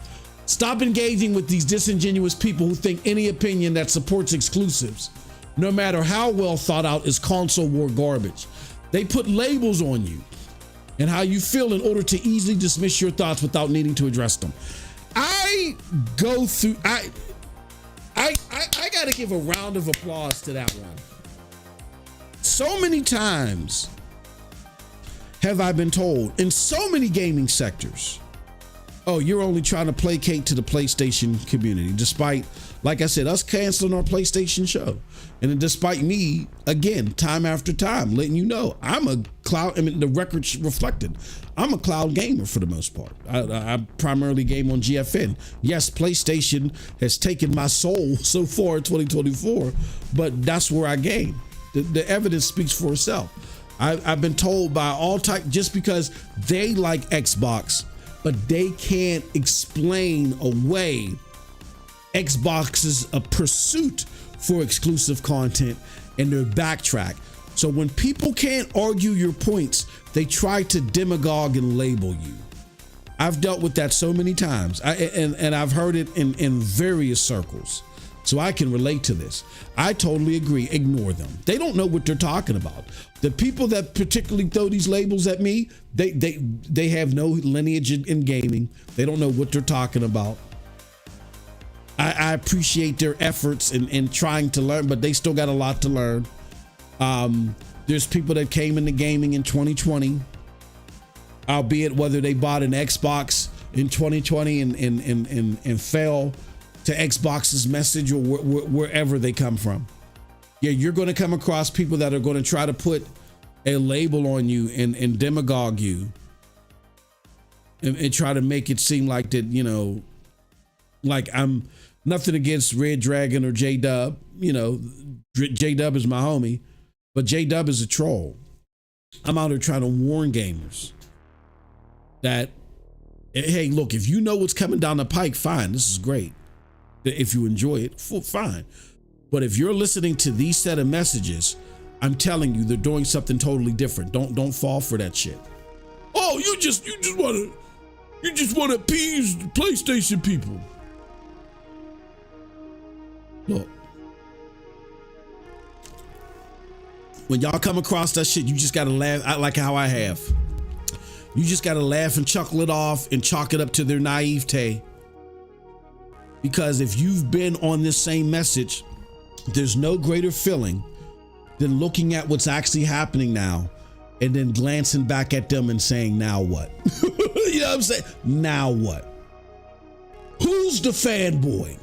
"Stop engaging with these disingenuous people who think any opinion that supports exclusives, no matter how well thought out, is console war garbage. They put labels on you and how you feel in order to easily dismiss your thoughts without needing to address them." I got to give a round of applause to that one. So many times have I been told in so many gaming sectors, "Oh, you're only trying to placate to the PlayStation community," despite, like I said, us canceling our PlayStation show. And then despite me, again, time after time, letting you know, I'm a cloud, I mean, the record's reflected. I'm a cloud gamer for the most part. I primarily game on GFN. Yes, PlayStation has taken my soul so far in 2024, but that's where I game. The evidence speaks for itself. I've been told by all type, just because they like Xbox, but they can't explain away Xbox's pursuit for exclusive content and their backtrack. So when people can't argue your points, they try to demagogue and label you. I've dealt with that so many times, and I've heard it in various circles. So I can relate to this. I totally agree. Ignore them. They don't know what they're talking about. The people that particularly throw these labels at me, they have no lineage in gaming. They don't know what they're talking about. I appreciate their efforts in trying to learn, but they still got a lot to learn. There's people that came into gaming in 2020, albeit whether they bought an Xbox in 2020 and fell to Xbox's message or wherever they come from. Yeah, you're going to come across people that are going to try to put a label on you and demagogue you and try to make it seem like that, you know, like I'm nothing against Red Dragon or J-Dub. You know, J-Dub is my homie, but J-Dub is a troll. I'm out here trying to warn gamers that, hey, look, if you know what's coming down the pike, fine, this is great. If you enjoy it, fine. But if you're listening to these set of messages, I'm telling you, they're doing something totally different. Don't fall for that shit. Oh, you just want to appease PlayStation people. Look, when y'all come across that shit, you just gotta laugh, like how I have. You just gotta laugh and chuckle it off and chalk it up to their naivete. Because if you've been on this same message, there's no greater feeling than looking at what's actually happening now and then glancing back at them and saying, now what? You know what I'm saying? Now what? Who's the fanboy?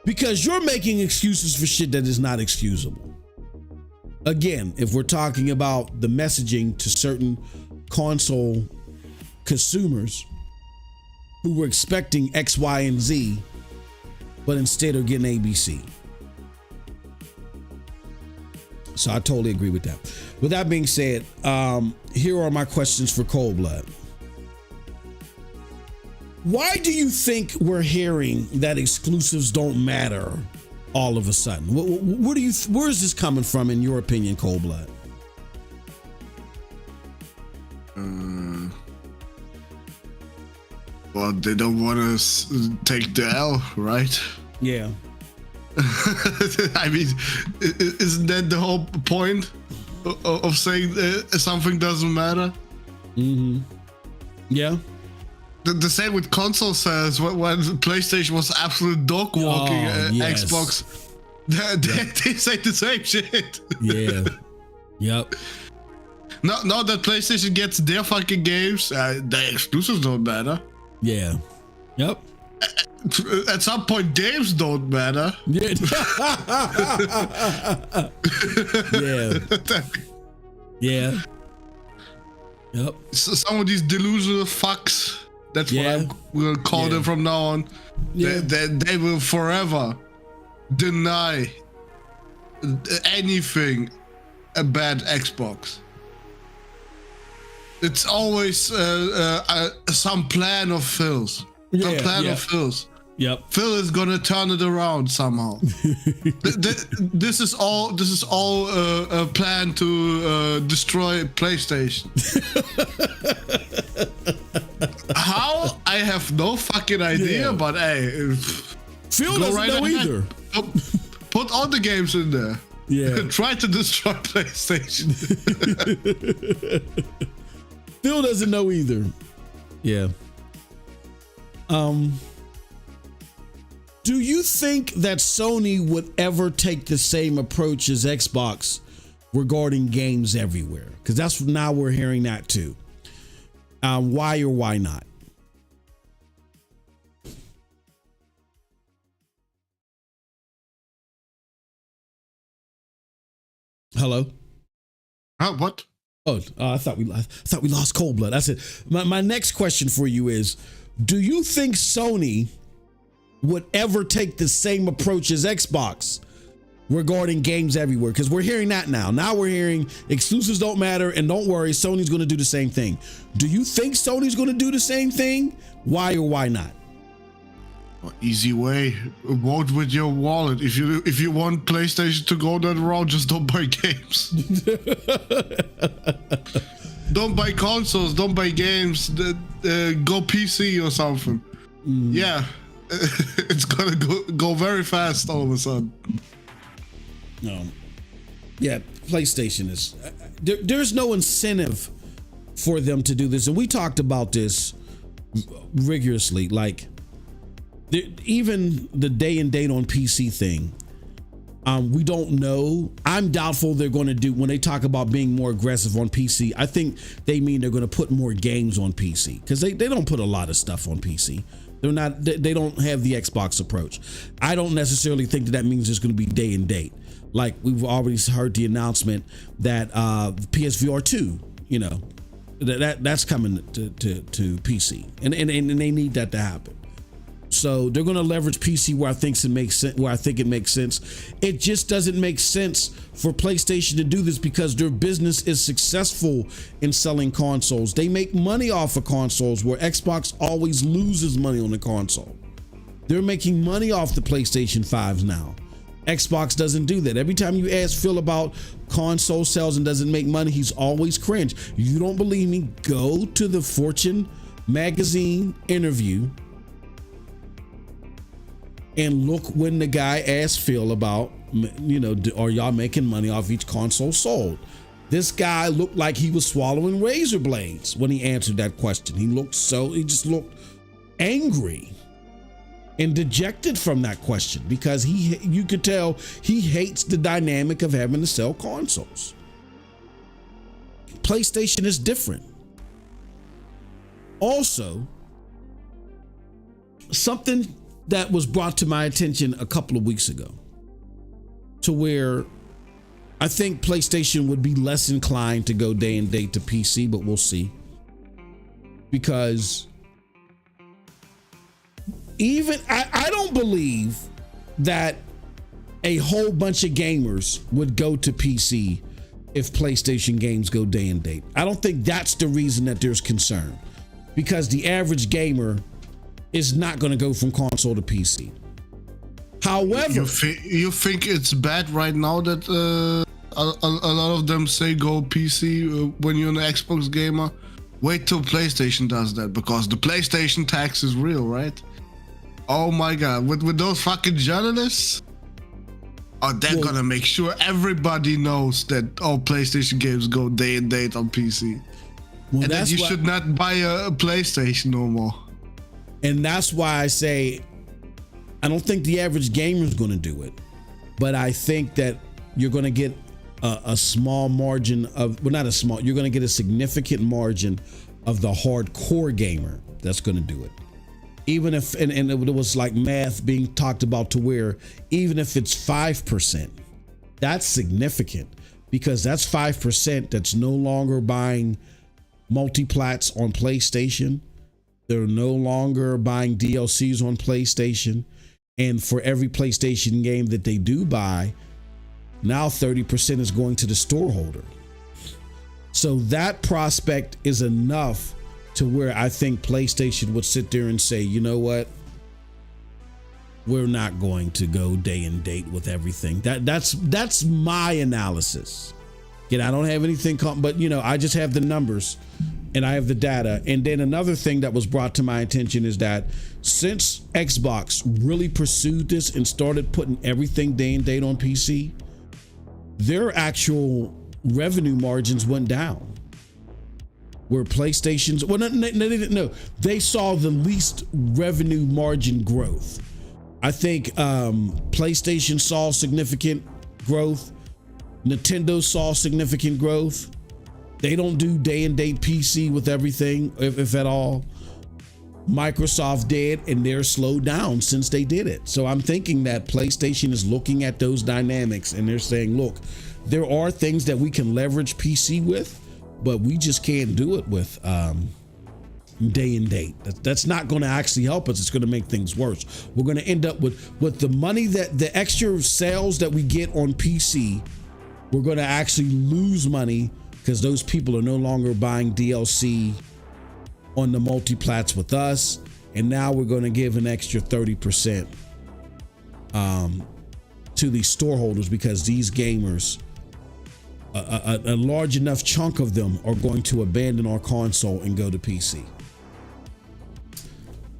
Because you're making excuses for shit that is not excusable. Again, if we're talking about the messaging to certain console consumers who were expecting X, Y, and Z, but instead are getting ABC. So I totally agree with that. With that being said, here are my questions for Cold Blood. Why do you think we're hearing that exclusives don't matter all of a sudden? Where is this coming from, in your opinion, Cold Blood? Well, they don't want to take the L, right? Yeah. I mean, isn't that the whole point of saying something doesn't matter? Mm-hmm. Yeah. The same with console sales. When PlayStation was absolute dog walking, yes. Xbox, they say the same shit. Yeah. Yep. Now that PlayStation gets their fucking games, the exclusives don't matter. Yeah. Yep. At some point, games don't matter. Yeah. Yeah. Yeah. Yep. So some of these delusional fucks, that's what I'm gonna call them from now on. Yeah. They will forever deny anything a bad Xbox. It's always some plan of Phil's. Some plan of Phil's. Yep. Phil is gonna turn it around somehow. This is all a plan to destroy PlayStation. How? I have no fucking idea, but hey, Phil doesn't know either. Put all the games in there. Yeah. Try to destroy PlayStation. Phil doesn't know either. Yeah. Do you think that Sony would ever take the same approach as Xbox regarding games everywhere? Because that's now we're hearing that too. Why or why not? Hello? What? Oh, I thought we lost Cold Blood. That's it. My next question for you is, do you think Sony would ever take the same approach as Xbox regarding games everywhere? Because we're hearing that now. Now we're hearing exclusives don't matter, and don't worry, Sony's going to do the same thing. Do you think Sony's going to do the same thing? Why or why not? Easy way. Vote with your wallet. If you want PlayStation to go that route, just don't buy games. Don't buy consoles. Don't buy games. Go PC or something. Yeah, it's gonna go very fast all of a sudden. No. Yeah, PlayStation is. There's no incentive for them to do this, and we talked about this rigorously. Like, even the day and date on PC thing, we don't know. I'm doubtful they're going to do, when they talk about being more aggressive on PC, I think they mean they're going to put more games on PC, because they don't put a lot of stuff on PC. They don't have the Xbox approach. I don't necessarily think that means it's going to be day and date. Like, we've already heard the announcement that PSVR 2, you know, that's coming to PC, and they need that to happen. So they're going to leverage PC where I think it makes sense. It just doesn't make sense for PlayStation to do this, because their business is successful in selling consoles. They make money off of consoles, where Xbox always loses money on the console. They're making money off the PlayStation 5s now. Xbox doesn't do that. Every time you ask Phil about console sales and doesn't make money, he's always cringe. You don't believe me? Go to the Fortune magazine interview and look when the guy asked Phil about, you know, are y'all making money off each console sold? This guy looked like he was swallowing razor blades when he answered that question. He just looked angry and dejected from that question, because you could tell he hates the dynamic of having to sell consoles. PlayStation is different. Also, something that was brought to my attention a couple of weeks ago, to where I think PlayStation would be less inclined to go day and date to PC, but we'll see. Because even I don't believe that a whole bunch of gamers would go to PC if PlayStation games go day and date. I don't think that's the reason that there's concern, because the average gamer is not going to go from console to PC. However, you think it's bad right now that a lot of them say go PC when you're an Xbox gamer? Wait till PlayStation does that, because the PlayStation tax is real, right? Oh my god, with those fucking journalists, they're gonna make sure everybody knows that all PlayStation games go day and date on PC. Well, and that you should not buy a PlayStation no more. And that's why I say, I don't think the average gamer is gonna do it, but I think that you're gonna get a small margin of, well, not a small, you're gonna get a significant margin of the hardcore gamer that's gonna do it. Even if, and it was like math being talked about to where even if it's 5%, that's significant, because that's 5% that's no longer buying multiplats on PlayStation. They're no longer buying DLCs on PlayStation. And for every PlayStation game that they do buy, now 30% is going to the store holder. So that prospect is enough to where I think PlayStation would sit there and say, you know what? We're not going to go day and date with everything. That's my analysis. Again, I don't have anything, but I just have the numbers and I have the data. And then another thing that was brought to my attention is that since Xbox really pursued this and started putting everything day and date on PC, their actual revenue margins went down. Where PlayStation's, well, no, they saw the least revenue margin growth. I think PlayStation saw significant growth. Nintendo saw significant growth. They don't do day and date PC with everything, if at all. Microsoft did, and they're slowed down since they did it. So I'm thinking that PlayStation is looking at those dynamics and they're saying, look, there are things that we can leverage PC with, but we just can't do it with day and date. That's not going to actually help us. It's going to make things worse. We're going to end up with the money, that the extra sales that we get on PC, we're going to actually lose money because those people are no longer buying DLC on the multiplats with us. And now we're going to give an extra 30% to these store holders, because these gamers, a large enough chunk of them are going to abandon our console and go to PC.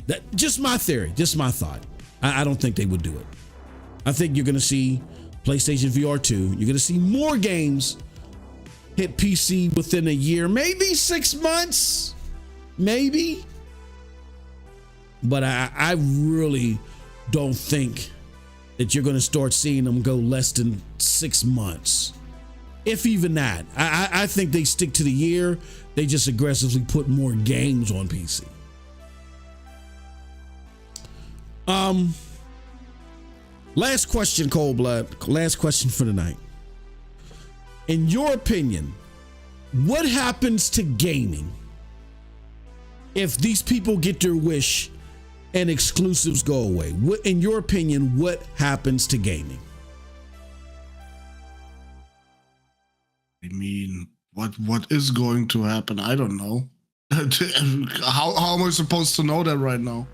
That just my theory, just my thought. I don't think they would do it. I think you're going to see PlayStation VR 2. You're going to see more games hit PC within a year, maybe 6 months, maybe. But I really don't think that you're going to start seeing them go less than 6 months. If even that. I think they stick to the year. They just aggressively put more games on PC. Last question, Cold Blood. Last question for the night. In your opinion, what happens to gaming if these people get their wish and exclusives go away? What, in your opinion, what happens to gaming? I mean, what is going to happen? I don't know. How am I supposed to know that right now?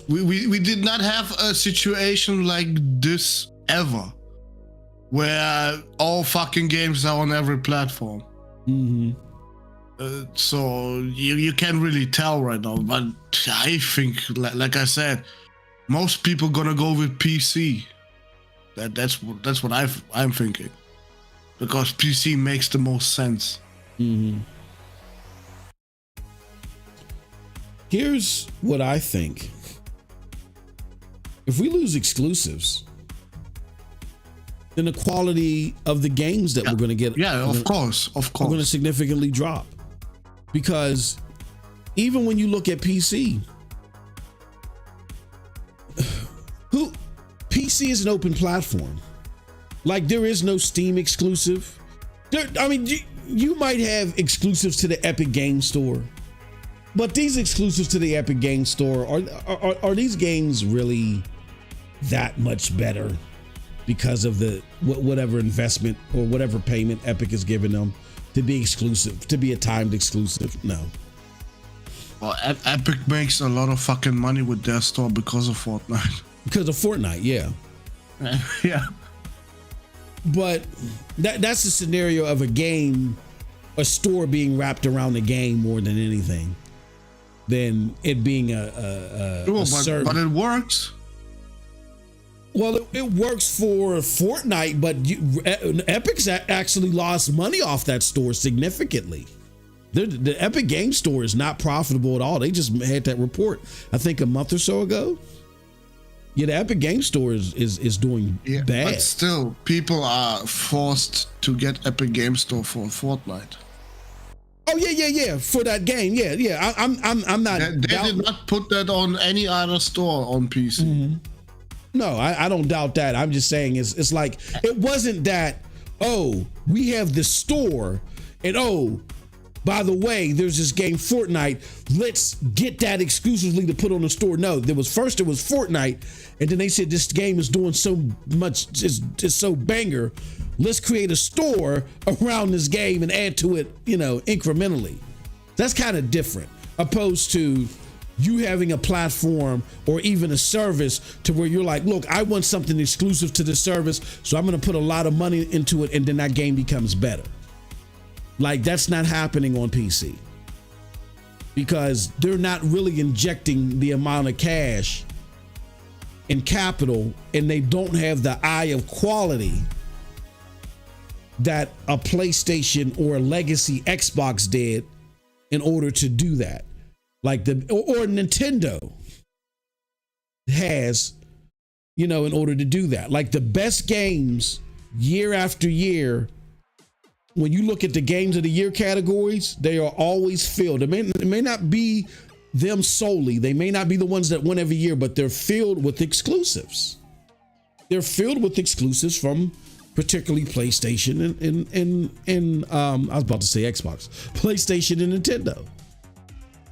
We did not have a situation like this ever, where all fucking games are on every platform. Mm-hmm. So you can't really tell right now. But I think, like I said, most people gonna go with PC. That's what I'm thinking, because PC makes the most sense. Mm-hmm. Here's what I think. If we lose exclusives, then the quality of the games that we're going to get, of course, are going to significantly drop. Because even when you look at PC, PC is an open platform. Like, there is no Steam exclusive. You might have exclusives to the Epic Game Store, but these exclusives to the Epic Game Store, are these games really that much better because of the whatever investment or whatever payment Epic is giving them to be exclusive, to be a timed exclusive? No. Well, Epic makes a lot of fucking money with their store because of Fortnite. Because of Fortnite, yeah. Yeah. But that's the scenario of a game a store being wrapped around the game more than anything, than it being a service. But it works. Well, it works for Fortnite, but Epic's actually lost money off that store significantly. The Epic Game Store is not profitable at all. They just had that report, I think, a month or so ago. Yeah, the Epic Game Store is doing bad. But still, people are forced to get Epic Game Store for Fortnite. Oh yeah. For that game, yeah. I'm not. They did not put that on any other store on PC. Mm-hmm. No, I don't doubt that. I'm just saying it's like, it wasn't that, oh, we have the store and oh, by the way, there's this game Fortnite, let's get that exclusively to put on the store. No, it was Fortnite, and then they said this game is doing so much, it's so banger, let's create a store around this game and add to it, incrementally. That's kind of different, opposed to you having a platform or even a service to where you're like, look, I want something exclusive to the service, so I'm going to put a lot of money into it, and then that game becomes better. Like, that's not happening on PC because they're not really injecting the amount of cash and capital, and they don't have the eye of quality that a PlayStation or a legacy Xbox did in order to do that. Like or Nintendo has, in order to do that. Like the best games year after year, when you look at the games of the year categories, they are always filled. It may not be them solely. They may not be the ones that win every year, but they're filled with exclusives. They're filled with exclusives from particularly PlayStation and I was about to say Xbox, PlayStation and Nintendo.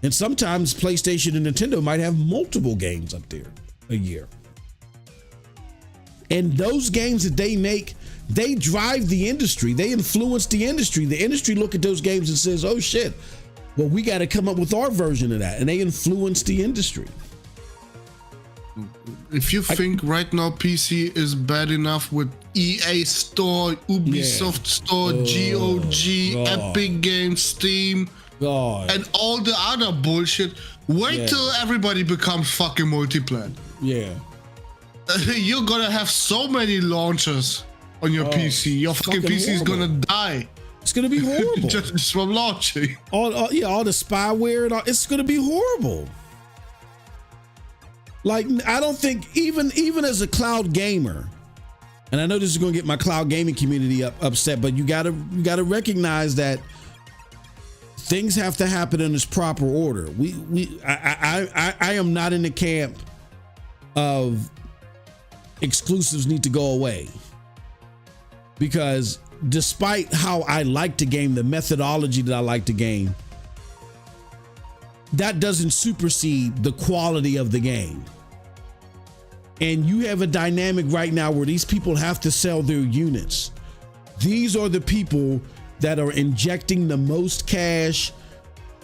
And sometimes PlayStation and Nintendo might have multiple games up there a year. And those games that they make, they drive the industry. They influence the industry. The industry look at those games and says, oh shit, well, we got to come up with our version of that. And they influence the industry. If you think right now PC is bad enough with EA Store, Ubisoft Store, GOG, Epic Games, Steam, and all the other bullshit, wait till everybody becomes fucking multiplayer. Yeah. You're gonna have so many launchers on your PC. Your fucking PC is gonna die. It's gonna be horrible. just from launching. All the spyware and all, it's gonna be horrible. Like, I don't think even as a cloud gamer, and I know this is gonna get my cloud gaming community upset, but you gotta recognize that things have to happen in its proper order. I am not in the camp of exclusives need to go away, because despite how I like to game, the methodology that I like to game, that doesn't supersede the quality of the game. And you have a dynamic right now where these people have to sell their units. These are the people that are injecting the most cash,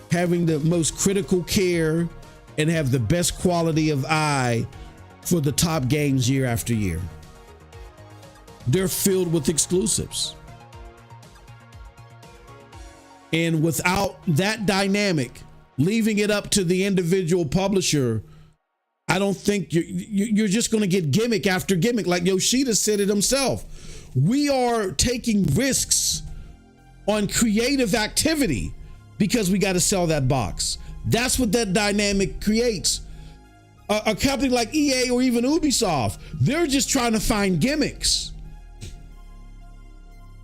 having the most critical care, and have the best quality of eye for the top games year after year. They're filled with exclusives. And without that dynamic, leaving it up to the individual publisher, I don't think you're just going to get gimmick after gimmick. Like Yoshida said it himself. We are taking risks on creative activity because we got to sell that box. That's what that dynamic creates. A company like EA or even Ubisoft, they're just trying to find gimmicks.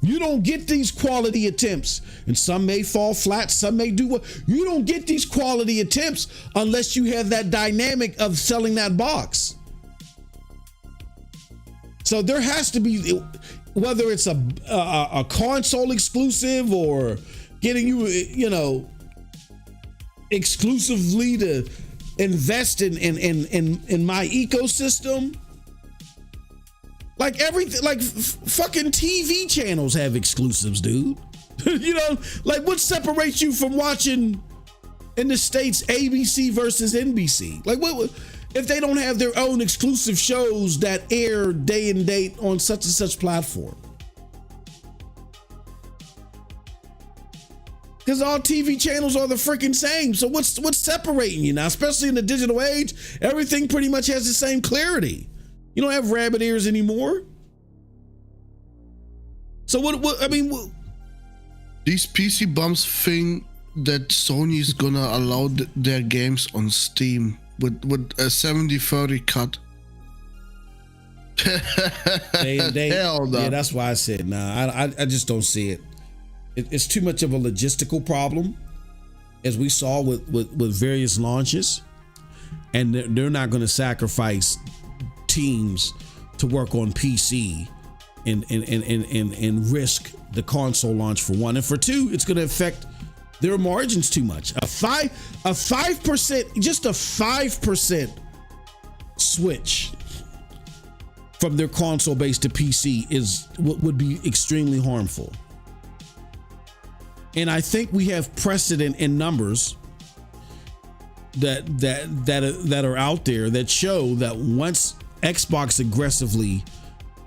You don't get these quality attempts, and some may fall flat, some may do well. You don't get these quality attempts unless you have that dynamic of selling that box. So there has to be, whether it's a console exclusive or getting you, exclusively to invest in my ecosystem. Like everything, like fucking TV channels have exclusives, dude. Like what separates you from watching in the States ABC versus NBC? Like what if they don't have their own exclusive shows that air day and date on such and such platform? Because all TV channels are the freaking same. So what's separating you now? Especially in the digital age, everything pretty much has the same clarity. You don't have rabbit ears anymore. So what I mean, these PC bums think that Sony's gonna allow their games on Steam with a 70-30 cut. Hell no. Yeah, that's why I said nah. I just don't see it. It's too much of a logistical problem, as we saw with various launches, and they're not going to sacrifice teams to work on PC and risk the console launch for one, and for two, it's going to affect their margins too much. A 5%, just a 5% switch from their console base to PC would be extremely harmful. And I think we have precedent in numbers that are out there that show that once Xbox aggressively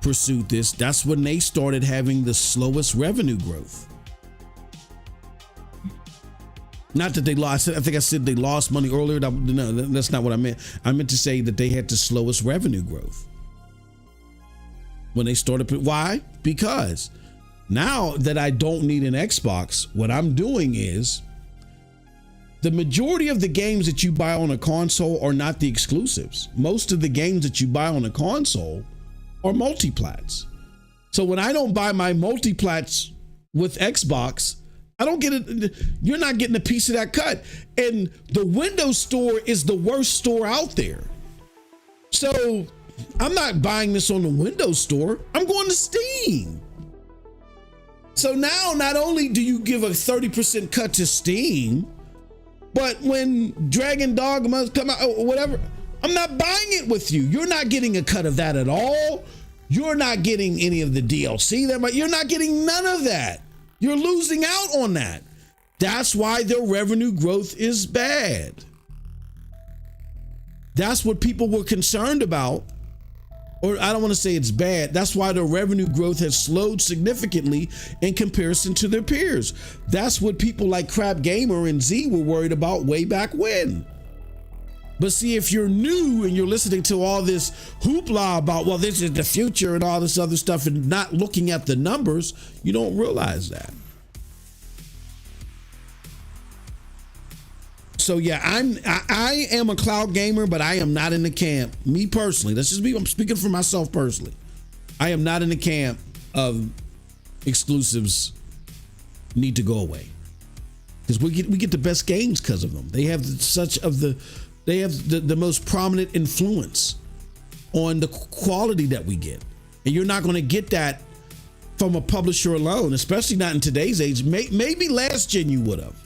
pursued this, that's when they started having the slowest revenue growth. Not that they lost. I think I said they lost money earlier. No, that's not what I meant. I meant to say that they had the slowest revenue growth when they started. Why? Because now that I don't need an Xbox, what I'm doing is the majority of the games that you buy on a console are not the exclusives. Most of the games that you buy on a console are multiplats. So when I don't buy my multiplats with Xbox, I don't get it. You're not getting a piece of that cut. And the Windows Store is the worst store out there. So I'm not buying this on the Windows Store. I'm going to Steam. So now not only do you give a 30% cut to Steam, but when Dragon Dogma come out or whatever, I'm not buying it with you. You're not getting a cut of that at all. You're not getting any of the DLC. You're not getting none of that. You're losing out on that. That's why their revenue growth is bad. That's what people were concerned about. Or I don't want to say it's bad. That's why their revenue growth has slowed significantly in comparison to their peers. That's what people like Crap Gamer and Z were worried about way back when. But see, if you're new and you're listening to all this hoopla about, well, this is the future and all this other stuff and not looking at the numbers, you don't realize that. So yeah, I am a cloud gamer, but I am not in the camp. Me personally, that's just me. I'm speaking for myself personally. I am not in the camp of exclusives need to go away, because we get the best games because of them. They have the most prominent influence on the quality that we get, and you're not going to get that from a publisher alone, especially not in today's age. Maybe last gen you would have.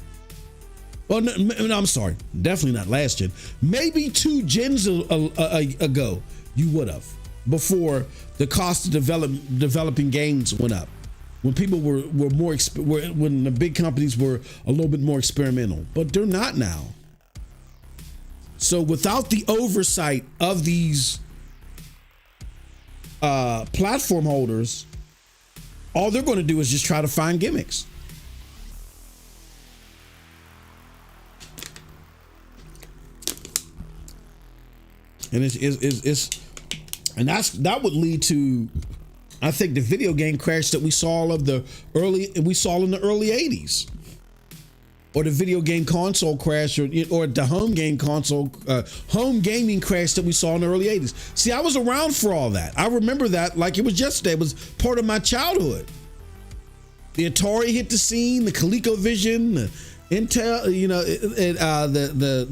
Well, no, I'm sorry. Definitely not last gen. Maybe 2 gens ago, you would have, before the cost of developing games went up. When people were more, when the big companies were a little bit more experimental, but they're not now. So without the oversight of these platform holders, all they're going to do is just try to find gimmicks. And that would lead to, I think, the video game crash that we saw in the early 80s, or the video game console crash, or the home gaming crash that we saw in the early 80s. See, I was around for all that. I remember that like it was yesterday. It was part of my childhood. The Atari hit the scene, the ColecoVision, the Intel,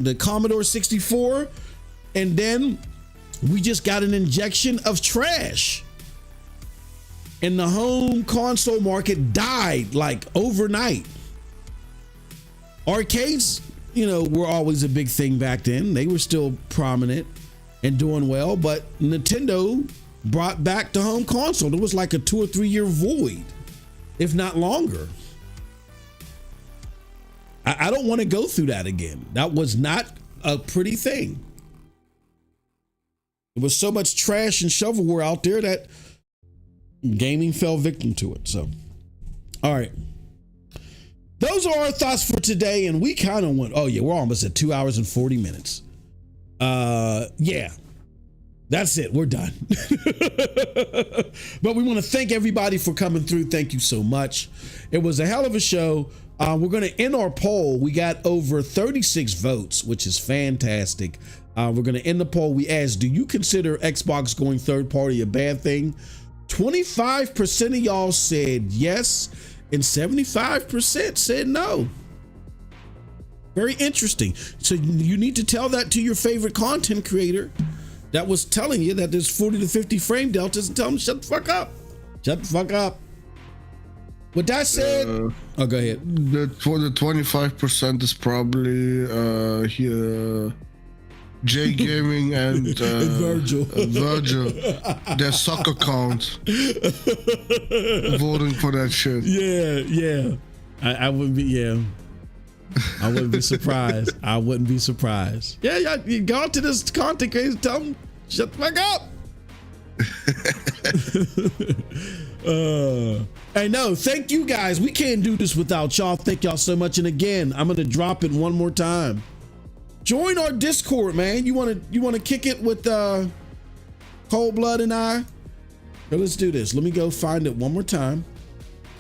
the Commodore 64. And then we just got an injection of trash, and the home console market died like overnight. Arcades, were always a big thing back then. They were still prominent and doing well, but Nintendo brought back the home console. There was like a 2 or 3 year void, if not longer. I don't want to go through that again. That was not a pretty thing. There was so much trash and shovelware out there that gaming fell victim to it. So, all right. those are our thoughts for today. And we kind of went, oh yeah, we're almost at 2 hours and 40 minutes. Yeah, that's it. We're done. But we want to thank everybody for coming through. Thank you so much. It was a hell of a show. We're going to end our poll. We got over 36 votes, which is fantastic. We're going to end the poll. We asked, do you consider Xbox going third party a bad thing? 25% of y'all said yes, and 75% said no. Very interesting. So you need to tell that to your favorite content creator that was telling you that there's 40 to 50 frame deltas, and tell them, shut the fuck up. Shut the fuck up. With that said, oh, go ahead. For the 25% is probably here J Gaming and Virgil. Virgil, their soccer account, voting for that shit. Yeah. I wouldn't be. Yeah. I wouldn't be surprised. I wouldn't be surprised. Yeah, you go to this content creator, tell them, shut the fuck up. Hey, no, thank you guys. We can't do this without y'all. Thank y'all so much. And again, I'm gonna drop it one more time. Join our Discord, man. You wanna kick it with Cold Blood and I? So let's do this. Let me go find it one more time.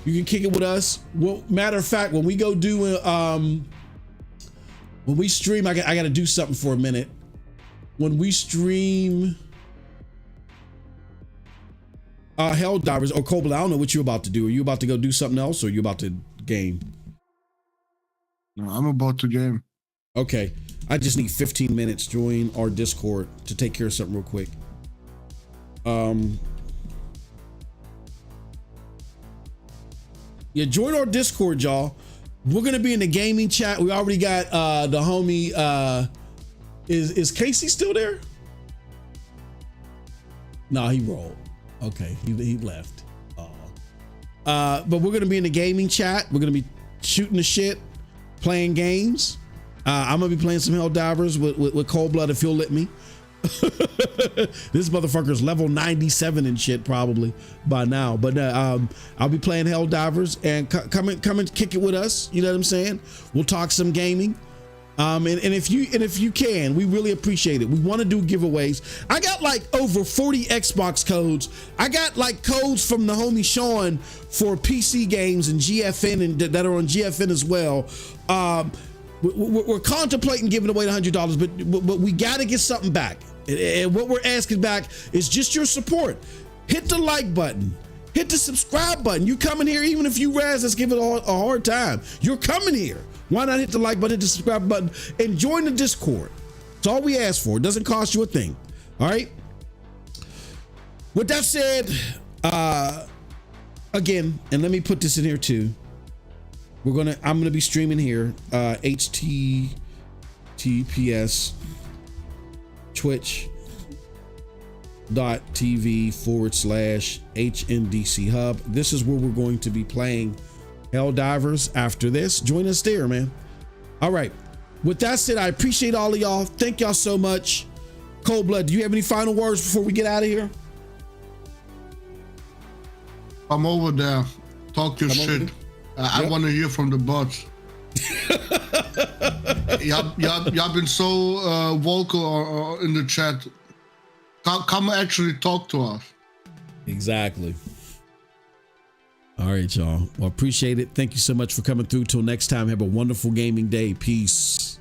You can kick it with us. Well, matter of fact, when we go do when we stream, I got to do something for a minute. When we stream Helldivers or Cobalt, I don't know what you're about to do. Are you about to go do something else, or are you about to game? No, I'm about to game. Okay. I just need 15 minutes. Join our Discord to take care of something real quick. Yeah, join our Discord, y'all. We're gonna be in the gaming chat. We already got the homie. Is Casey still there? No, he rolled. Okay, he left. But we're gonna be in the gaming chat. We're gonna be shooting the shit, playing games. I'm gonna be playing some Helldivers with Cold Blood if he'll let me. This motherfucker's level 97 and shit probably by now, but I'll be playing Helldivers, and come and kick it with us. You know what I'm saying? We'll talk some gaming. And if you can, we really appreciate it. We want to do giveaways. I got like over 40 Xbox codes. I got like codes from the homie Sean for PC games and GFN and that are on GFN as well. We're contemplating giving away $100, but we got to get something back. And what we're asking back is just your support. Hit the like button. Hit the subscribe button. You coming here, even if you Raz, let's give it a hard time. You're coming here. Why not hit the like button, hit the subscribe button, and join the Discord? That's all we ask for. It doesn't cost you a thing. All right? With that said, again, and let me put this in here too. I'm gonna be streaming here, https twitch.tv/HNDC Hub. This is where we're going to be playing Helldivers after this. Join us there, man. All right. With that said, I appreciate all of y'all. Thank y'all so much. Cold Blood, do you have any final words before we get out of here? I'm over there. Talk your shit. I want to hear from the bots. y'all been so vocal in the chat. Come actually talk to us. Exactly. All right, y'all. Well, appreciate it. Thank you so much for coming through. Till next time, have a wonderful gaming day. Peace.